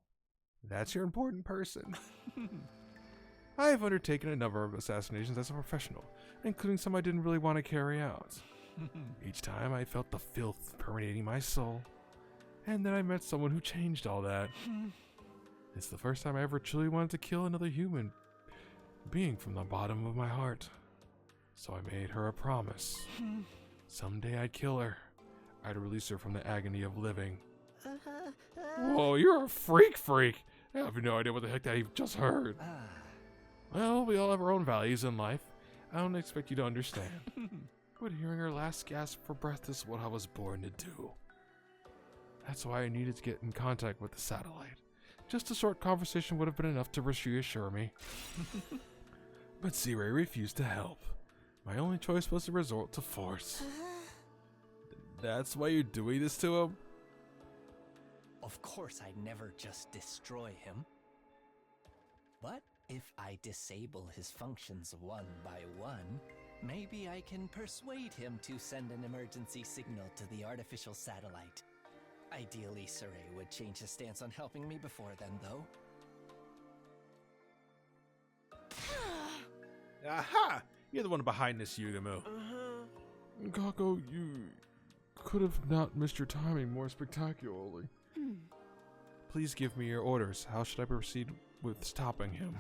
S1: That's your important person. I've undertaken a number of assassinations as a professional, including some I didn't really want to carry out. Each time I felt the filth permeating my soul, and then I met someone who changed all that. It's the first time I ever truly wanted to kill another human being from the bottom of my heart. So I made her a promise. Someday I'd kill her. I'd release her from the agony of living. Whoa, you're a freak. I have no idea what the heck that you just heard. Well, we all have our own values in life. I don't expect you to understand. But hearing her last gasp for breath is what I was born to do. That's why I needed to get in contact with the satellite. Just a short conversation would have been enough to reassure me. But Sirei refused to help. My only choice was to resort to force. That's why you're doing this to him?
S4: Of course I'd never just destroy him. But if I disable his functions one by one, maybe I can persuade him to send an emergency signal to the artificial satellite. Ideally, Sirei would change his stance on helping me before then, though.
S1: Aha! You're the one behind this, Yugamu. Kako, you could have not missed your timing more spectacularly. Please give me your orders. How should I proceed with stopping him?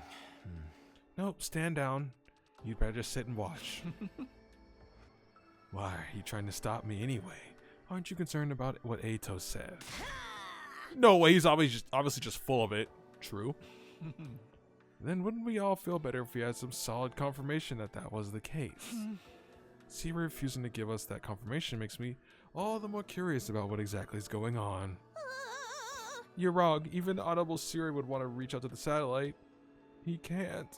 S1: Nope, stand down. You'd better just sit and watch. Why are you trying to stop me anyway? Aren't you concerned about what Eito said? No way, he's obviously just full of it. true, then wouldn't we all feel better if we had some solid confirmation that that was the case? Siri refusing to give us that confirmation makes me all the more curious about what exactly is going on. You're wrong. Even Audible Siri would want to reach out to the satellite. He can't.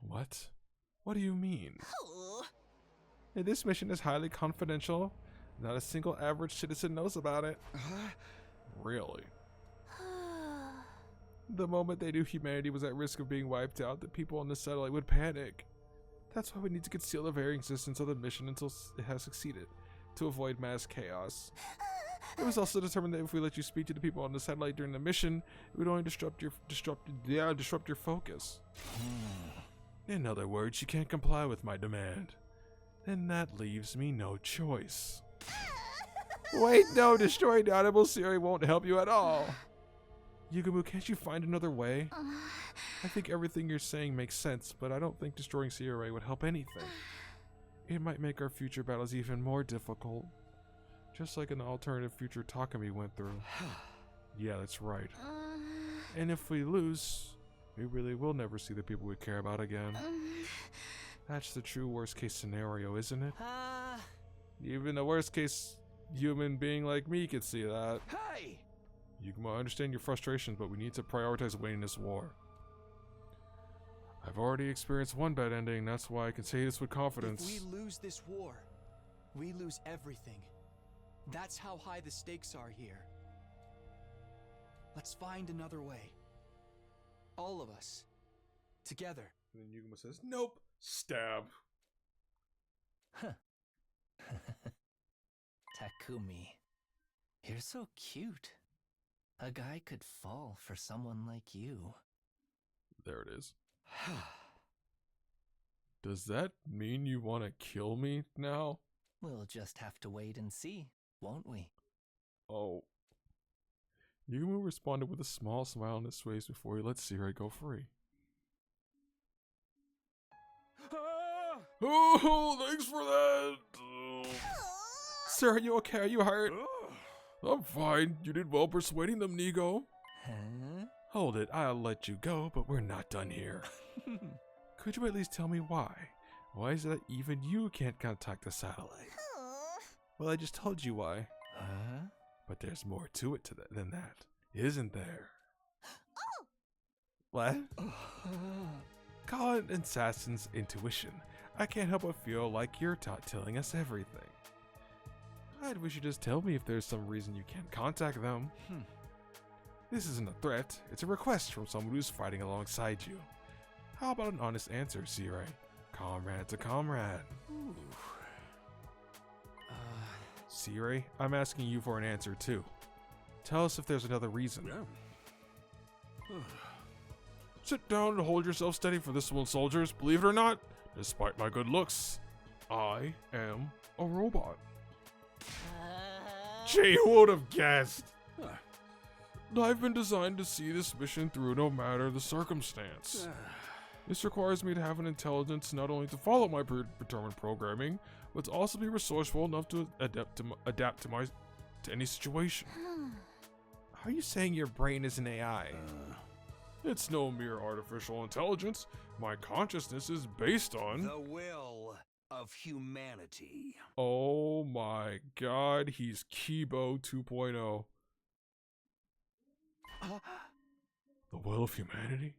S1: What? What do you mean? This mission is highly confidential. Not a single average citizen knows about it. Really? The moment they knew humanity was at risk of being wiped out, the people on the satellite would panic. That's why we need to conceal the very existence of the mission until it has succeeded, to avoid mass chaos. It was also determined that if we let you speak to the people on the satellite during the mission, it would only disrupt your focus. In other words, you can't comply with my demand. And that leaves me no choice. Wait, no, destroying the Audible Siri won't help you at all. Yugumu, can't you find another way? I think everything you're saying makes sense, but I don't think destroying Siri would help anything. It might make our future battles even more difficult. Just like an alternative future Takumi went through. Yeah, that's right. And if we lose, we really will never see the people we care about again. That's the true worst case scenario, isn't it? Even the worst case human being like me could see that.
S4: Hey!
S1: Yugumo, I understand your frustrations, but we need to prioritize winning this war. I've already experienced one bad ending, that's why I can say this with confidence.
S4: If we lose this war, we lose everything. That's how high the stakes are here. Let's find another way. All of us. Together.
S1: And then Yugumo says, nope. Stab.
S6: Takumi, you're so cute. A guy could fall for someone like you.
S1: There it is. Does that mean you want to kill me now?
S6: We'll just have to wait and see, won't we?
S1: Oh. Yugumo responded with a small smile on his face before he let Siri go free. Oh, thanks for that. Sir, are you okay? Are you hurt? I'm fine. You did well persuading them, Nigo.
S6: Huh?
S1: Hold it. I'll let you go, but we're not done here. Could you at least tell me why? Why is it that even you can't contact the satellite? Well, I just told you why.
S6: Huh?
S1: But there's more to it than that, isn't there? What? Call it an assassin's intuition. I can't help but feel like you're telling us everything. I wish you'd just tell me if there's some reason you can't contact them. This isn't a threat, it's a request from someone who's fighting alongside you. How about an honest answer, Siri? Comrade to comrade.
S6: Ooh.
S1: Siri, I'm asking you for an answer too. Tell us if there's another reason. Sit down and hold yourself steady for this one, soldiers. Believe it or not, despite my good looks, I am a robot. Gee, who would have guessed? I've been designed to see this mission through no matter the circumstance. This requires me to have an intelligence not only to follow my predetermined programming, but to also be resourceful enough to adapt to any situation. Are you saying your brain is an AI? It's no mere artificial intelligence. My consciousness is based on
S3: the will of humanity.
S1: Oh my god, he's Kibo 2.0. The will of humanity?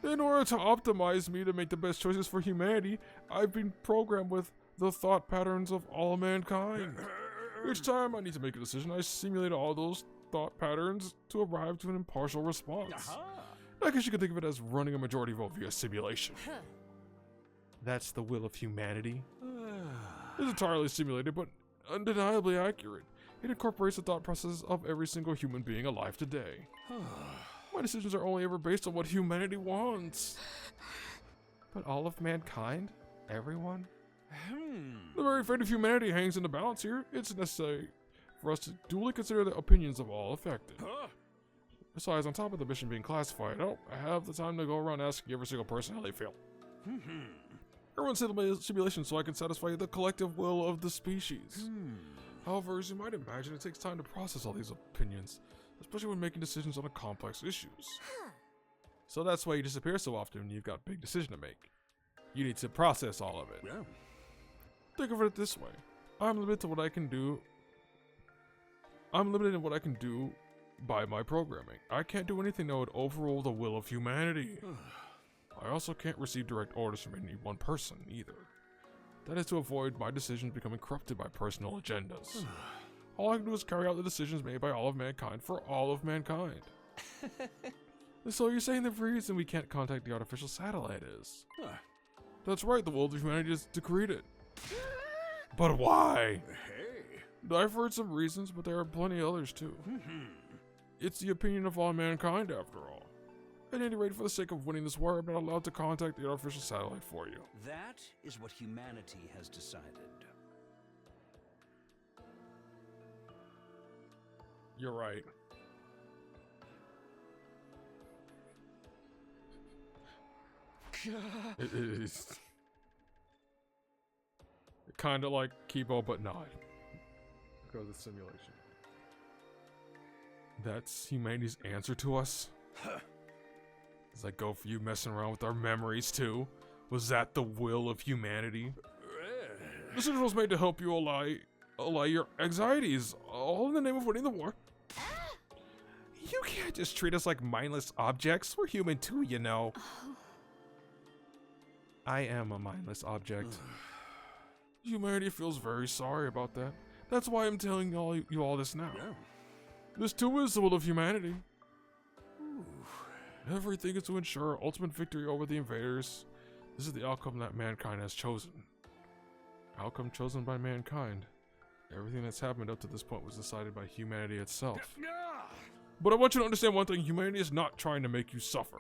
S1: In order to optimize me to make the best choices for humanity, I've been programmed with the thought patterns of all mankind. Each time I need to make a decision, I simulate all those thought patterns to arrive to an impartial response. I guess you could think of it as running a majority vote via simulation. That's the will of humanity. It's entirely simulated, but undeniably accurate. It incorporates the thought processes of every single human being alive today. My decisions are only ever based on what humanity wants. But all of mankind? Everyone? The very fate of humanity hangs in the balance here. It's necessary for us to duly consider the opinions of all affected. Besides, on top of the mission being classified, I don't have the time to go around asking every single person how they feel. Everyone's simulation so I can satisfy the collective will of the species. However, as you might imagine, it takes time to process all these opinions. especially when making decisions on complex issues. So that's why you disappear so often when you've got a big decision to make. You need to process all of it.
S3: Yeah.
S1: Think of it this way. I'm limited to what I can do. I'm limited in what I can do by my programming. I can't do anything that would overrule the will of humanity. I also can't receive direct orders from any one person either. That is to avoid my decisions becoming corrupted by personal agendas. All I can do is carry out the decisions made by all of mankind for all of mankind. So you're saying the reason we can't contact the artificial satellite is? That's right, the will of humanity is decreed it. But why?
S3: Hey.
S1: I've heard some reasons, but there are plenty others too. It's the opinion of all mankind, after all. At any rate, for the sake of winning this war, I'm not allowed to contact the artificial satellite for you.
S3: That is what humanity has decided.
S1: You're right. It is kind of like Kibo, but not. Because it's simulation. That's humanity's answer to us? Does that go for you messing around with our memories too? Was that the will of humanity? The decision was made to help you allay your anxieties, all in the name of winning the war. You can't just treat us like mindless objects. We're human too, you know. I am a mindless object. Humanity feels very sorry about that. That's why I'm telling you all this now.
S3: Yeah.
S1: This too is the will of humanity. Everything is to ensure ultimate victory over the invaders. This is the outcome that mankind has chosen. Outcome chosen by mankind. Everything that's happened up to this point was decided by humanity itself. But I want you to understand one thing, humanity is not trying to make you suffer.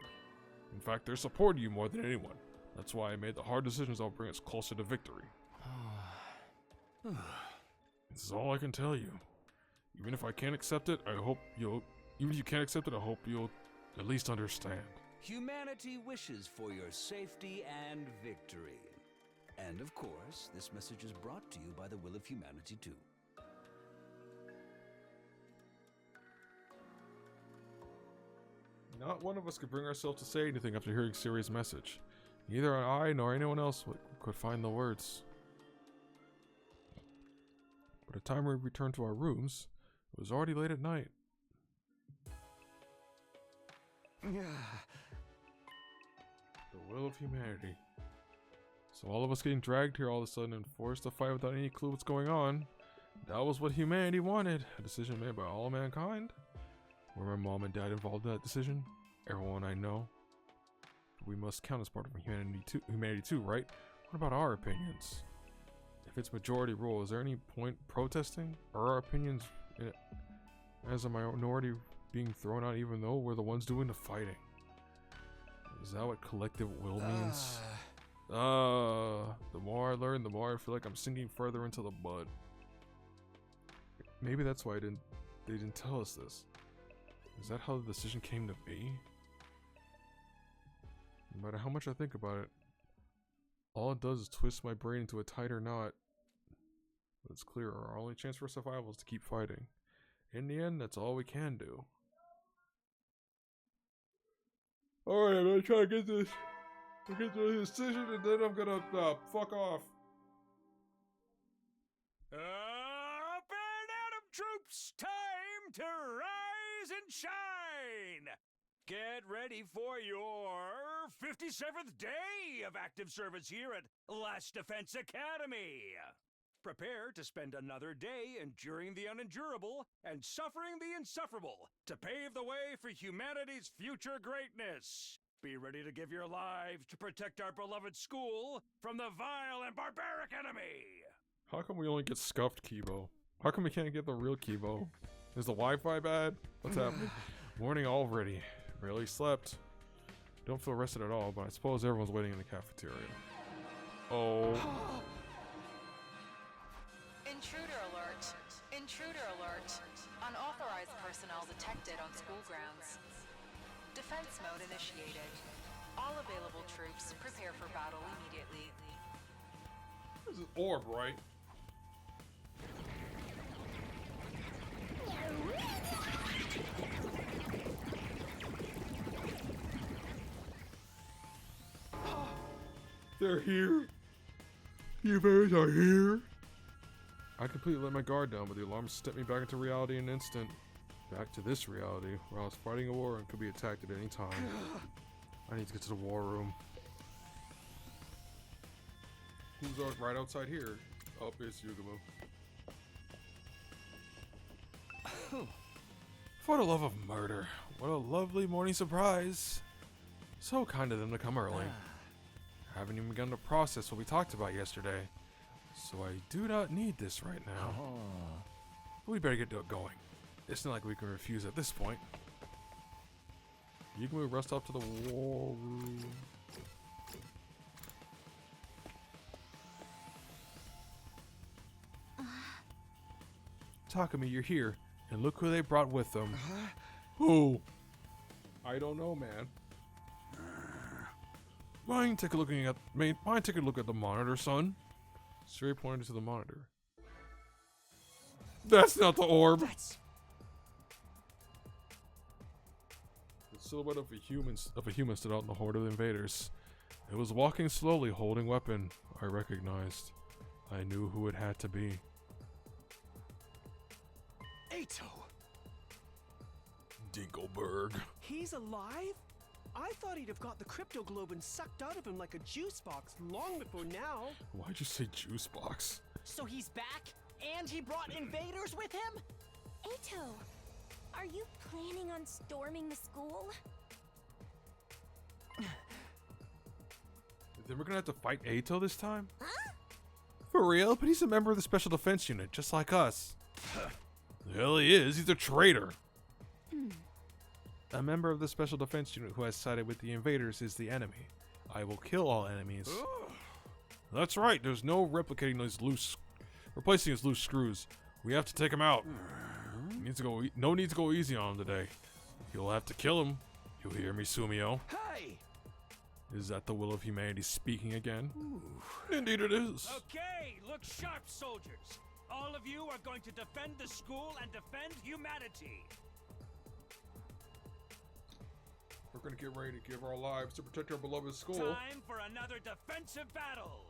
S1: In fact, they're supporting you more than anyone. That's why I made the hard decisions that will bring us closer to victory. This is all I can tell you. Even if I can't accept it, I hope you'll... Even if you can't accept it, I hope you'll at least understand.
S3: Humanity wishes for your safety and victory. And of course, this message is brought to you by the will of humanity too.
S1: Not one of us could bring ourselves to say anything after hearing Siri's message. Neither I nor anyone else could find the words. By the time we returned to our rooms, it was already late at night. The will of humanity. So all of us getting dragged here all of a sudden and forced to fight without any clue what's going on. That was what humanity wanted. A decision made by all mankind. Were my mom and dad involved in that decision? Everyone I know? We must count as part of humanity too, right? What about our opinions? If it's majority rule, is there any point protesting? Are our opinions as a minority being thrown out even though we're the ones doing the fighting? Is that what collective will means? The more I learn, the more I feel like I'm sinking further into the mud. Maybe that's why they didn't tell us this. Is that how the decision came to be? No matter how much I think about it, all it does is twist my brain into a tighter knot. But it's clear our only chance for survival is to keep fighting. In the end, that's all we can do. Alright, I'm gonna try to get this decision and then I'm gonna fuck off.
S3: Up and Atom troops, time to rise and shine! Get ready for your 57th day of active service here at Last Defense Academy. Prepare to spend another day enduring the unendurable and suffering the insufferable to pave the way for humanity's future greatness. Be ready to give your lives to protect our beloved school from the vile and barbaric enemy.
S1: How come we only get scuffed Kibo? How come we can't get the real Kibo? Is the Wi-Fi bad? What's happening? Morning already. Barely slept. Don't feel rested at all, but I suppose everyone's waiting in the cafeteria. Oh.
S11: Intruder alert. Intruder alert. Unauthorized personnel detected on school grounds. Defense mode initiated. All available troops prepare for battle immediately.
S1: This is orb, right? They're here. The invaders are here. I completely let my guard down, but the alarm stepped me back into reality in an instant. Back to this reality, where I was fighting a war and could be attacked at any time. I need to get to the war room. Who's right outside here? Oh, it's Yugamu. For the love of murder, what a lovely morning surprise. So kind of them to come early. I haven't even begun to process what we talked about yesterday, so I do not need this right now. But we better get going. It's not like we can refuse at this point. Yugamu rushed up to the war room. Takumi, you're here, and look who they brought with them. Who? I don't know, man. Mind take a look at the monitor, son. Siri pointed to the monitor. That's not the orb. The silhouette of a human stood out in the horde of invaders. It was walking slowly, holding weapon. I recognized. I knew who it had to be.
S9: Ato!
S1: Dinkelberg.
S9: He's alive? I thought he'd have got the crypto globin sucked out of him like a juice box long before now.
S1: Why'd you say juice box?
S2: So he's back, and he brought invaders with him?
S8: Ato, are you planning on storming the school?
S1: Then we're gonna have to fight Ato this time? Huh? For real? But he's a member of the Special Defense Unit, just like us. Hell, he is. He's a traitor. A member of the Special Defense Unit who has sided with the invaders is the enemy. I will kill all enemies. That's right. There's no replicating replacing his loose screws. We have to take him out. No need to go easy on him today. You'll have to kill him. You hear me, Sumio?
S9: Hey!
S1: Is that the will of humanity speaking again? Indeed it is.
S3: Okay, look sharp, soldiers. All of you are going to defend the school and defend humanity.
S1: We're gonna get ready to give our lives to protect our beloved school.
S3: Time for another defensive battle.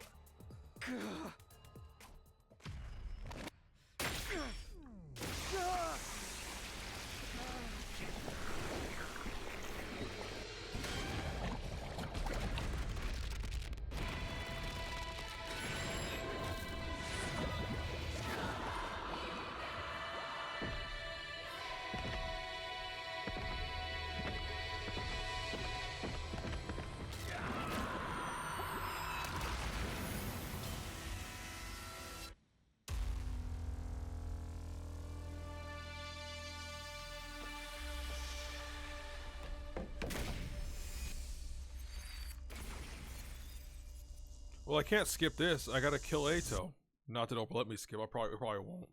S1: Well, I can't skip this. I gotta kill Ato. Not that it'll let me skip. I probably won't.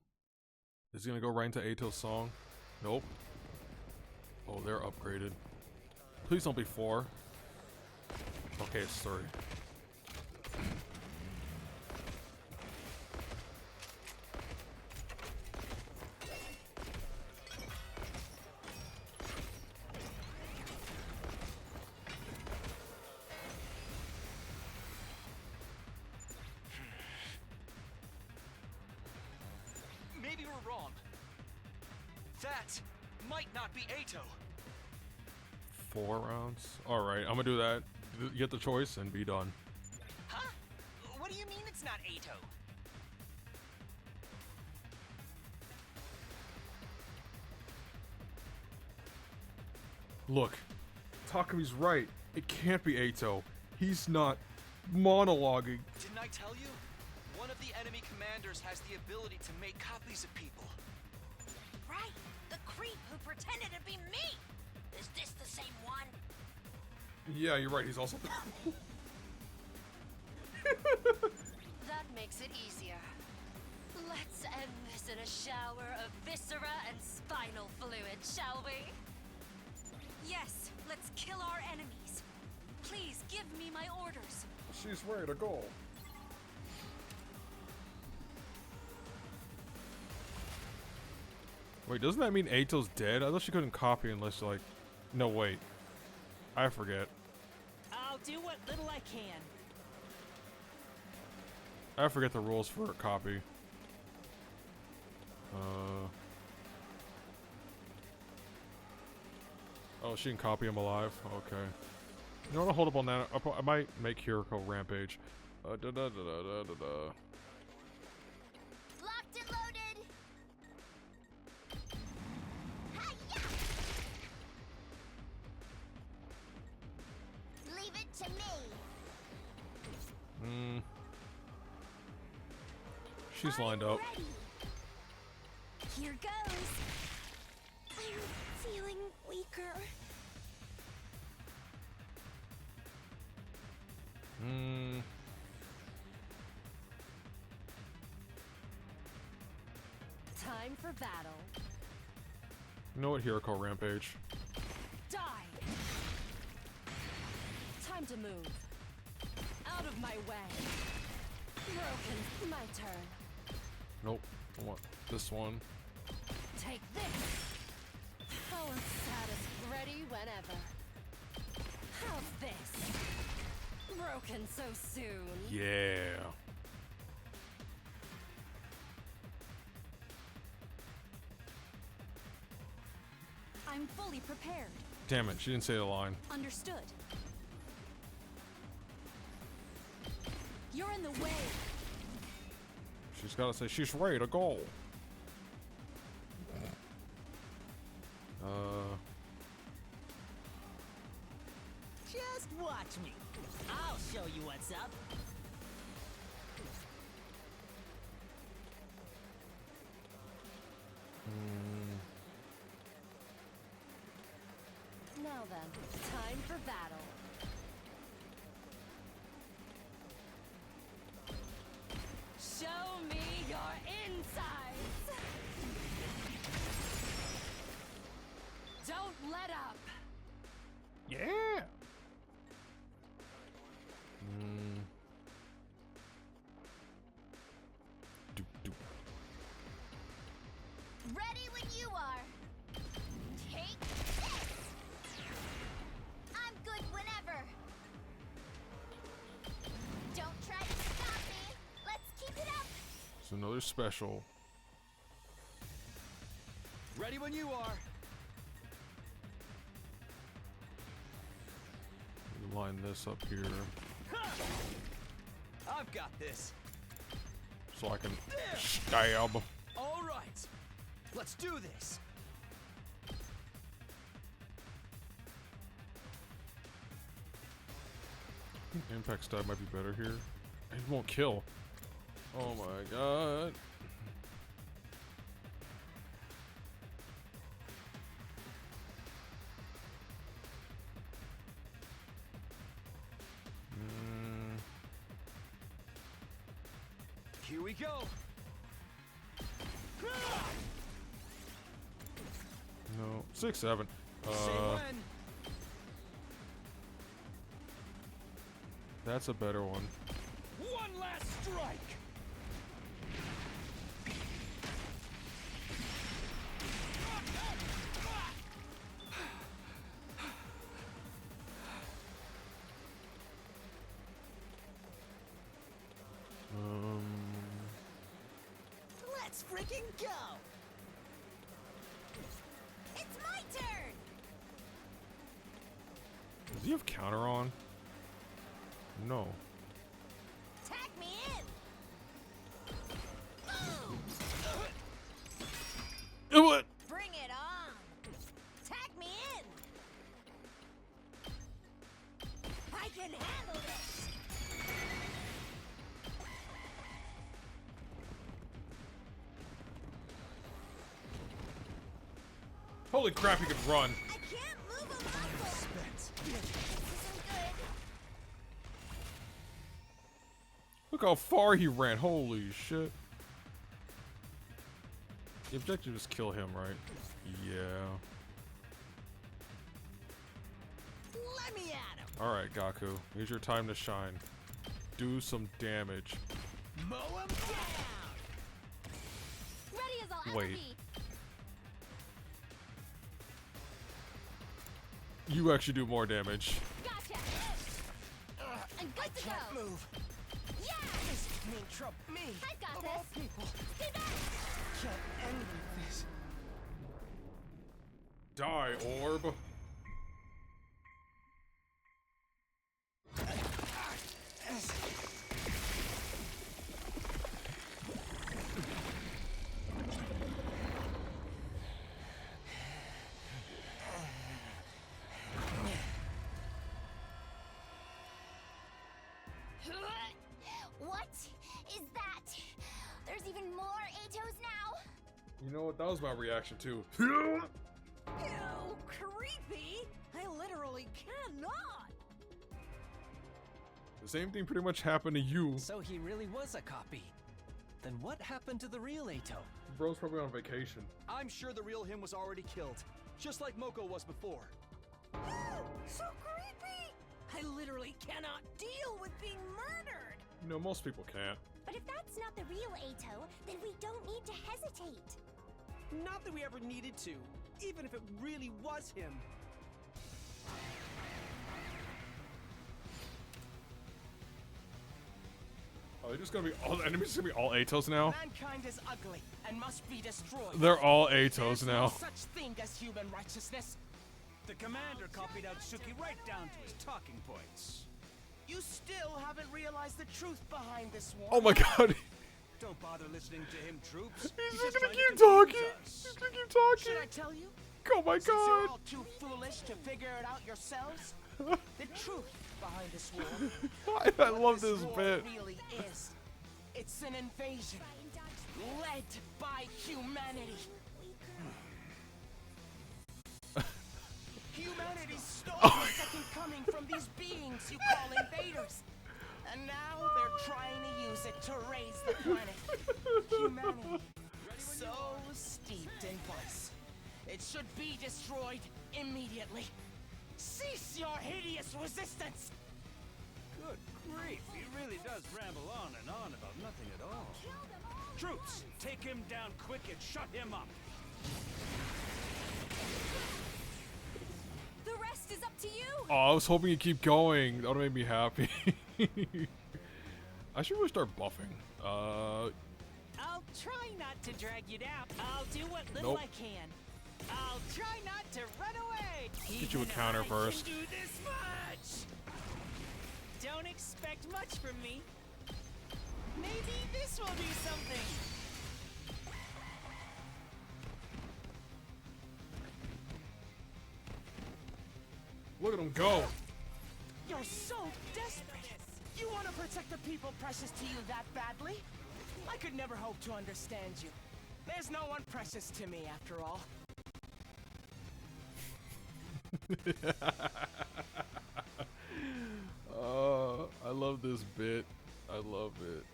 S1: Is he gonna go right into Ato's song? Nope. Oh, they're upgraded. Please don't be 4. Okay, it's 3.
S4: Maybe we're wrong. That might not be Ato.
S1: 4 rounds? Alright, I'm gonna do that. Get the choice and be done.
S7: Huh? What do you mean it's not Ato?
S1: Look, Takumi's right. It can't be Ato. He's not monologuing.
S4: Didn't I tell you? One of the enemy commanders has the ability to make copies of people.
S10: Right, the creep who pretended to be me. Is this the same one?
S1: Yeah, you're right. He's also purple.
S12: That makes it easier. Let's end this in a shower of viscera and spinal fluid, shall we?
S8: Yes, let's kill our enemies. Please give me my orders.
S1: She's ready to go. Wait, doesn't that mean Ato's dead? I thought she couldn't copy unless like... No, wait. I forget.
S2: I'll do what little I can.
S1: I forget the rules for a copy. Oh, she can copy him alive? Okay. You know what? Hold up on that. I might make Hiraco rampage.
S8: Locked and loaded. Hi-ya! Leave it to me.
S1: She's lined up.
S8: Ready. Here goes. I'm feeling weaker.
S12: Time for battle.
S1: You know what? Hiraco rampage.
S12: Die! Time to move. Out of my way. Broken. My turn.
S1: Nope. I want this one.
S12: Take this. Oh, status ready whenever. How's this? Broken so soon.
S1: Yeah.
S12: I'm fully prepared.
S1: Damn it, she didn't say the line.
S12: Understood. You're in the way.
S1: She's gotta say she's ready to go.
S2: Just watch me. I'll show you what's up.
S12: Now then, time for battle. Show me your insides! Don't let up!
S1: Yeah.
S8: Ready when you are. Take this. I'm good whenever. Don't try to stop me. Let's keep it up.
S1: It's another special.
S4: Ready when you are.
S1: Line this up here
S4: I've got this.
S1: so I can stab.
S4: All right. Let's do this.
S1: Impact stab might be better here. It won't kill. Oh my god.
S4: Here we go.
S1: No. 6-7.
S4: Say when.
S1: That's a better one.
S3: One last strike.
S2: Let's freaking go!
S8: It's my turn.
S1: Does he have counter on? No.
S8: Tag me in. Boom.
S1: What?
S8: Bring it on. Tag me in. I can handle this.
S1: Holy crap, he could run.
S8: I can't move a muscle. This isn't good.
S1: Look how far he ran. Holy shit. The objective is kill him, right? Yeah.
S2: Let me at him.
S1: Alright, Gaku. Here's your time to shine. Do some damage.
S2: Mow him down.
S5: Ready as I'll ever
S1: Wait.
S5: be.
S1: You actually do more damage.
S5: Gotcha. I'm good to go.
S9: Move.
S5: Yeah.
S7: name trouble. Me.
S5: I've got
S7: of all
S5: this.
S7: people.
S5: Stay back!
S7: Can't end with this.
S1: Die, orb.
S5: What is that? There's even more Atos now?
S1: You know what? That was my reaction too.
S8: Ew, creepy! I literally cannot!
S1: The same thing pretty much happened to you.
S6: So he really was a copy. Then what happened to the real Ato?
S1: Bro's probably on vacation.
S4: I'm sure the real him was already killed, just like Moko was before.
S8: So creepy! I literally cannot deal with being murdered!
S1: You know, most people can't.
S5: But if that's not the real Ato, then we don't need to hesitate.
S9: Not that we ever needed to, even if it really was him.
S1: Are they just gonna be all the enemies? Gonna be all Atos now?
S7: Mankind is ugly and must be destroyed.
S1: They're all Atos
S7: There's
S1: now.
S7: no such thing as human righteousness.
S3: The commander copied out Suki right down to his talking points.
S7: You still haven't realized the truth behind this war.
S1: Oh my god.
S3: Don't bother listening to him, troops.
S1: He's
S3: just
S1: just gonna
S3: trying
S1: keep
S3: to confuse
S1: talking.
S3: us.
S1: He's gonna keep talking.
S7: Should I tell you?
S1: Oh my
S7: Since you're
S1: god.
S7: all too foolish to figure it out yourselves, the truth behind this war.
S1: I love
S7: what
S1: this
S7: war
S1: bit.
S7: really is. It's an invasion led by humanity. Humanity stole the second coming from these beings you call invaders. And now they're trying to use it to raise the planet. Humanity, so steeped in vice. It should be destroyed immediately. Cease your hideous resistance!
S3: Good grief, he really does ramble on and on about nothing at all. Troops, take him down quick and shut him up.
S8: The rest is up to you!
S1: Oh, I was hoping you'd keep going. That would make me happy. I should really start buffing.
S7: I'll try not to drag you down. I'll do what little
S1: Nope.
S7: I can. I'll try not to run away.
S1: Get you a
S7: Even
S1: counter
S7: I
S1: first.
S7: Can do this much. Don't expect much from me. Maybe this will do something.
S1: Look at him go.
S7: You're so desperate. You want to protect the people precious to you that badly? I could never hope to understand you. There's no one precious to me after all.
S1: I love this bit. I love it.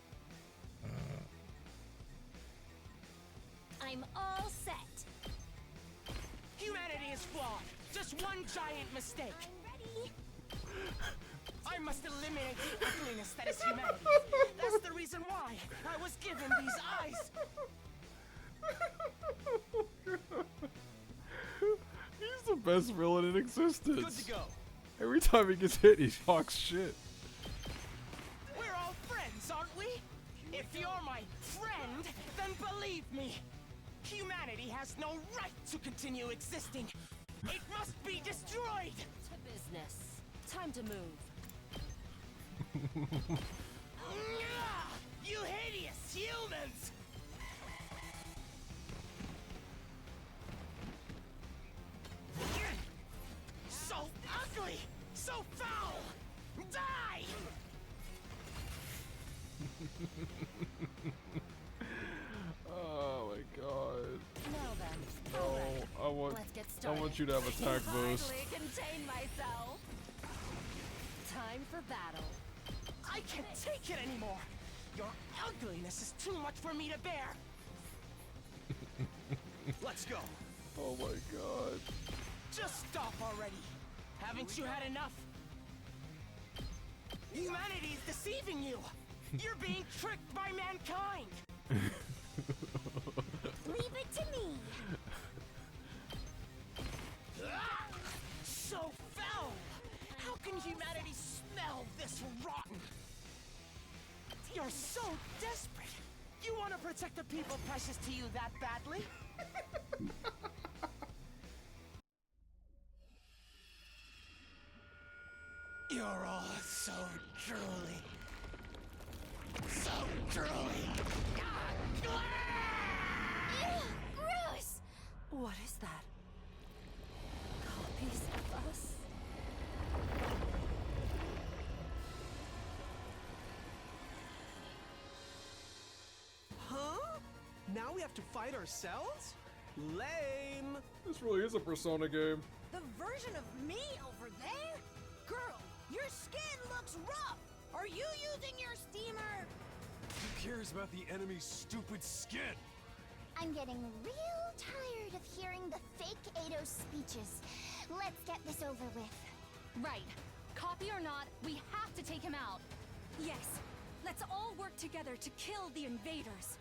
S5: I'm all set.
S7: Humanity is flawed. Just one giant mistake.
S5: I'm ready.
S7: I must eliminate the ugliness that is humanity. That's the reason why I was given these eyes.
S1: He's the best villain in existence.
S4: Good to go.
S1: Every time he gets hit, he talks shit.
S7: We're all friends, aren't we? If you're my friend, then believe me. Humanity has no right to continue existing. It must be destroyed.
S12: To business. Time to move.
S7: You hideous humans! So ugly! So foul! Die!
S1: Oh my god.
S12: Now then.
S1: No, I want
S12: Let's get
S1: I
S12: started.
S1: want you to have attack boost.
S12: Finally contain myself. Time for battle.
S7: I can't take it anymore! Your ugliness is too much for me to bear!
S4: Let's go.
S1: Oh my god.
S7: Just stop already! Haven't you had enough? Humanity is deceiving you! You're being tricked by mankind!
S5: Leave it to me.
S7: So foul! How can humanity smell this rotten? You're are so desperate. You want to protect the people precious to you that badly? You're all so drooly. So drooly.
S8: Ew, gross! What is that? Copies of us?
S9: Huh? Now we have to fight ourselves? Lame.
S1: This really is a Persona game.
S8: The version of me over there? Girl, your skin looks rough! Are you using your steamer?
S3: Who cares about the enemy's stupid skin?
S13: I'm getting real tired of hearing the fake Eidos speeches. Let's get this over with.
S5: Right. Copy or not, we have to take him out.
S8: Yes. Let's all work together to kill the invaders.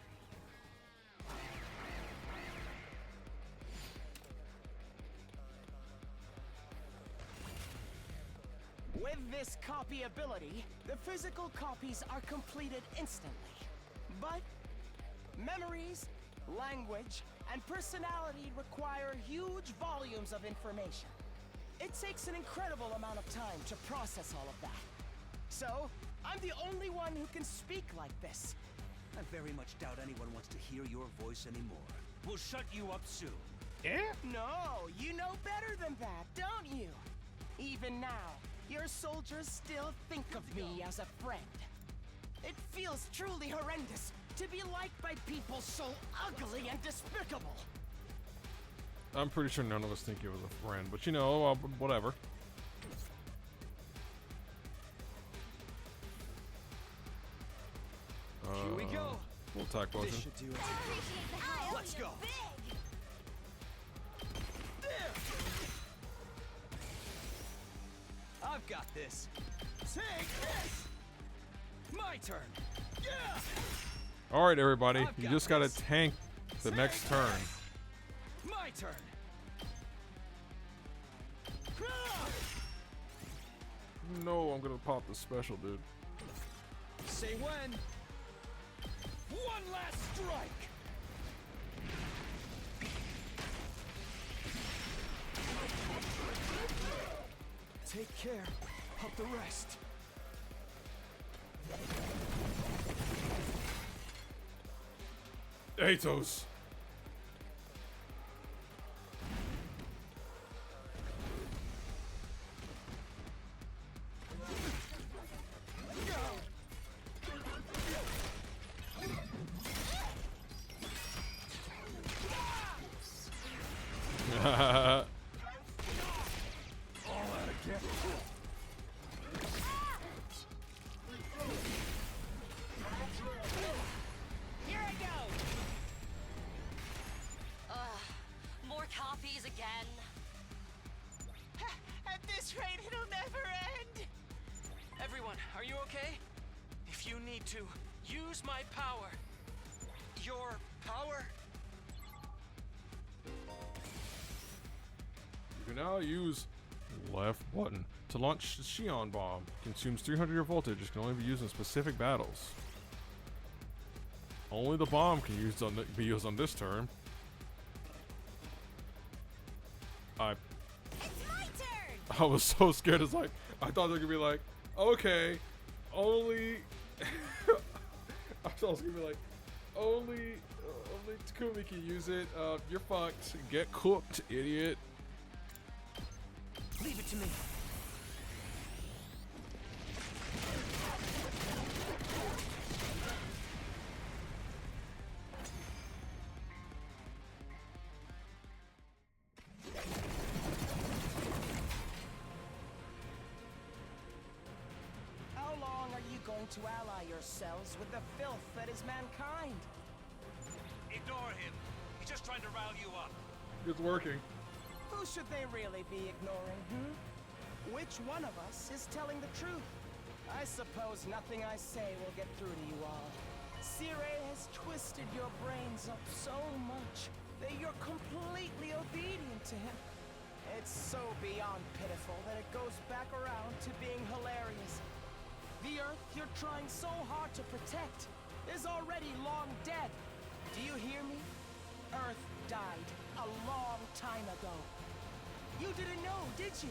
S7: With this copy ability, the physical copies are completed instantly. But memories, language, and personality require huge volumes of information. It takes an incredible amount of time to process all of that. So, I'm the only one who can speak like this.
S3: I very much doubt anyone wants to hear your voice anymore. We'll shut you up soon.
S7: No, you know better than that, don't you? Even now, your soldiers still think of me as a friend. It feels truly horrendous to be liked by people so ugly and despicable.
S1: I'm pretty sure none of us think you was a friend, but you know, whatever.
S9: Here we go.
S1: Full attack potion.
S9: This should do it.
S7: Let's go.
S4: I've got this.
S7: Take this!
S4: My turn.
S7: Yeah!
S1: All right, everybody,
S4: I've
S1: you
S4: got
S1: just gotta
S4: this.
S1: tank the next turn.
S4: My turn.
S1: No, I'm gonna pop the special, dude.
S4: Say when. One last strike.
S9: Take care of the rest.
S1: Eidos.
S7: Here I go!
S12: More copies again.
S7: At this rate, it'll never end!
S6: Everyone, are you okay? If you need to, use my power. Your power?
S1: You can now use left button to launch the Shion bomb. Consumes 300 voltage. It can only be used in specific battles. Only the bomb can be used on this turn.
S8: It's my turn!
S1: I was so scared. It's like I thought they could be like, okay, only. I thought it was gonna be like, only Takumi can use it. You're fucked. Get cooked, idiot.
S7: Leave it to me. How long are you going to ally yourselves with the filth that is mankind?
S3: Ignore him. He's just trying to rile you up.
S1: It's working.
S7: Who should they really be ignoring, Which one of us is telling the truth? I suppose nothing I say will get through to you all. Sirei has twisted your brains up so much that you're completely obedient to him. It's so beyond pitiful that it goes back around to being hilarious. The Earth you're trying so hard to protect is already long dead. Do you hear me? Earth died a long time ago. You didn't know, did you?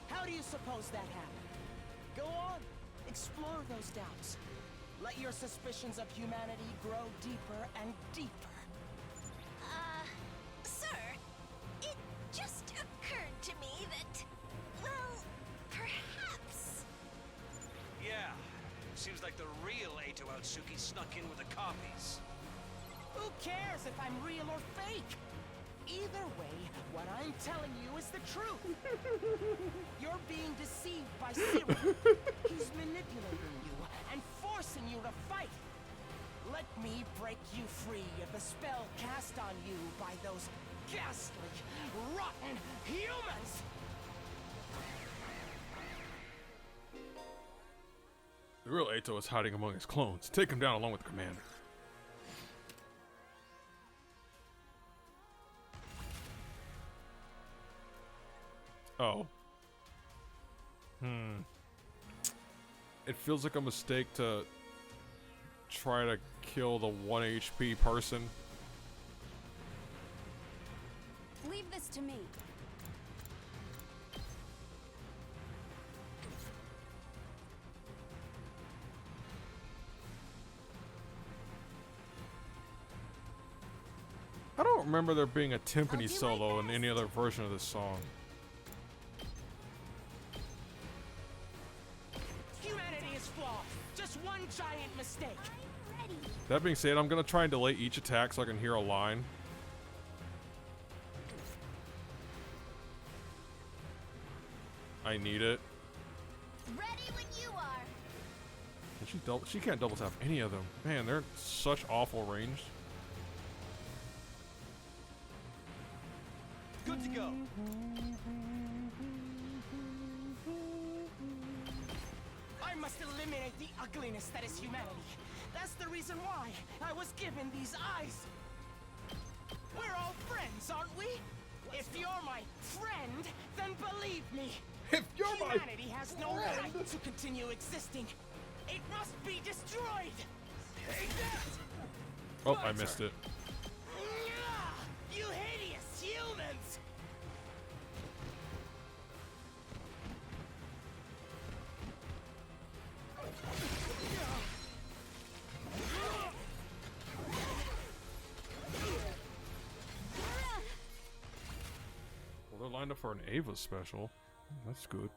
S7: How do you suppose that happened? Go on, explore those doubts. Let your suspicions of humanity grow deeper and deeper.
S8: Sir, it just occurred to me that, well, perhaps...
S3: Yeah, seems like the real Eito Atsuki snuck in with the copies.
S7: Who cares if I'm real or fake? Either way, what I'm telling you is the truth. You're being deceived by Zero. He's manipulating you and forcing you to fight. Let me break you free of the spell cast on you by those ghastly, rotten humans!
S1: The real Eito is hiding among his clones. Take him down along with the commander. Oh. It feels like a mistake to try to kill the 1 HP person.
S8: Leave this to me.
S1: I don't remember there being a timpani solo in any other version of this song.
S7: Humanity is flawed. Just one giant mistake.
S1: That being said, I'm gonna try and delay each attack so I can hear a line. I need it.
S13: Ready when you are.
S1: And she can't double tap any of them. Man, they're such awful range.
S4: Good to go.
S7: I must eliminate the ugliness that is humanity. That's the reason why I was given these eyes. We're all friends, aren't we? If you're my friend, then believe me.
S1: If you're my
S7: humanity has no right to continue existing. It must be destroyed.
S1: Oh, I missed it.
S7: You hideous humans!
S1: Well, they're lined up for an Ava special. That's good.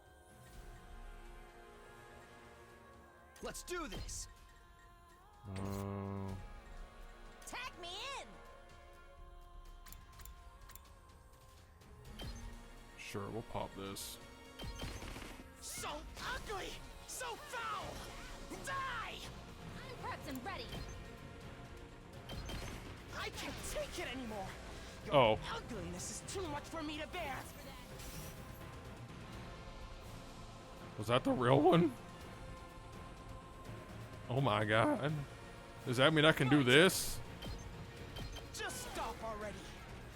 S4: Let's do this.
S8: Tag me in.
S1: Sure, we'll pop this.
S7: So ugly! So foul! Die!
S5: I'm prepped and ready.
S7: I can't take it anymore! Your
S1: Oh.
S7: ugliness is too much for me to bear!
S1: Was that the real one? Oh my god. Does that mean I can do this?
S7: Just stop already!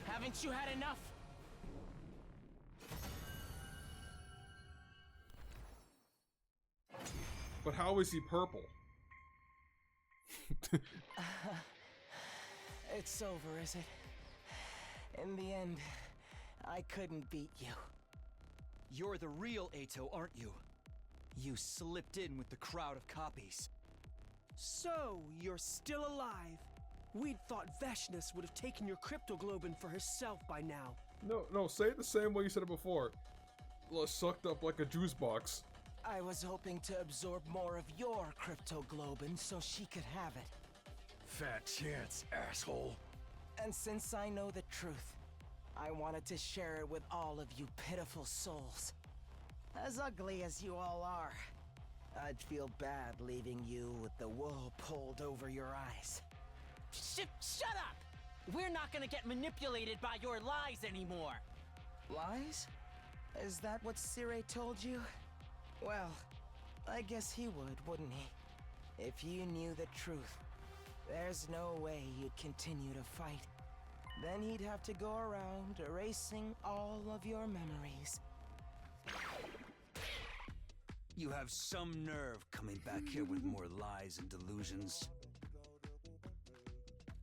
S7: Haven't you had enough?
S1: But how is he purple?
S7: It's over, is it? In the end, I couldn't beat you.
S4: You're the real Eito, aren't you? You slipped in with the crowd of copies.
S9: So, you're still alive. We'd thought Veshness would have taken your cryptoglobin for herself by now.
S1: No, say it the same way you said it before. Sucked up like a juice box.
S7: I was hoping to absorb more of your cryptoglobin so she could have it.
S3: Fat chance, asshole.
S7: And since I know the truth, I wanted to share it with all of you pitiful souls. As ugly as you all are, I'd feel bad leaving you with the wool pulled over your eyes.
S2: Shut up! We're not gonna get manipulated by your lies anymore.
S7: Lies? Is that what Sire told you? Well, I guess he would, wouldn't he? If you knew the truth, there's no way you'd continue to fight. Then he'd have to go around erasing all of your memories.
S3: You have some nerve coming back here with more lies and delusions.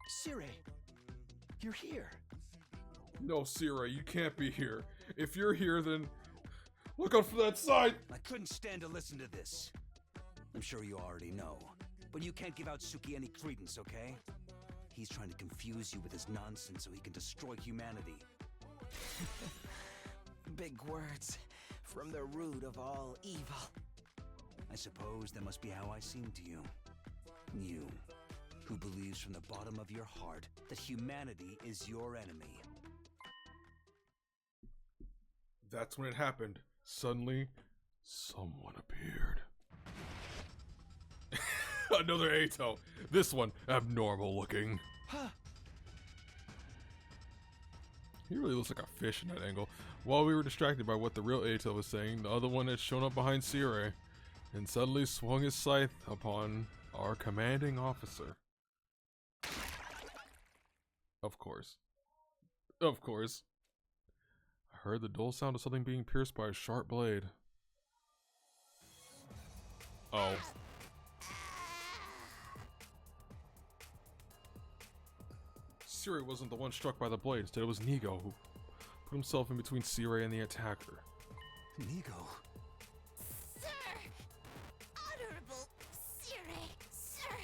S4: Sire, you're here.
S1: No, Sire, you can't be here. If you're here, then look out for that side.
S3: I couldn't stand to listen to this. I'm sure you already know, but you can't give Aotsuki any credence, okay? He's trying to confuse you with his nonsense so he can destroy humanity.
S7: Big words from the root of all evil.
S3: I suppose that must be how I seem to you. You, who believes from the bottom of your heart that humanity is your enemy.
S1: That's when it happened. Suddenly, someone appeared. Another Eito. This one, abnormal looking. He really looks like a fish in that angle. While we were distracted by what the real Eito was saying, the other one had shown up behind Sire and suddenly swung his scythe upon our commanding officer. Of course. Of course. I heard the dull sound of something being pierced by a sharp blade. Oh. Sire wasn't the one struck by the blade. Instead, it was Nigo who put himself in between Sire and the attacker.
S3: Nigo?
S8: Sir! Honorable Sire! Sir!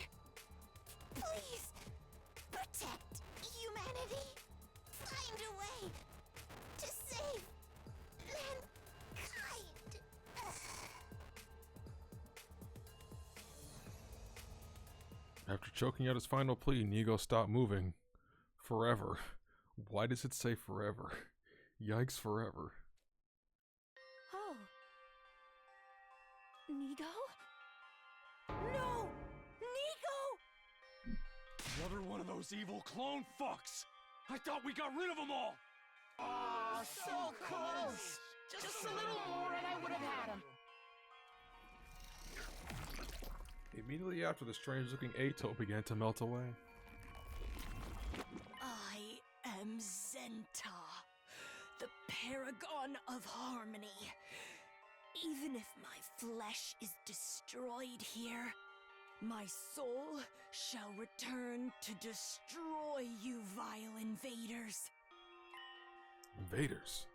S8: Please! Protect humanity! Find a way to save mankind!
S1: After choking out his final plea, Nigo stopped moving. Forever. Why does it say forever? Yikes forever.
S8: Oh. Nigo? No! Nigo!
S3: Another one of those evil clone fucks! I thought we got rid of them all!
S7: Aw, so close! Just a little more and I would have had him.
S1: Immediately after, the strange-looking Eito began to melt away.
S8: I am Zenta, the paragon of harmony. Even if my flesh is destroyed here, my soul shall return to destroy you vile invaders.
S1: Invaders?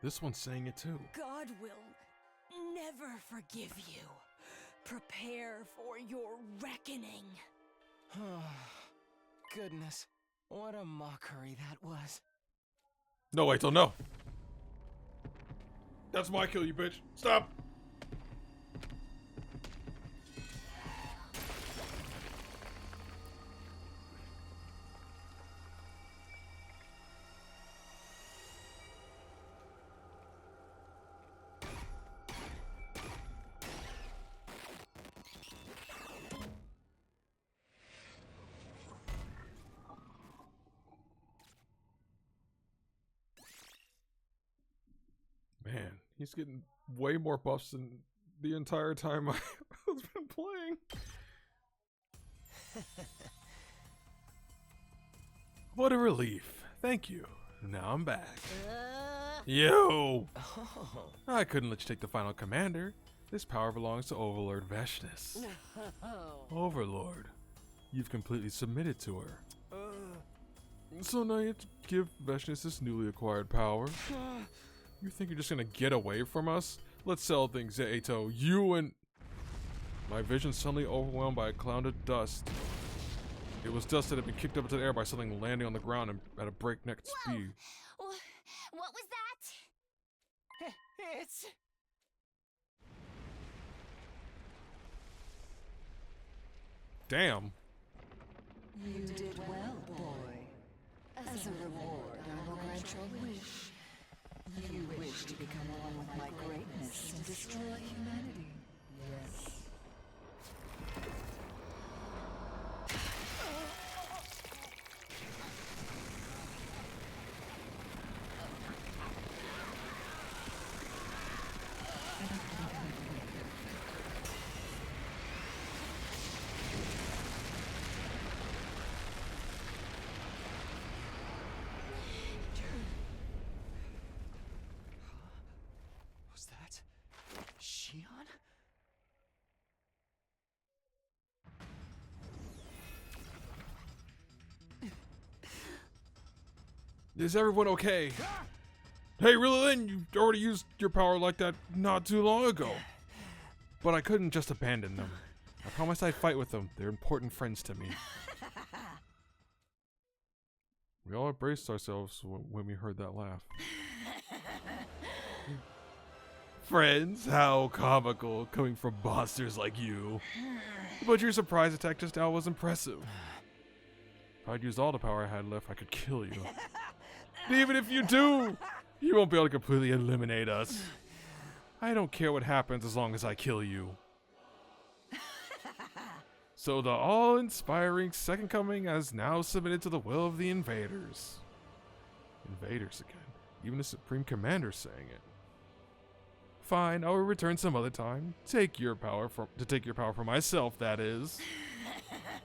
S1: This one's saying it too.
S8: God will never forgive you. Prepare for your reckoning.
S7: Goodness, what a mockery that was.
S1: No, Eito, no! That's my kill, you bitch! Stop! Man, he's getting way more buffs than the entire time I've been playing. What a relief. Thank you. Now I'm back. Yo! I couldn't let you take the final commander. This power belongs to Overlord Vashnis. Overlord, you've completely submitted to her. So now you have to give Vashnis this newly acquired power. You think you're just gonna get away from us? Let's settle things, Eito. You and... My vision suddenly overwhelmed by a cloud of dust. It was dust that had been kicked up into the air by something landing on the ground at a breakneck speed.
S13: What was that?
S7: It's...
S1: Damn.
S14: You did well, boy. As a reward, I will grant your wish. You wish to become one with my greatness and destroy humanity. Yes.
S7: Was that... Shion?
S1: Is everyone okay? Hey, Rillian, you already used your power like that not too long ago. But I couldn't just abandon them. I promised I'd fight with them. They're important friends to me. We all braced ourselves when we heard that laugh. Friends, how comical, coming from monsters like you. But your surprise attack just now was impressive. If I'd used all the power I had left, I could kill you. And even if you do, you won't be able to completely eliminate us. I don't care what happens as long as I kill you. So the all-inspiring Second Coming has now submitted to the will of the invaders. Invaders again. Even the Supreme Commander's saying it. Fine, I will return some other time. Take your power from myself, that is.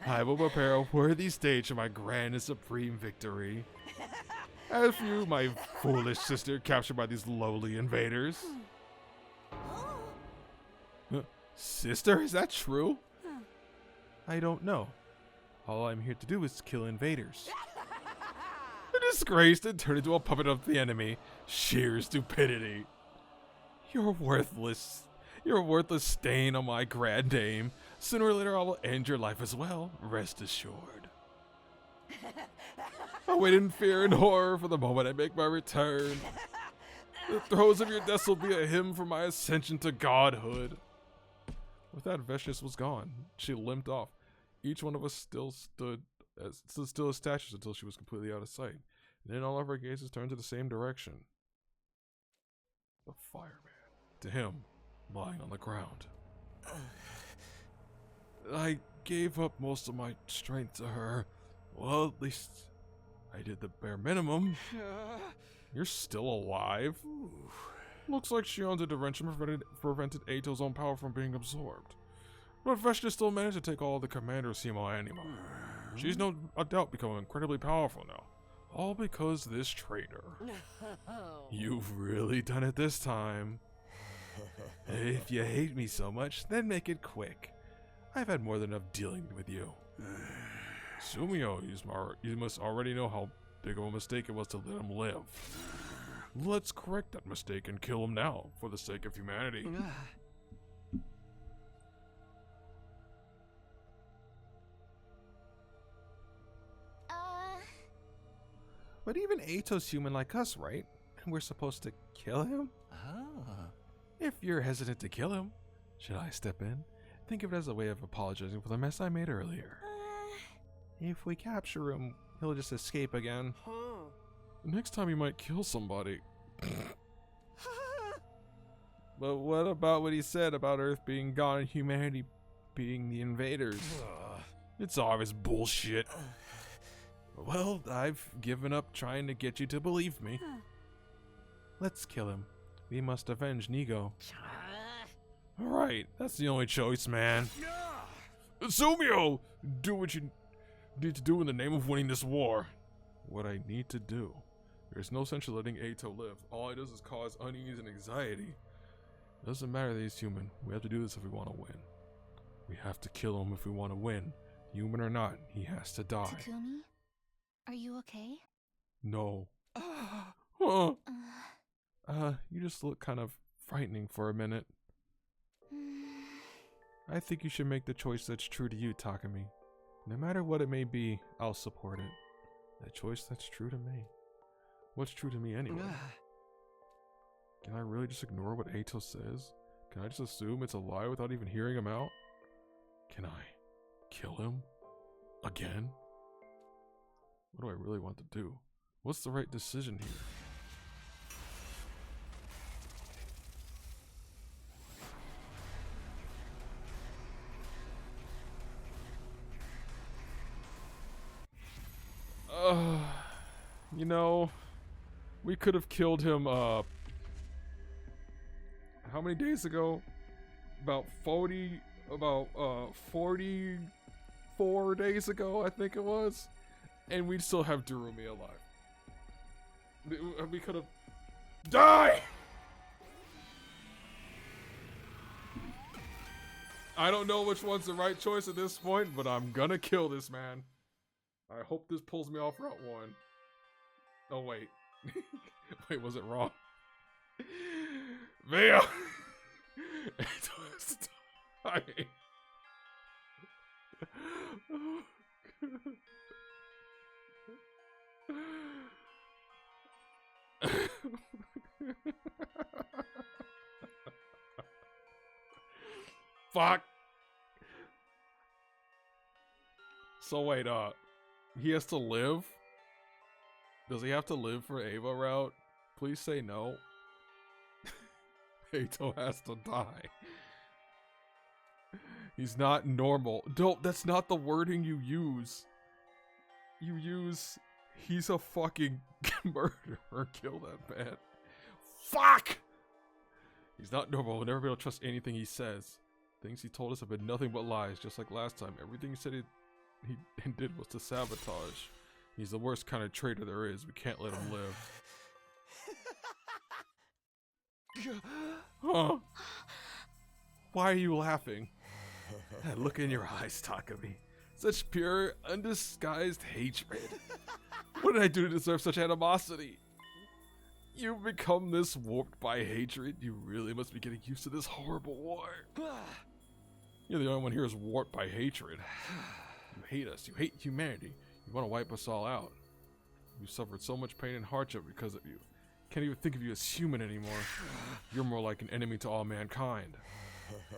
S1: I will prepare a worthy stage for my grand and supreme victory. As for you, my foolish sister, captured by these lowly invaders. Sister, is that true? I don't know. All I'm here to do is kill invaders. Disgraced and turned into a puppet of the enemy. Sheer stupidity. You're worthless. You're a worthless stain on my grand name. Sooner or later I will end your life as well, rest assured. I'll wait in fear and horror for the moment I make my return. The throes of your death will be a hymn for my ascension to godhood. With that, Vestris was gone. She limped off. Each one of us stood still as statues until she was completely out of sight. And then all of our gazes turned to the same direction. The fireman. To him, lying on the ground. I gave up most of my strength to her. Well, at least I did the bare minimum. You're still alive? Looks like Shion's intervention prevented Ato's own power from being absorbed. But Veshta still managed to take all the Commander's Hemo Anima. She's no doubt become incredibly powerful now. All because of this traitor. You've really done it this time. If you hate me so much, then make it quick. I've had more than enough dealing with you. Sumio, you must already know how big of a mistake it was to let him live. Let's correct that mistake and kill him now, for the sake of humanity. But even Ato's human like us, right? And we're supposed to kill him? If you're hesitant to kill him, should I step in? Think of it as a way of apologizing for the mess I made earlier. If we capture him, he'll just escape again. Next time he might kill somebody. But what about what he said about Earth being gone and humanity being the invaders? It's obvious bullshit. Well, I've given up trying to get you to believe me. Let's kill him. We must avenge Nigo. Alright, that's the only choice, man. Sumio! Do what you need to do in the name of winning this war. What I need to do. There's no sense in letting Ato live. All it does is cause unease and anxiety. It doesn't matter that he's human. We have to do this if we want to win. We have to kill him if we want to win. Human or not, he has to die.
S5: Takumi? Are you okay?
S1: No. You just look kind of frightening for a minute. I think you should make the choice that's true to you, Takumi. No matter what it may be, I'll support it. The choice that's true to me. What's true to me anyway? Can I really just ignore what Ato says? Can I just assume it's a lie without even hearing him out? Can I kill him? Again? What do I really want to do? What's the right decision here? You know, we could have killed him, how many days ago? About 44 days ago, I think it was. And we'd still have Durumi alive. We could have... Die! I don't know which one's the right choice at this point, but I'm gonna kill this man. I hope this pulls me off Route 1. Oh, wait. Wait, was it wrong? Veo! It was dying. Fuck. So wait, he has to live? Does he have to live for Ava route? Please say no. Eito has to die. He's not normal. Don't, that's not the wording you use. You use, he's a fucking murderer. Kill that man. Fuck! He's not normal. We'll never be able to trust anything he says. Things he told us have been nothing but lies, just like last time. Everything he said he did was to sabotage. He's the worst kind of traitor there is. We can't let him live. Huh? Why are you laughing? Look in your eyes, Takumi. Such pure, undisguised hatred. What did I do to deserve such animosity? You've become this warped by hatred. You really must be getting used to this horrible war. You're the only one here who's warped by hatred. You hate us. You hate humanity. You want to wipe us all out. You suffered so much pain and hardship because of you. Can't even think of you as human anymore. You're more like an enemy to all mankind.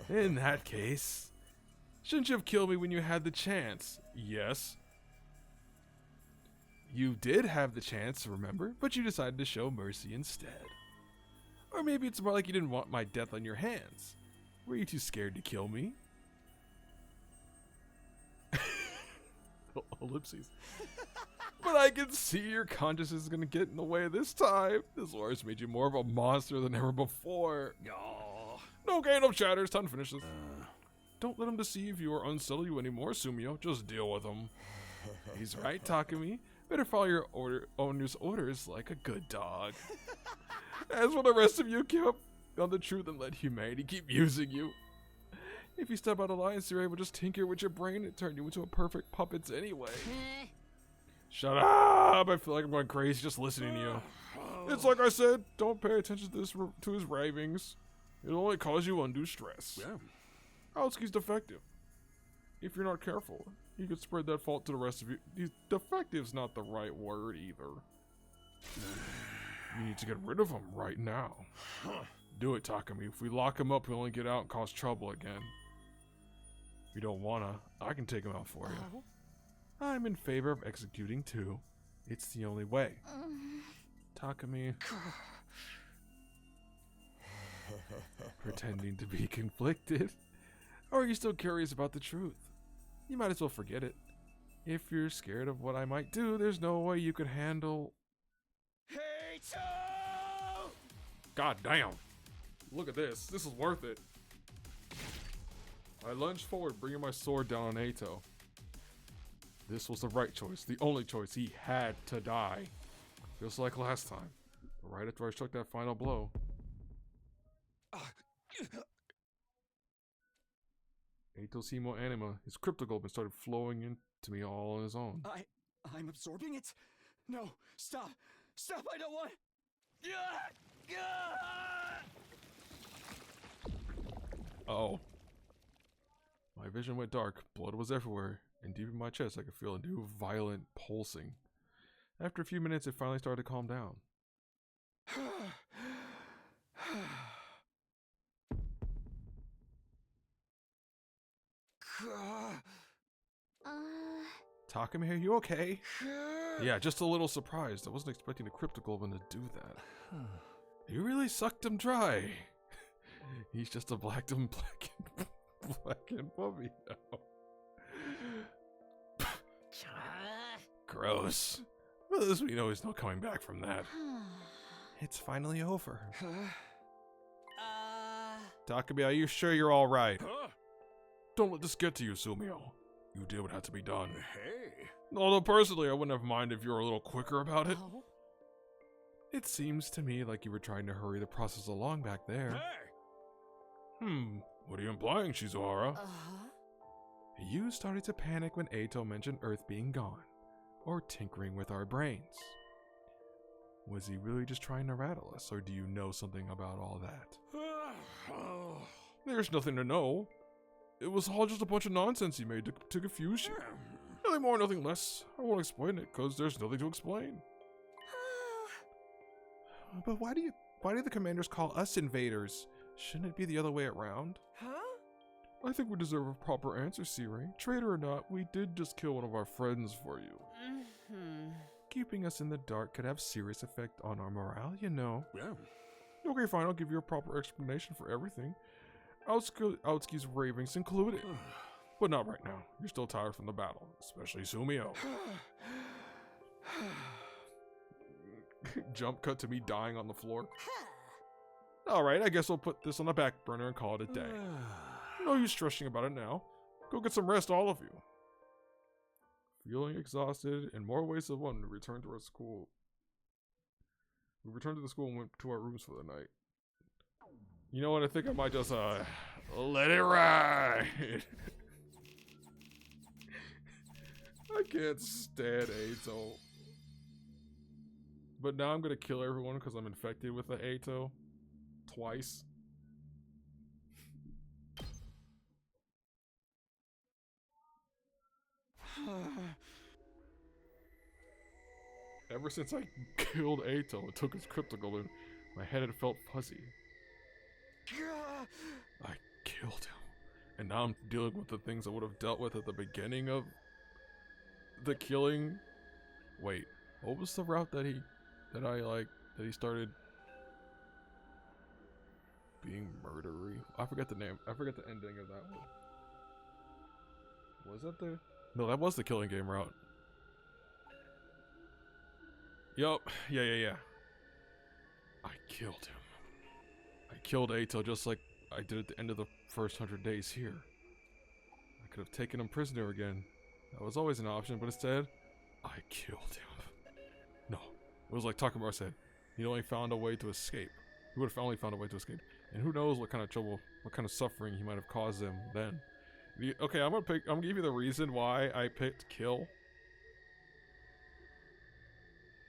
S1: In that case, shouldn't you have killed me when you had the chance? Yes. You did have the chance, remember? But you decided to show mercy instead. Or maybe it's more like you didn't want my death on your hands. Were you too scared to kill me? Ellipses. But I can see your conscience is gonna get in the way this time. This war has made you more of a monster than ever before. No gain of chatter. It's time to finish this. Don't let him deceive you or unsettle you anymore, Sumio. Just deal with him. He's right, Takumi. Better follow your owner's orders like a good dog. As for the rest of you, keep up on the truth and let humanity keep using you. If you step out of lines, you're able to just tinker with your brain and turn you into a perfect puppets anyway. Shut up! I feel like I'm going crazy just listening to you. It's like I said, don't pay attention to his ravings. It'll only cause you undue stress. Yeah. Aotsuki's defective. If you're not careful, you could spread that fault to the rest of you. Defective's not the right word either. You need to get rid of him right now. Do it, Takumi. If we lock him up, he'll only get out and cause trouble again. If you don't wanna, I can take him out for you. I'm in favor of executing too. It's the only way. Takumi. Pretending to be conflicted? Or are you still curious about the truth? You might as well forget it. If you're scared of what I might do, there's no way you could handle... Eito! God damn. Look at this. This is worth it. I lunged forward, bringing my sword down on Eito. This was the right choice, the only choice. He had to die. Just like last time. But right after I struck that final blow. Eito's hemo anima, his cryptoglobe, started flowing into me all on his own.
S4: I'm absorbing it? No, stop! Stop, I don't want...
S1: Oh. My vision went dark, blood was everywhere, and deep in my chest I could feel a new violent pulsing. After a few minutes it finally started to calm down. Takumi, are you okay? Yeah, just a little surprised. I wasn't expecting the cryptoglobin to do that. You really sucked him dry. He's just a black and puppy now. Gross. Well, at least we know he's not coming back from that. It's finally over. Takumi, are you sure you're alright? Don't let this get to you, Sumio. You did what had to be done.
S3: Hey.
S1: Although personally, I wouldn't have minded if you were a little quicker about it. It seems to me like you were trying to hurry the process along back there.
S3: Hey.
S1: What are you implying, Shizuhara? You started to panic when Eito mentioned Earth being gone, or tinkering with our brains. Was he really just trying to rattle us, or do you know something about all that? There's nothing to know. It was all just a bunch of nonsense he made to confuse you. Nothing more, nothing less. I won't explain it, because there's nothing to explain. But why do the commanders call us invaders? Shouldn't it be the other way around?
S7: Huh?
S1: I think we deserve a proper answer, Siri. Traitor or not, we did just kill one of our friends for you. Keeping us in the dark could have serious effect on our morale, you know.
S3: Yeah.
S1: Okay, fine, I'll give you a proper explanation for everything. Outski's ravings included. But not right now. You're still tired from the battle, especially Sumio. Jump cut to me dying on the floor. Alright, I guess we'll put this on the back burner and call it a day. No use stressing about it now. Go get some rest, all of you. Feeling exhausted, in more ways than one, we returned to our school. We returned to the school and went to our rooms for the night. You know what, I think I might just, let it ride! I can't stand Ato. But now I'm gonna kill everyone because I'm infected with the Ato. Twice. Ever since I killed Ato and took his cryptogolem, my head had felt fuzzy. I killed him. And now I'm dealing with the things I would have dealt with at the beginning of the killing. Wait, what was the route that he started being murdery? I forget the name. I forget the ending of that one. Was that the... No, that was the killing game route. Yup. Yeah. I killed him. I killed Ato just like I did at the end of the first 100 days here. I could have taken him prisoner again. That was always an option, but instead, I killed him. No, it was like Takemura said. He only found a way to escape. He would have only found a way to escape. And who knows what kind of trouble, what kind of suffering he might have caused them then. Okay, I'm gonna give you the reason why I picked kill.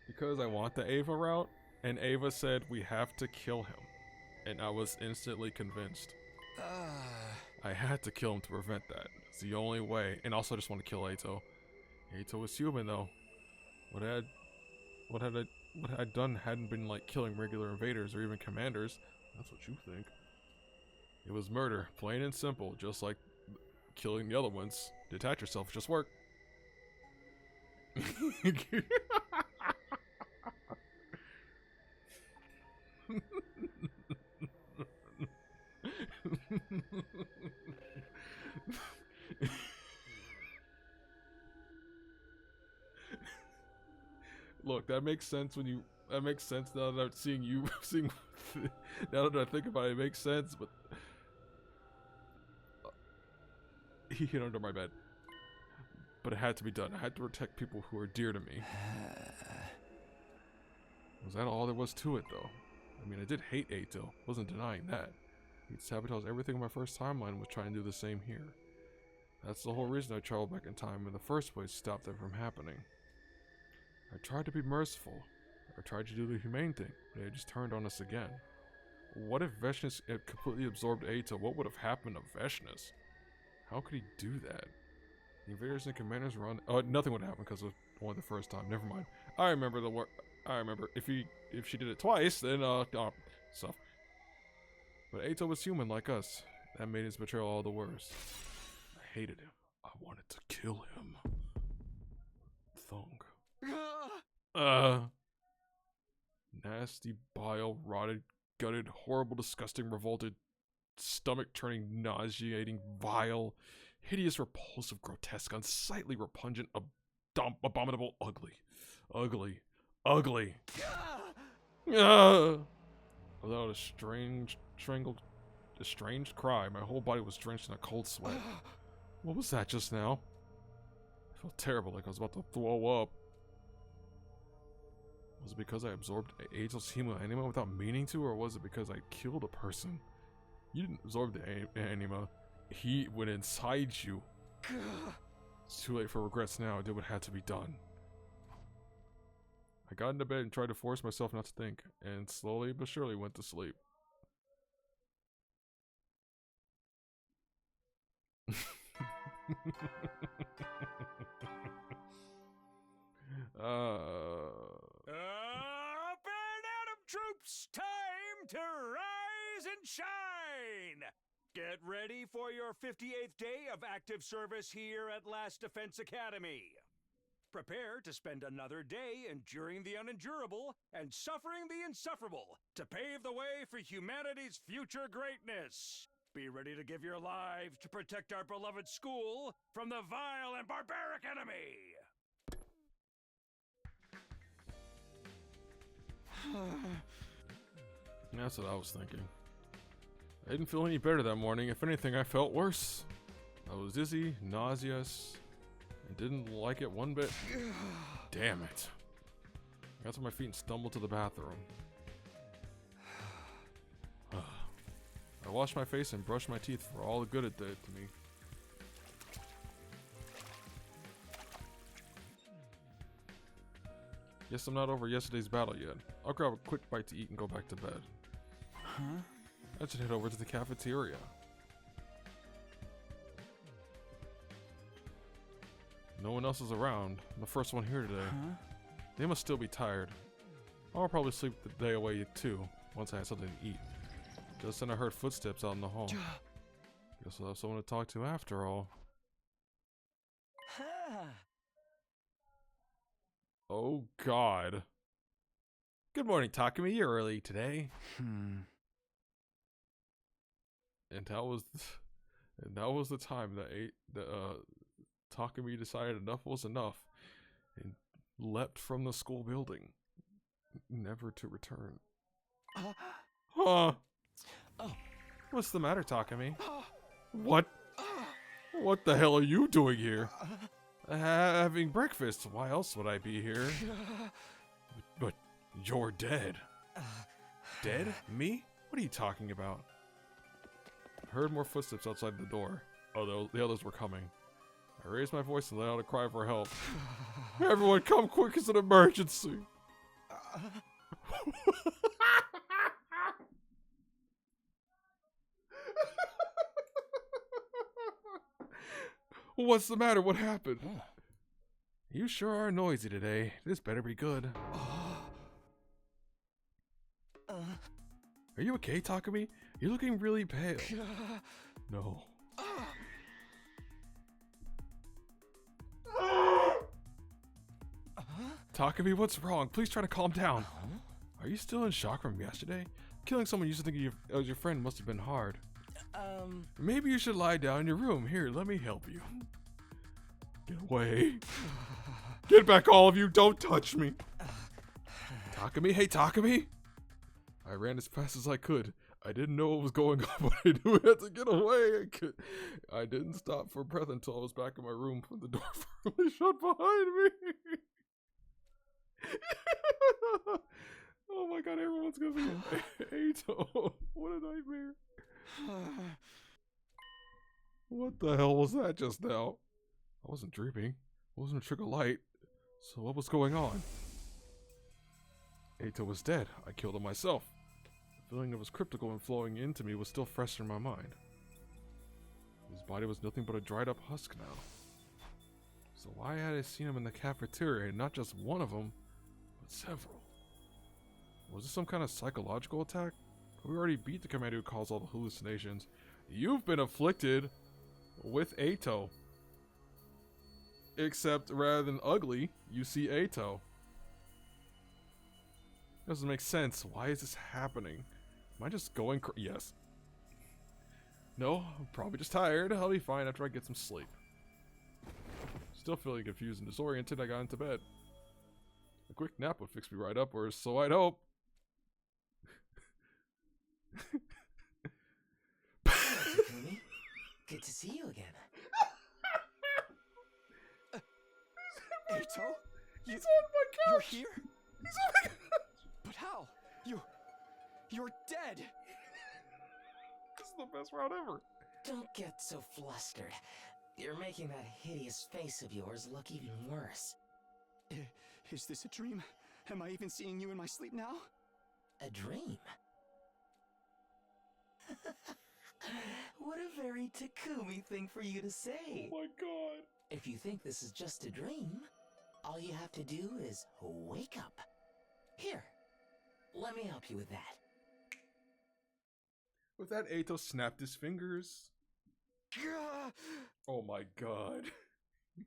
S1: Because I want the Ava route, and Ava said we have to kill him. And I was instantly convinced. I had to kill him to prevent that. It's the only way. And also I just want to kill Ato. Ato was human though. What had I done hadn't been like killing regular invaders or even commanders. That's what you think. It was murder, plain and simple, just like killing the other ones. Detach yourself, just work. Look, that makes sense when you. That makes sense now that I'm seeing you. Now that I think about it, it makes sense. But he hid under my bed. But it had to be done. I had to protect people who are dear to me. Was that all there was to it, though? I mean, I did hate Ato. Wasn't denying that. He'd sabotage everything in my first timeline and was trying to do the same here. That's the whole reason I traveled back in time in the first place to stop that from happening. I tried to be merciful. I tried to do the humane thing, but it just turned on us again. What if Veshness had completely absorbed Ato? What would have happened to Veshness? How could he do that? The invaders and commanders were on. Oh, nothing would happen because it was only the first time. Never mind. I remember the war. I remember if she did it twice, then stuff. But Ato was human like us. That made his betrayal all the worse. I hated him. I wanted to kill him. Thunk. Nasty, bile, rotted, gutted, horrible, disgusting, revolted, stomach-turning, nauseating, vile, hideous, repulsive, grotesque, unsightly, repugnant, abominable, ugly. Without a strange cry, my whole body was drenched in a cold sweat. What was that just now? I felt terrible, like I was about to throw up. Was it because I absorbed Ato's human anima without meaning to, or was it because I killed a person? You didn't absorb the anima. He went inside you. It's too late for regrets now. I did what had to be done. I got into bed and tried to force myself not to think, and slowly but surely went to sleep.
S3: Up and Atom troops, time to rise and shine! Get ready for your 58th day of active service here at Last Defense Academy. Prepare to spend another day enduring the unendurable and suffering the insufferable to pave the way for humanity's future greatness. Be ready to give your lives to protect our beloved school from the vile and barbaric enemy.
S1: That's what I was thinking. I didn't feel any better that morning. If anything, I felt worse. I was dizzy, nauseous, and didn't like it one bit. Damn it. I got to my feet and stumbled to the bathroom. I washed my face and brushed my teeth for all the good it did to me. Guess I'm not over yesterday's battle yet. I'll grab a quick bite to eat and go back to bed.
S9: Huh?
S1: I should head over to the cafeteria. No one else is around. I'm the first one here today.
S9: Huh?
S1: They must still be tired. I'll probably sleep the day away too, once I have something to eat. Just then I heard footsteps out in the hall. Guess I'll have someone to talk to after all. Oh God. Good morning, Takumi. You're early today. And that was the time that Takumi decided enough was enough and leapt from the school building, never to return. Huh?
S9: Oh.
S1: What's the matter, Takumi? What? What the hell are you doing here? Having breakfast. Why else would I be here? But you're dead. Dead? Me? What are you talking about? I heard more footsteps outside the door, although the others were coming. I raised my voice and let out a cry for help. Everyone come quick, it's an emergency! What's the matter? What happened? You sure are noisy today. This better be good. Are you okay, Takumi? You're looking really pale. No. Takumi, what's wrong? Please try to calm down. Are you still in shock from yesterday? Killing someone you used to think was your friend must have been hard. Maybe you should lie down in your room. Here, let me help you. Get away. Get back, all of you. Don't touch me. Takumi, hey, Takumi. I ran as fast as I could. I didn't know what was going on, but I knew I had to get away. I didn't stop for breath until I was back in my room when the door firmly shut behind me. Oh my God, everyone's gonna be Eito. What a nightmare. What the hell was that just now? I wasn't dreaming. I wasn't a trick of light. So what was going on? Eito was dead. I killed him myself. The feeling of his cryptical and flowing into me was still fresh in my mind. His body was nothing but a dried up husk now. So why had I seen him in the cafeteria, and not just one of them, but several? Was this some kind of psychological attack? We already beat the commander who caused all the hallucinations. You've been afflicted with Eito. Except rather than ugly, you see Eito. Doesn't make sense. Why is this happening? Am I just going yes. No, I'm probably just tired. I'll be fine after I get some sleep. Still feeling confused and disoriented, I got into bed. A quick nap would fix me right up, or so I'd hope.
S15: Takumi, good to see you again.
S9: Eito?
S1: He's on my couch!
S9: You're here?
S1: He's on my couch!
S9: But how? You're dead!
S1: This is the best round ever.
S15: Don't get so flustered. You're making that hideous face of yours look even worse.
S9: Is this a dream?
S4: Am I even seeing you in my sleep now?
S15: A dream? What a very Takumi thing for you to say.
S1: Oh my god.
S15: If you think this is just a dream, all you have to do is wake up. Here, let me help you with that.
S1: With that, Eito snapped his fingers. Oh my god.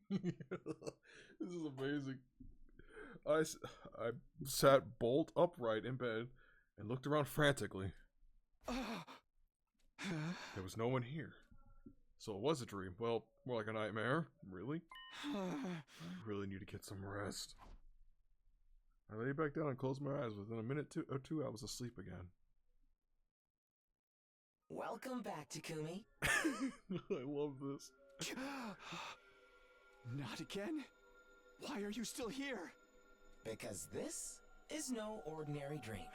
S1: This is amazing. I sat bolt upright in bed and looked around frantically. There was no one here. So it was a dream. Well, more like a nightmare. Really? I really need to get some rest. I lay back down and closed my eyes. Within a minute or two, I was asleep again.
S15: Welcome back, Takumi.
S1: I love this.
S4: Not again? Why are you still here?
S15: Because this is no ordinary dream.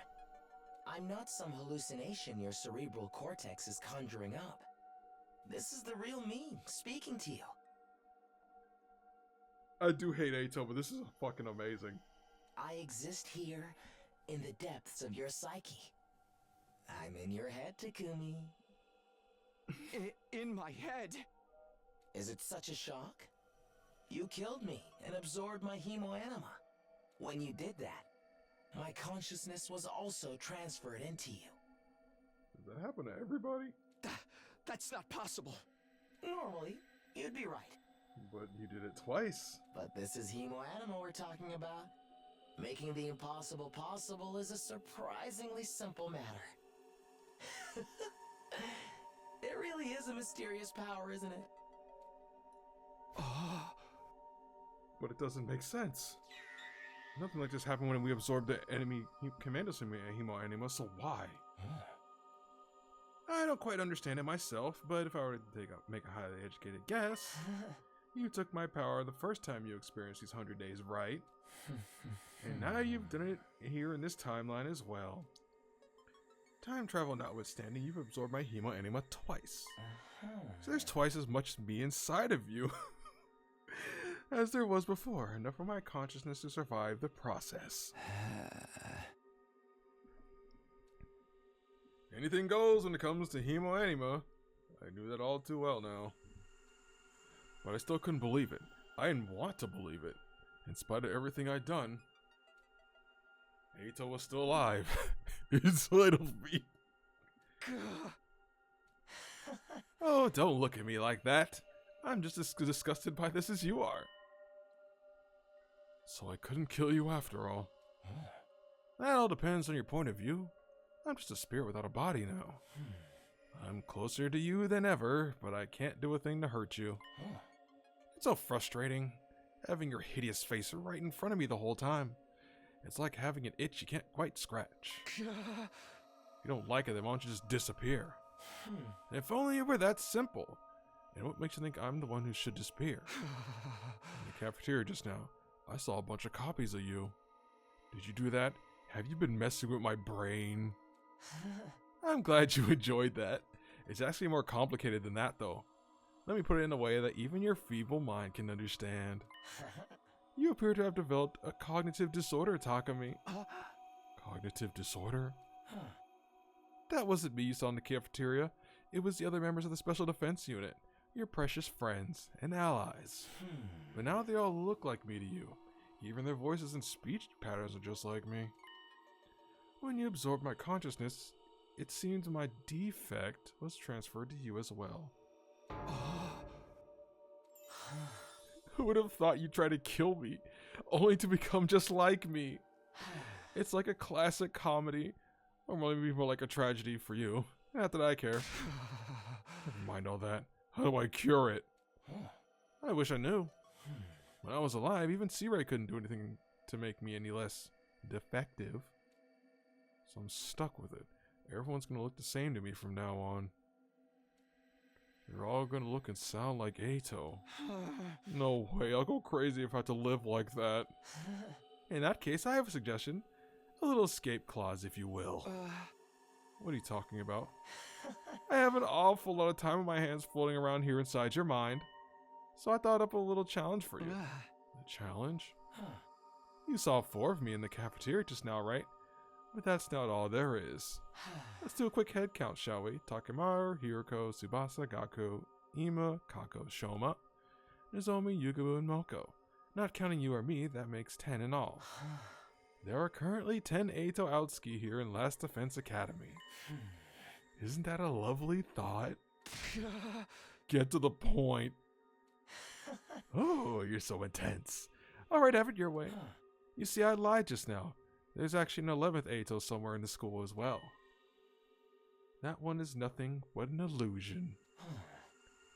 S15: I'm not some hallucination your cerebral cortex is conjuring up. This is the real me speaking to you.
S1: I do hate Eito, but this is fucking amazing.
S15: I exist here in the depths of your psyche. I'm in your head, Takumi.
S4: In my head?
S15: Is it such a shock? You killed me and absorbed my hemoanima. When you did that, my consciousness was also transferred into you.
S1: Does that happen to everybody?
S4: That's not possible.
S15: Normally, you'd be right.
S1: But you did it twice.
S15: But this is hemoanima we're talking about. Making the impossible possible is a surprisingly simple matter. It really is a mysterious power, isn't it?
S1: But it doesn't make sense. Nothing like this happened when we absorbed the enemy commander's hemoanima, so why? I don't quite understand it myself, but if I were to make a highly educated guess, you took my power the first time you experienced these 100 days, right? And now you've done it here in this timeline as well. Time travel notwithstanding, you've absorbed my hemoanima twice. So there's twice as much me inside of you as there was before, enough for my consciousness to survive the process. Anything goes when it comes to hemoanima. I knew that all too well now. But I still couldn't believe it. I didn't want to believe it. In spite of everything I'd done, Eito was still alive inside of me. Oh, don't look at me like that. I'm just as disgusted by this as you are. So I couldn't kill you after all. That all depends on your point of view. I'm just a spirit without a body now. I'm closer to you than ever, but I can't do a thing to hurt you. It's so frustrating, having your hideous face right in front of me the whole time. It's like having an itch you can't quite scratch. If you don't like it, then why don't you just disappear? If only it were that simple. And what makes you think I'm the one who should disappear? In the cafeteria just now, I saw a bunch of copies of you. Did you do that? Have you been messing with my brain? I'm glad you enjoyed that. It's actually more complicated than that, though. Let me put it in a way that even your feeble mind can understand. You appear to have developed a cognitive disorder, Takumi. Cognitive disorder? That wasn't me you saw in the cafeteria. It was the other members of the Special Defense Unit, your precious friends and allies. But now they all look like me to you. Even their voices and speech patterns are just like me. When you absorbed my consciousness, it seemed my defect was transferred to you as well. Who would have thought you'd try to kill me, only to become just like me? It's like a classic comedy, or maybe more like a tragedy for you. Not that I care. Never mind all that. How do I cure it? I wish I knew. When I was alive, even C-Ray couldn't do anything to make me any less defective. So I'm stuck with it. Everyone's gonna look the same to me from now on. You're all gonna look and sound like Eito. No way, I'll go crazy if I have to live like that. In that case, I have a suggestion. A little escape clause, if you will. What are you talking about? I have an awful lot of time on my hands floating around here inside your mind. So I thought up a little challenge for you. A challenge? You saw 4 of me in the cafeteria just now, right? But that's not all there is. Let's do a quick head count, shall we? Takemaru, Hiroko, Tsubasa, Gaku, Ima, Kako, Shoma, Nozomi, Yugabu, and Moko. Not counting you or me, that makes 10 in all. There are currently 10 Eito Outski here in Last Defense Academy. Isn't that a lovely thought? Get to the point. Oh, you're so intense. Alright, have it your way. You see, I lied just now. There's actually an 11th Eito somewhere in the school as well. That one is nothing but an illusion.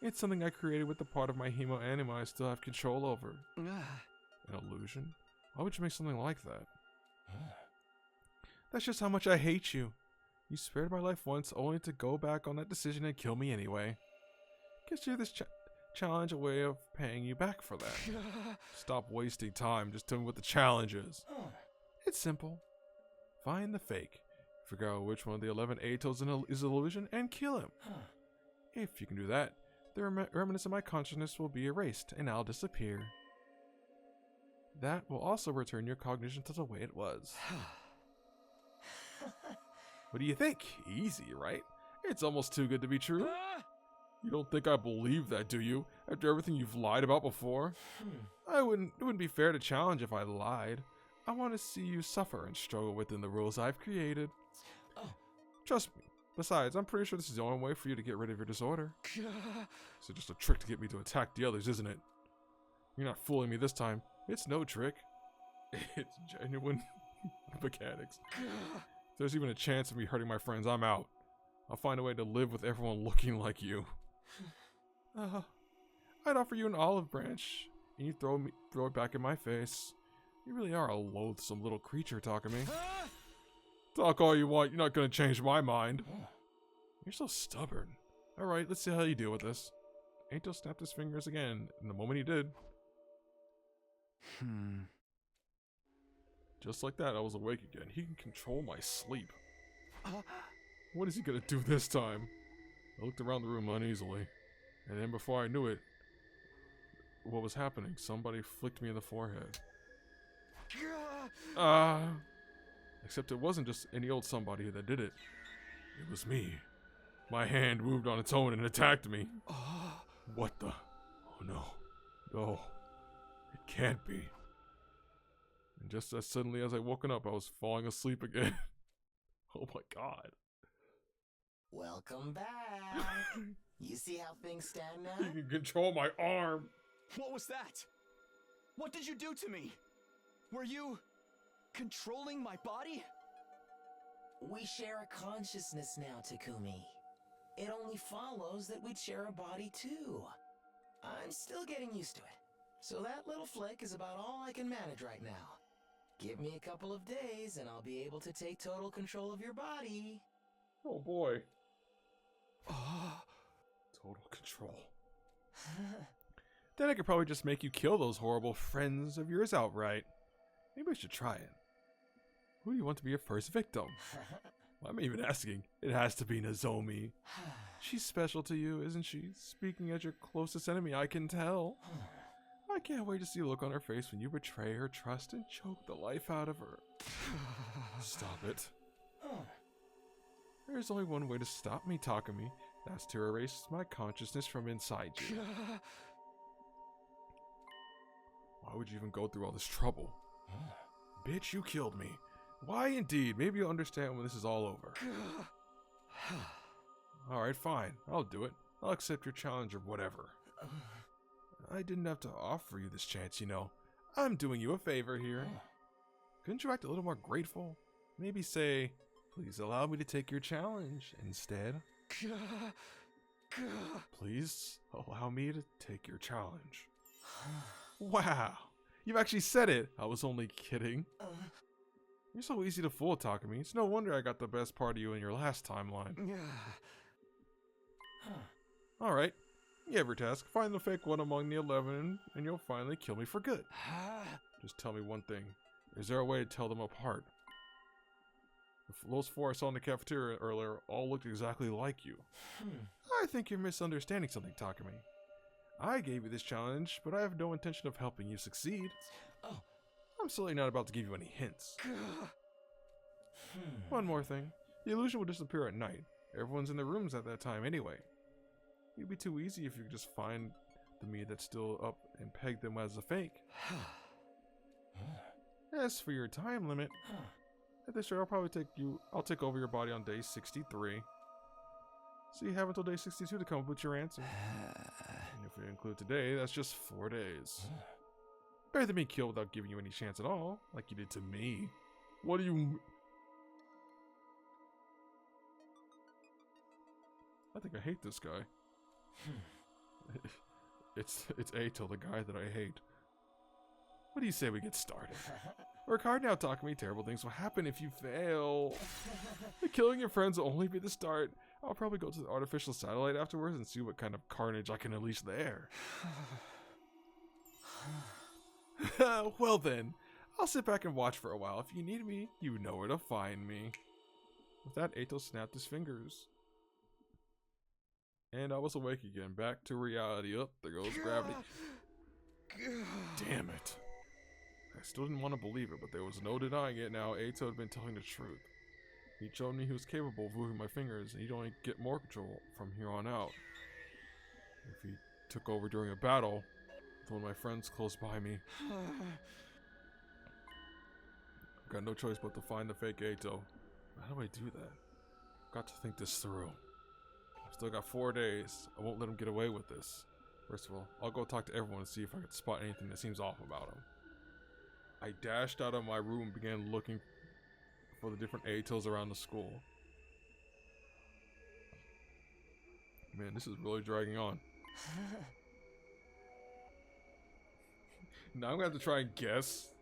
S1: It's something I created with the part of my hemo anima I still have control over. An illusion? Why would you make something like that? That's just how much I hate you. You spared my life once only to go back on that decision and kill me anyway. Consider this challenge a way of paying you back for that. Stop wasting time, just tell me what the challenge is. It's simple. Find the fake, figure out which one of the 11 Eitos is an illusion, and kill him. If you can do that, the remnants of my consciousness will be erased, and I'll disappear. That will also return your cognition to the way it was. What do you think? Easy, right? It's almost too good to be true. You don't think I believe that, do you? After everything you've lied about before? It wouldn't be fair to challenge if I lied. I want to see you suffer and struggle within the rules I've created. Trust me. Besides, I'm pretty sure this is the only way for you to get rid of your disorder. So just a trick to get me to attack the others, isn't it? You're not fooling me this time. It's no trick. It's genuine mechanics. If there's even a chance of me hurting my friends, I'm out. I'll find a way to live with everyone looking like you. I'd offer you an olive branch, and you throw it back in my face. You really are a loathsome little creature, Takumi. Talk all you want, you're not gonna change my mind. You're so stubborn. Alright, let's see how you deal with this. Eito snapped his fingers again, and the moment he did... Just like that, I was awake again. He can control my sleep. What is he gonna do this time? I looked around the room uneasily, and then before I knew it, what was happening? Somebody flicked me in the forehead. Except it wasn't just any old somebody that did it. It was me. My hand moved on its own and attacked me. What the? Oh no. No. It can't be. And just as suddenly as I woken up, I was falling asleep again. Oh my god.
S15: Welcome back. You see how things stand now?
S1: You can control my arm.
S4: What was that? What did you do to me? Were you controlling my body?
S15: We share a consciousness now, Takumi. It only follows that we'd share a body too. I'm still getting used to it. So that little flick is about all I can manage right now. Give me a couple of days and I'll be able to take total control of your body.
S1: Oh boy. Total control. Then I could probably just make you kill those horrible friends of yours outright. Maybe I should try it. Who do you want to be your first victim? Why am I even asking? It has to be Nozomi. She's special to you, isn't she? Speaking as your closest enemy, I can tell. I can't wait to see the look on her face when you betray her trust and choke the life out of her. Stop it. There's only one way to stop me, Takumi. That's to erase my consciousness from inside you. Why would you even go through all this trouble? Bitch, you killed me. Why indeed? Maybe you'll understand when this is all over. Alright, fine. I'll do it. I'll accept your challenge or whatever. I didn't have to offer you this chance, you know. I'm doing you a favor here. Couldn't you act a little more grateful? Maybe say, please allow me to take your challenge instead. Please allow me to take your challenge. Wow, you've actually said it. I was only kidding. You're so easy to fool, Takumi. It's no wonder I got the best part of you in your last timeline. Alright, you have your task. Find the fake one among the 11 and you'll finally kill me for good. Just tell me one thing. Is there a way to tell them apart? Those 4 I saw in the cafeteria earlier all looked exactly like you. I think you're misunderstanding something, Takumi. I gave you this challenge, but I have no intention of helping you succeed. I'm certainly not about to give you any hints. One more thing. The illusion will disappear at night. Everyone's in their rooms at that time anyway. It'd be too easy if you could just find the me that's still up and peg them as a fake. As for your time limit, at this rate, I'll take over your body on day 63. So you have until day 62 to come up with your answer. And if we include today, that's just 4 days. Better than me kill without giving you any chance at all, like you did to me. What do you... I think I hate this guy. It's Ato, the guy that I hate. What do you say we get started? Work hard now, Takumi. Terrible things will happen if you fail. Killing your friends will only be the start. I'll probably go to the artificial satellite afterwards and see what kind of carnage I can unleash there. Well then, I'll sit back and watch for a while. If you need me, you know where to find me. With that, Ato snapped his fingers. And I was awake again, back to reality. Up there goes gravity. Damn it. I still didn't want to believe it, but there was no denying it now. Ato had been telling the truth. He showed me he was capable of moving my fingers, and he'd only get more control from here on out. If he took over during a battle with one of my friends close by me. I've got no choice but to find the fake Ato. How do I do that? I've got to think this through. I've still got 4 days. I won't let him get away with this. First of all, I'll go talk to everyone and see if I can spot anything that seems off about him. I dashed out of my room and began looking for the different Atos around the school. Man, this is really dragging on. Now I'm gonna have to try and guess.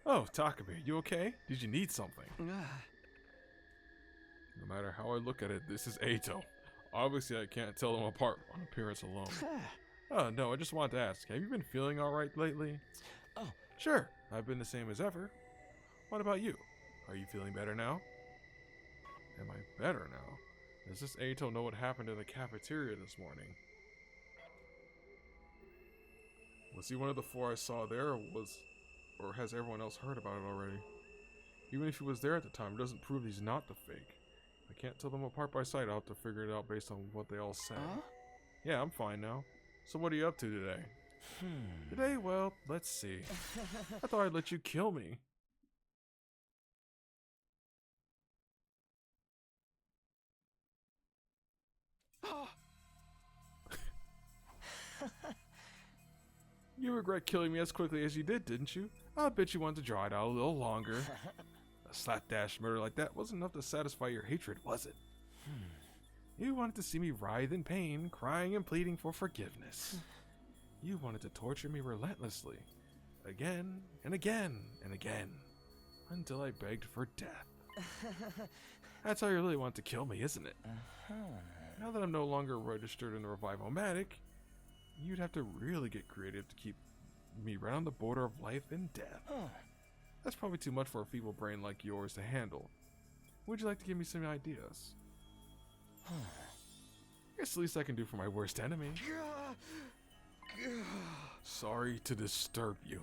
S1: Oh, Takumi, you okay? Did you need something? No matter how I look at it, this is Ato. Obviously, I can't tell them apart on appearance alone. Oh, no, I just wanted to ask, have you been feeling alright lately? Oh, sure, I've been the same as ever. What about you? Are you feeling better now? Am I better now? Does this Ato know what happened in the cafeteria this morning? Was he one of the 4 I saw there, or has everyone else heard about it already? Even if he was there at the time, it doesn't prove he's not the fake. I can't tell them apart by sight. I'll have to figure it out based on what they all say. Yeah, I'm fine now. So what are you up to today? Today, well, let's see. I thought I'd let you kill me. You regret killing me as quickly as you did, didn't you? I bet you wanted to draw it out a little longer. A slapdash murder like that wasn't enough to satisfy your hatred, was it? You wanted to see me writhe in pain, crying and pleading for forgiveness. You wanted to torture me relentlessly, again and again and again, until I begged for death. That's how you really want to kill me, isn't it? Now that I'm no longer registered in the Revival-matic, you'd have to really get creative to keep me right on the border of life and death. That's probably too much for a feeble brain like yours to handle. Would you like to give me some ideas? Guess the least I can do for my worst enemy. Sorry to disturb you.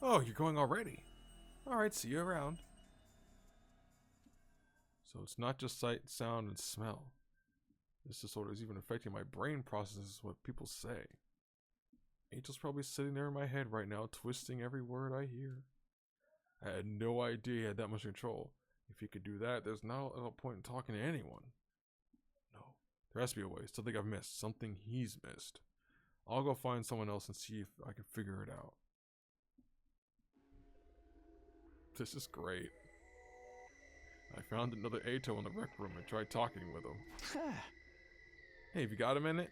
S1: Oh, you're going already? Alright, see you around. So it's not just sight, sound, and smell. This disorder is even affecting my brain processes what people say. Angel's probably sitting there in my head right now, twisting every word I hear. I had no idea he had that much control. If he could do that, there's not a point in talking to anyone. No, there has to be a way. Something I've missed. Something he's missed. I'll go find someone else and see if I can figure it out. This is great. I found another Ato in the rec room and tried talking with him. Hey, have you got a minute?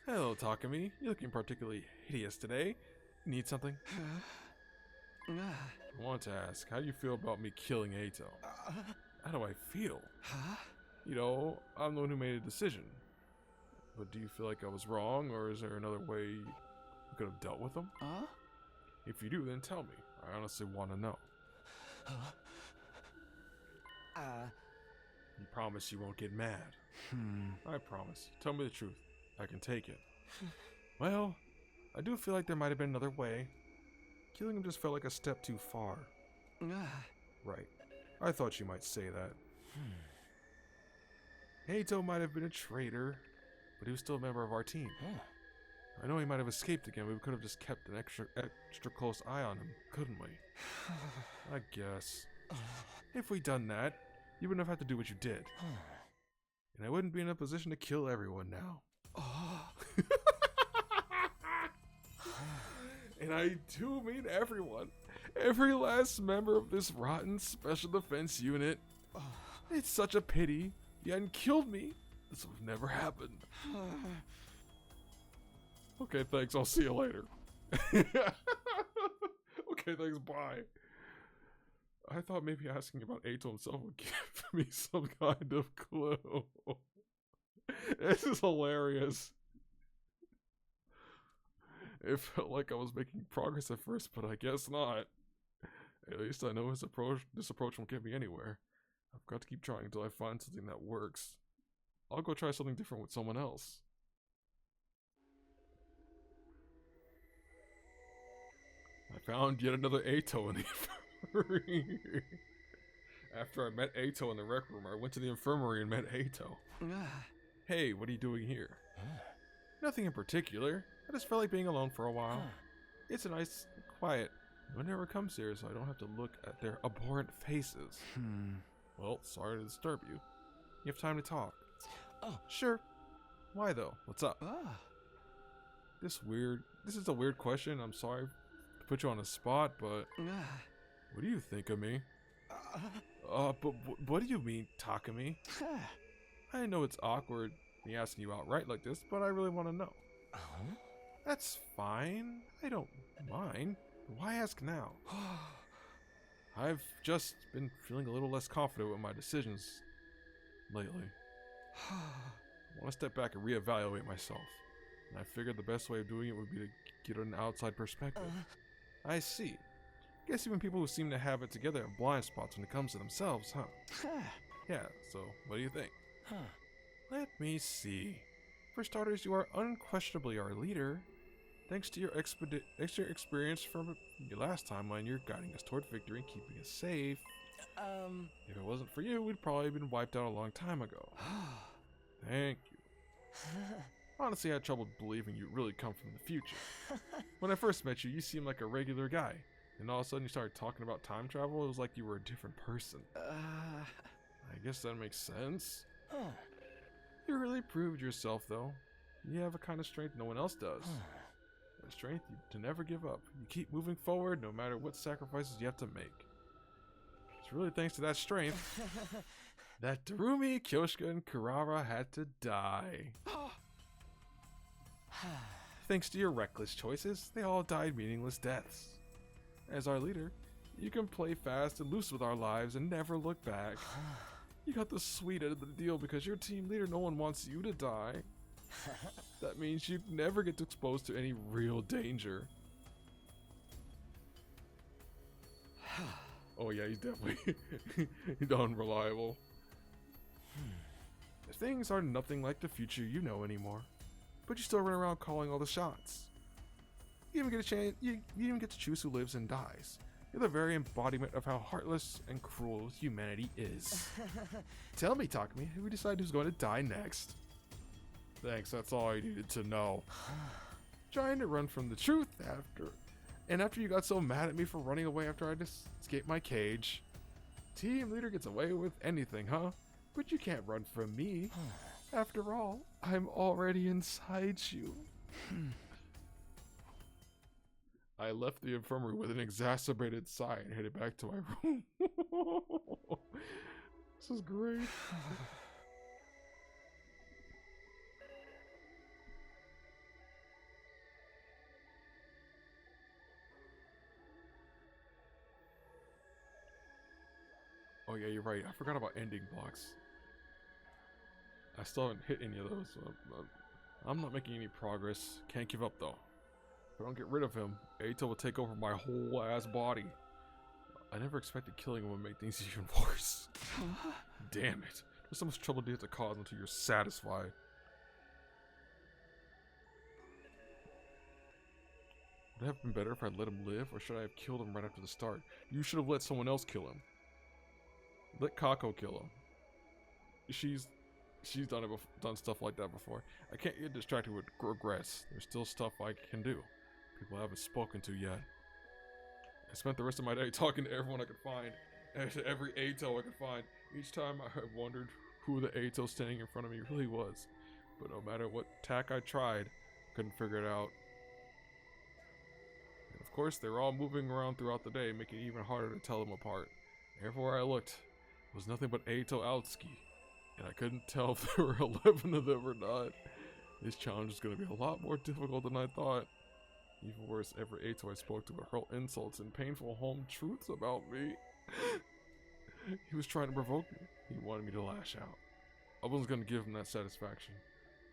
S1: Hello, Takumi. You're looking particularly hideous today. Need something? I want to ask, how do you feel about me killing Ato? How do I feel? You know, I'm the one who made a decision. But do you feel like I was wrong, or is there another way you could have dealt with him? If you do, then tell me. I honestly want to know. You promise you won't get mad? I promise. Tell me the truth. I can take it. Well, I do feel like there might have been another way. Killing him just felt like a step too far. Right. I thought you might say that. Eito might have been a traitor, but he was still a member of our team. I know he might have escaped again, but we could have just kept an extra close eye on him, couldn't we? I guess. If we'd done that, you wouldn't have had to do what you did. And I wouldn't be in a position to kill everyone now. And I do mean everyone. Every last member of this rotten special defense unit. It's such a pity you hadn't killed me. This would have never happened. Okay, thanks. I'll see you later. Okay, thanks. Bye. I thought maybe asking about Eito himself would give me some kind of clue. This is hilarious. It felt like I was making progress at first, but I guess not. At least I know this approach won't get me anywhere. I've got to keep trying until I find something that works. I'll go try something different with someone else. I found yet another Eito in the infirmary. After I met Eito in the rec room, I went to the infirmary and met Eito. Hey, what are you doing here? Nothing in particular. I just felt like being alone for a while. It's a nice, quiet. No one ever comes here, so I don't have to look at their abhorrent faces. Well, sorry to disturb you. You have time to talk? Oh, sure. Why though? What's up? This is a weird question. I'm sorry to put you on the spot, but what do you think of me? But what do you mean, Takumi? I know it's awkward me asking you outright like this, but I really want to know. That's fine. I don't mind. Why ask now? I've just been feeling a little less confident with my decisions lately. I want to step back and reevaluate myself. And I figured the best way of doing it would be to get an outside perspective. I see. Guess even people who seem to have it together have blind spots when it comes to themselves, huh? Yeah, so what do you think? Let me see. For starters, you are unquestionably our leader. Thanks to your extra experience from your last time when you're guiding us toward victory and keeping us safe. If it wasn't for you, we'd probably been wiped out a long time ago. Thank you. Honestly, I had trouble believing you really come from the future. When I first met you, you seemed like a regular guy. And all of a sudden you started talking about time travel, it was like you were a different person. I guess that makes sense. You really proved yourself, though. You have a kind of strength no one else does. A strength to never give up. You keep moving forward no matter what sacrifices you have to make. It's really thanks to that strength that Darumi, Kyoshka, and Kurara had to die. Thanks to your reckless choices, they all died meaningless deaths. As our leader, you can play fast and loose with our lives and never look back. You got the sweet end of the deal because you're team leader. No one wants you to die. That means you never get exposed to any real danger. Oh yeah, he's definitely he's unreliable. Things are nothing like the future you know anymore, but you still run around calling all the shots. You even get a chance. You even get to choose who lives and dies. You're the very embodiment of how heartless and cruel humanity is. Tell me, Takumi, who decide who's going to die next? Thanks, that's all I needed to know. Trying to run from the truth after you got so mad at me for running away after I just escaped my cage. Team leader gets away with anything, huh? But you can't run from me. After all, I'm already inside you. I left the infirmary with an exacerbated sigh and headed back to my room. This is great. Oh yeah, you're right. I forgot about ending blocks. I still haven't hit any of those. So I'm not making any progress. Can't give up though. If I don't get rid of him, Eito will take over my whole ass body. I never expected killing him would make things even worse. Damn it. There's so much trouble you have to cause until you're satisfied. Would it have been better if I'd let him live, or should I have killed him right after the start? You should have let someone else kill him. Let Kako kill him. She's done stuff like that before. I can't get distracted with regrets. There's still stuff I can do. People I haven't spoken to yet. I spent the rest of my day talking to everyone I could find, and to every Eito I could find. Each time I wondered who the Eito standing in front of me really was. But no matter what tack I tried, couldn't figure it out. And of course, they were all moving around throughout the day, making it even harder to tell them apart. Everywhere I looked, it was nothing but Eito Aotsuki, and I couldn't tell if there were 11 of them or not. This challenge is going to be a lot more difficult than I thought. Even worse, every Eito I spoke to would hurl insults and painful home truths about me. He was trying to provoke me. He wanted me to lash out. I wasn't going to give him that satisfaction.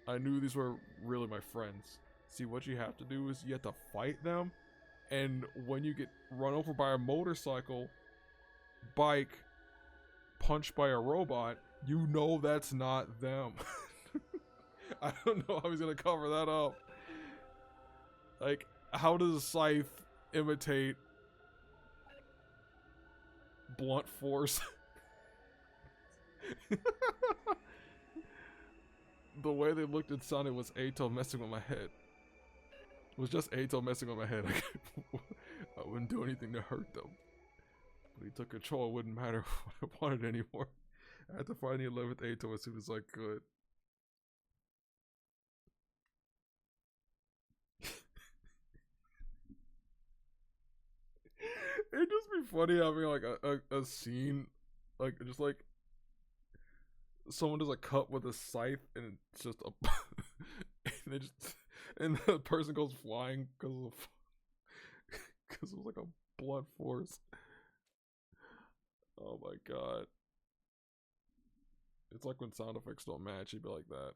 S1: I knew these were really my friends. See, what you have to do is you have to fight them, and when you get run over by a motorcycle, bike, punched by a robot, you know that's not them. I don't know how he's going to cover that up. Like, how does Scythe imitate blunt force? The way they looked and sounded was Eito messing with my head. It was just Eito messing with my head. I wouldn't do anything to hurt them. But he took control. It wouldn't matter what I wanted anymore. I had to find the 11th Eito as soon as I could. It'd just be funny having like a scene, like just like someone does a cut with a scythe and it's just a and the person goes flying because it was like a blunt force. Oh my god. It's like when sound effects don't match, you'd be like that.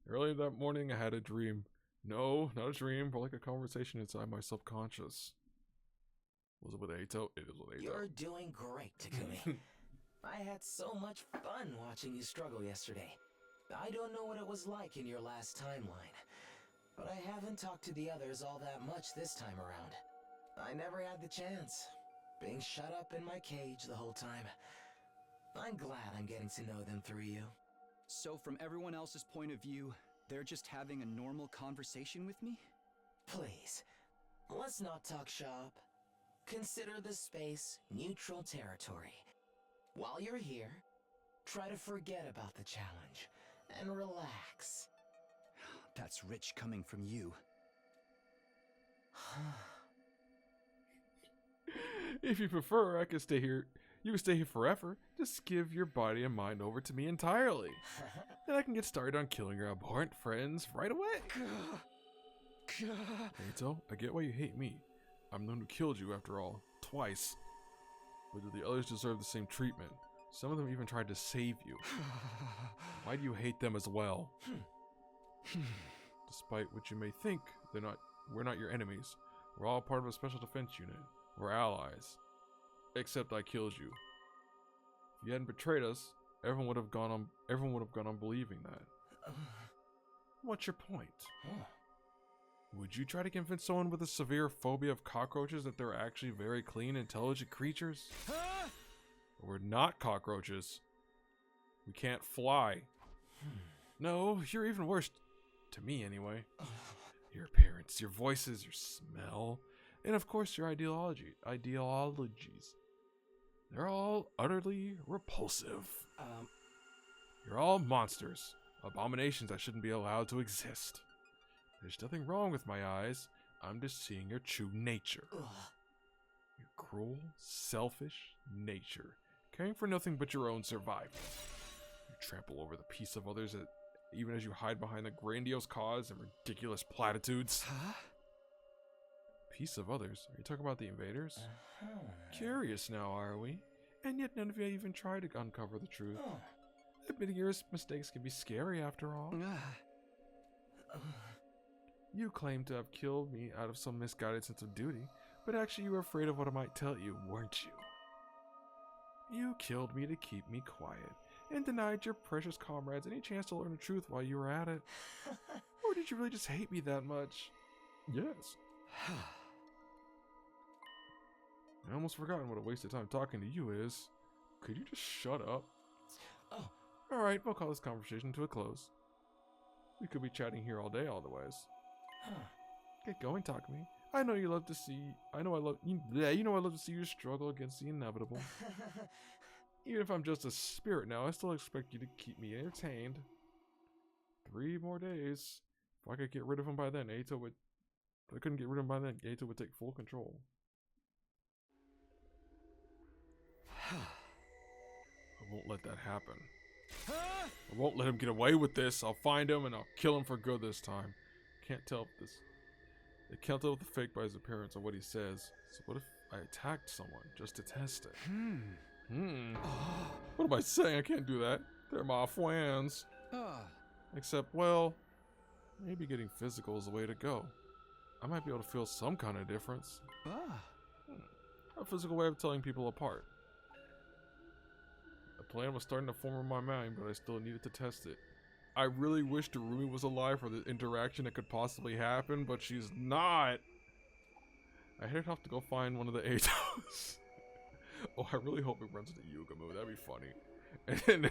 S1: Earlier that morning I had a dream. No, not a dream, but like a conversation inside my subconscious. Was it with Eito? It is with Eito.
S15: You're doing great, Takumi. I had so much fun watching you struggle yesterday. I don't know what it was like in your last timeline, but I haven't talked to the others all that much this time around. I never had the chance, being shut up in my cage the whole time. I'm glad I'm getting to know them through you.
S4: So from everyone else's point of view, they're just having a normal conversation with me?
S15: Please, let's not talk shop. Consider the space neutral territory. While you're here, try to forget about the challenge and relax.
S4: That's rich coming from you.
S1: If you prefer, I can stay here. You can stay here forever. Just give your body and mind over to me entirely. Then I can get started on killing your abhorrent friends right away. Eito, I get why you hate me. I'm the one who killed you after all, twice. But do the others deserve the same treatment? Some of them even tried to save you. Why do you hate them as well? Despite what you may think, we're not your enemies. We're all part of a special defense unit. We're allies. Except I killed you. If you hadn't betrayed us, everyone would have gone on believing that. What's your point? Would you try to convince someone with a severe phobia of cockroaches that they're actually very clean, intelligent creatures? We're not cockroaches. We can't fly. No, you're even worse. To me, anyway. Your appearance, your voices, your smell, and of course your ideologies. They're all utterly repulsive. You're all monsters. Abominations that shouldn't be allowed to exist. There's nothing wrong with my eyes. I'm just seeing your true nature. Your cruel, selfish nature. Caring for nothing but your own survival. You trample over the peace of others even as you hide behind the grandiose cause and ridiculous platitudes. Peace of others? Are you talking about the invaders? Curious now, are we? And yet none of you even tried to uncover the truth. Admitting your mistakes can be scary after all. You claim to have killed me out of some misguided sense of duty, but actually you were afraid of what I might tell you, weren't you? You killed me to keep me quiet, and denied your precious comrades any chance to learn the truth while you were at it. Or did you really just hate me that much? Yes. I almost forgotten what a waste of time talking to you is. Could you just shut up?
S15: Oh.
S1: Alright, we'll call this conversation to a close. We could be chatting here all day otherwise.
S15: Huh.
S1: Get going, Takumi. I know you love to see. I love to see you struggle against the inevitable. Even if I'm just a spirit now, I still expect you to keep me entertained. 3 more days. If I could get rid of him by then, Eito would. If I couldn't get rid of him by then, Eito would take full control. I won't let that happen. I won't let him get away with this. I'll find him and I'll kill him for good this time. Can't tell if this. They can't tell if the fake by his appearance or what he says. So what if I attacked someone just to test it? What am I saying? I can't do that. They're my friends. Except, well, maybe getting physical is the way to go. I might be able to feel some kind of difference. A physical way of telling people apart. The plan was starting to form in my mind, but I still needed to test it. I really wish Darumi was alive for the interaction that could possibly happen, but she's not. I headed off to go find one of the Eitos. Oh, I really hope it runs into Yugamu. That'd be funny. And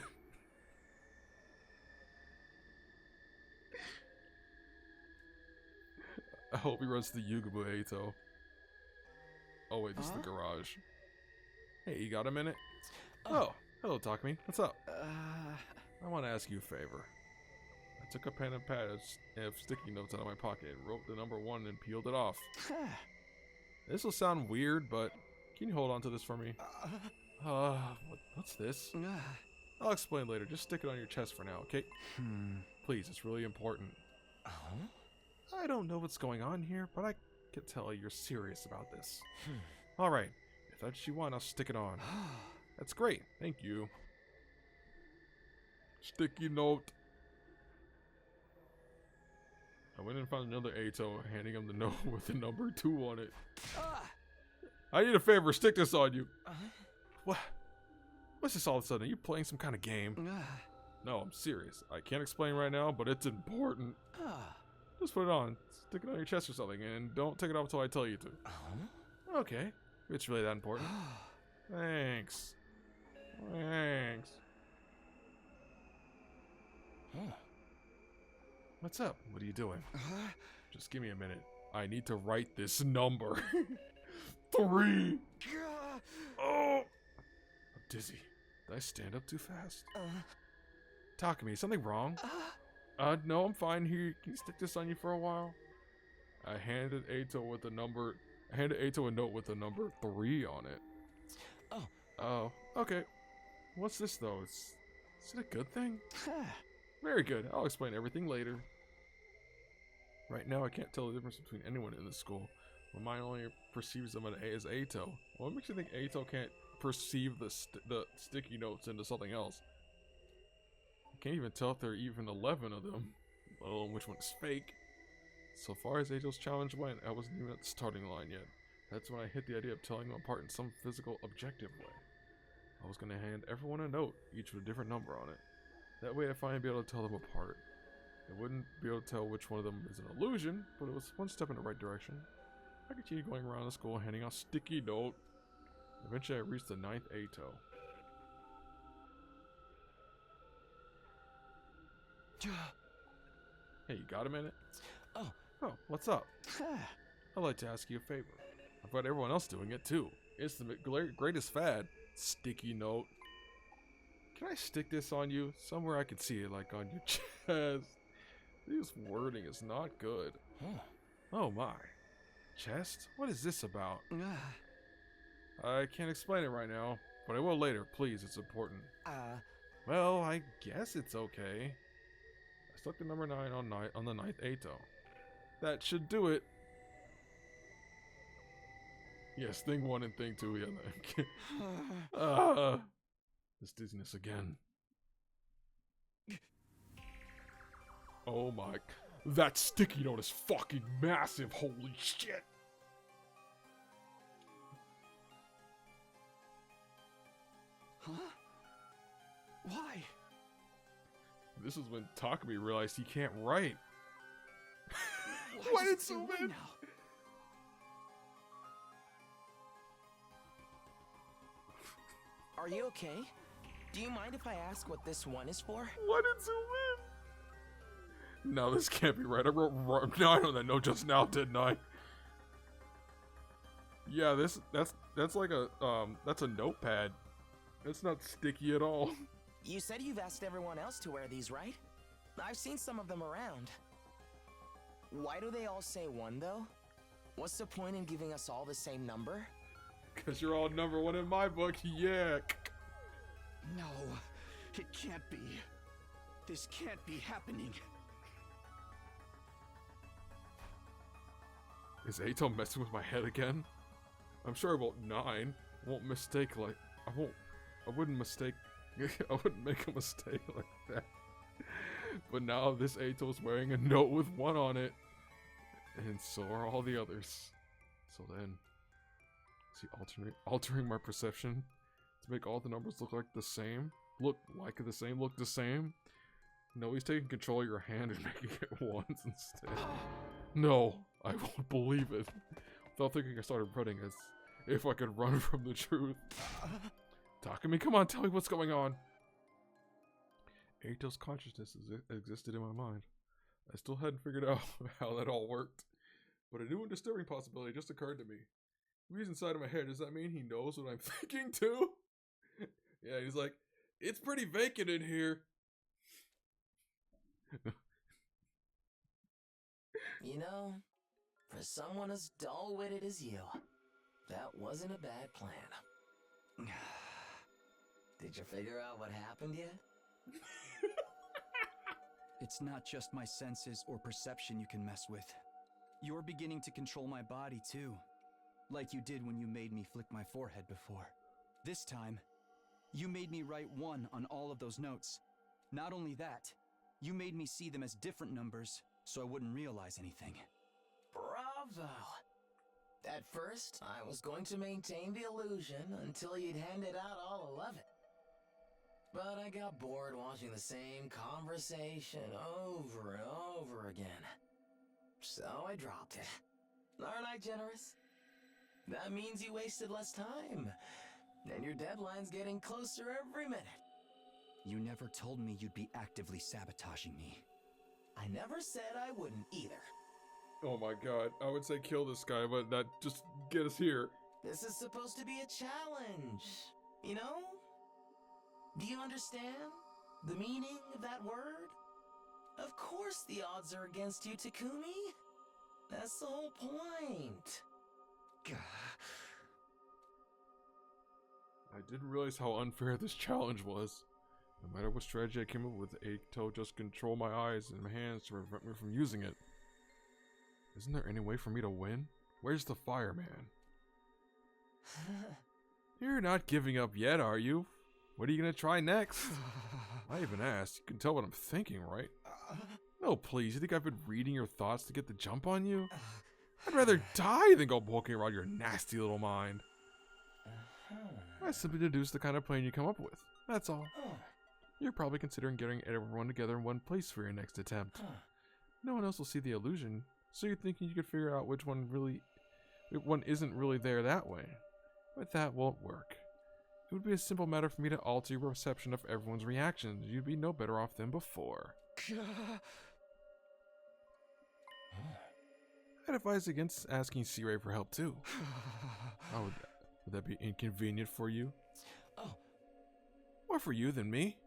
S1: I hope he runs to the Yugamu Eito. Oh wait, this is the garage. Hey, you got a minute? Oh, hello, Takumi. What's up? I want to ask you a favor. I took a pen and pad of sticky notes out of my pocket and wrote the number 1 and peeled it off. This will sound weird, but can you hold on to this for me? What's this? I'll explain later. Just stick it on your chest for now, okay? Please, it's really important. I don't know what's going on here, but I can tell you're serious about this. Alright, if that's what you want, I'll stick it on. That's great, thank you. Sticky note. I went and found another Eito, handing him the note with the number 2 on it. I need a favor, stick this on you. What? What's this all of a sudden? Are you playing some kind of game? No, I'm serious. I can't explain right now, but it's important. Just put it on. Stick it on your chest or something, and don't take it off until I tell you to. Okay. It's really that important. Thanks. Thanks. What's up? What are you doing? Just give me a minute. I need to write this number. 3. Oh! I'm dizzy. Did I stand up too fast? Takumi, something wrong? No, I'm fine. Here, can you stick this on you for a while? I handed Eito a note with the number 3 on it. Oh, okay. What's this though? Is it a good thing? Very good. I'll explain everything later. Right now, I can't tell the difference between anyone in this school. My mind only perceives them as Eito. What makes you think Eito can't perceive the sticky notes into something else? I can't even tell if there are even 11 of them, let alone which one is fake. So far as Eito's challenge went, I wasn't even at the starting line yet. That's when I hit the idea of telling them apart in some physical, objective way. I was going to hand everyone a note, each with a different number on it. That way I'd finally be able to tell them apart. I wouldn't be able to tell which one of them is an illusion, but it was one step in the right direction. I continued going around the school handing out sticky note. Eventually I reached the 9th Eito. Hey, you got a minute? Oh, what's up? I'd like to ask you a favor. I've got everyone else doing it too. It's the greatest fad. Sticky note. Can I stick this on you? Somewhere I could see it, like on your chest. This wording is not good. Oh my. Chest? What is this about? I can't explain it right now, but I will later. Please, it's important. Well, I guess it's okay. I stuck the number 9 on the 9th Eito. That should do it. Yes, thing 1 and thing 2. Yeah. This dizziness again. Oh my. That sticky note is fucking massive. Holy shit.
S9: Why?
S1: This is when Takumi realized he can't write. Why did so many?
S7: Are you okay? Do you mind if I ask what this one is for?
S1: Why did zoom in? No, this can't be right. I wrote 9 on that note just now, didn't I? Yeah, that's like a that's a notepad. It's not sticky at all.
S7: You said you've asked everyone else to wear these, right? I've seen some of them around. Why do they all say 1 though? What's the point in giving us all the same number?
S1: Because you're all number 1 in my book, yeah.
S9: No, it can't be. This can't be happening.
S1: Is Ato messing with my head again? I'm sure about 9. I won't mistake like I wouldn't make a mistake like that. But now this Ato's wearing a note with 1 on it. And so are all the others. So then, is he altering my perception to make all the numbers look like the same? Look the same? No, he's taking control of your hand and making it 1s instead. No, I won't believe it. Without thinking, I started running as if I could run from the truth. Takumi, come on, tell me what's going on. Ato's consciousness existed in my mind. I still hadn't figured out how that all worked. But a new and disturbing possibility just occurred to me. If he's inside of my head, does that mean he knows what I'm thinking too? Yeah, he's like, it's pretty vacant in here.
S15: You know, for someone as dull-witted as you, that wasn't a bad plan. Did you figure out what happened yet?
S4: It's not just my senses or perception you can mess with. You're beginning to control my body too. Like you did when you made me flick my forehead before. This time, you made me write 1 on all of those notes. Not only that, you made me see them as different numbers so I wouldn't realize anything.
S15: Bravo! At first, I was going to maintain the illusion until you'd handed out all 11. But I got bored watching the same conversation over and over again. So I dropped it. Aren't I generous? That means you wasted less time. And your deadline's getting closer every minute.
S4: You never told me you'd be actively sabotaging me.
S15: I never said I wouldn't either.
S1: Oh my god, I would say kill this guy, but that just get us here.
S15: This is supposed to be a challenge, you know? Do you understand the meaning of that word? Of course the odds are against you, Takumi. That's the whole point.
S1: I didn't realize how unfair this challenge was. No matter what strategy I came up with, Ato just controlled my eyes and my hands to prevent me from using it. Isn't there any way for me to win? Where's the fireman? You're not giving up yet, are you? What are you gonna try next? I even asked. You can tell what I'm thinking, right? No, please. You think I've been reading your thoughts to get the jump on you? I'd rather die than go poking around your nasty little mind. I simply deduced the kind of plan you come up with. That's all. You're probably considering getting everyone together in one place for your next attempt. No one else will see the illusion, so you're thinking you could figure out which one isn't really there that way. But that won't work. It would be a simple matter for me to alter your perception of everyone's reactions. You'd be no better off than before. I'd advise against asking C-Ray for help too. Would that be inconvenient for you?
S15: Oh.
S1: More for you than me.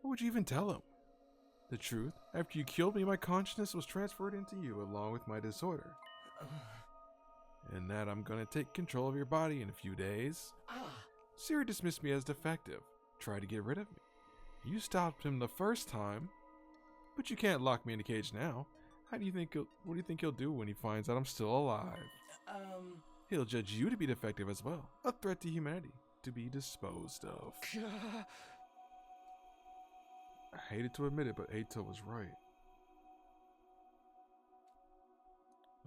S1: What would you even tell him? The truth, after you killed me, my consciousness was transferred into you along with my disorder. And that I'm gonna take control of your body in a few days. Siri dismissed me as defective, tried to get rid of me. You stopped him the first time, but you can't lock me in a cage now. What do you think he'll do when he finds out I'm still alive? He'll judge you to be defective as well, a threat to humanity, to be disposed of. I hated to admit it, but Ato was right.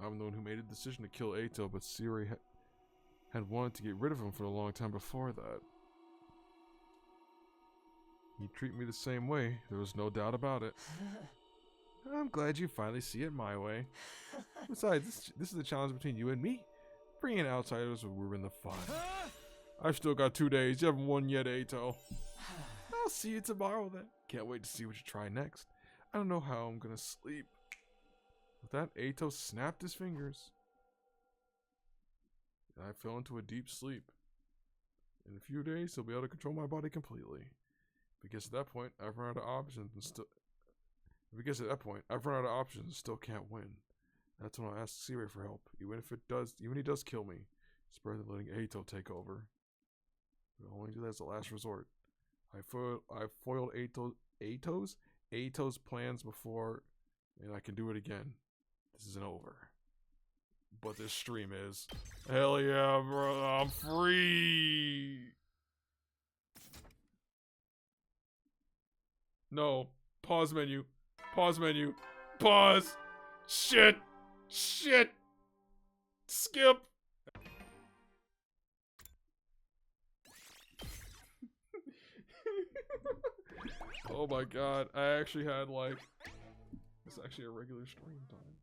S1: I'm the one who made a decision to kill Ato, but Siri had wanted to get rid of him for a long time before that. He'd treat me the same way, there was no doubt about it. I'm glad you finally see it my way. Besides, this is a challenge between you and me. Bringing outsiders would ruin the fun. I've still got 2 days. You haven't won yet, Ato. I'll see you tomorrow then. Can't wait to see what you try next. I don't know how I'm gonna sleep. With that, Ato snapped his fingers. And I fell into a deep sleep. In a few days, he'll be able to control my body completely. Because at that point, I've run out of options and still... Because at that point, I've run out of options and still can't win. That's when I'll ask Seaway for help. Even he does kill me, it's better than letting Ato take over. But I'll only do that as a last resort. I foiled Ato's plans before, and I can do it again. This isn't over. But this stream is. Hell yeah, bro! I'm free. No. Pause menu. Pause menu. Pause. Shit. Shit. Skip. Oh my god. I actually had like... It's actually a regular stream time.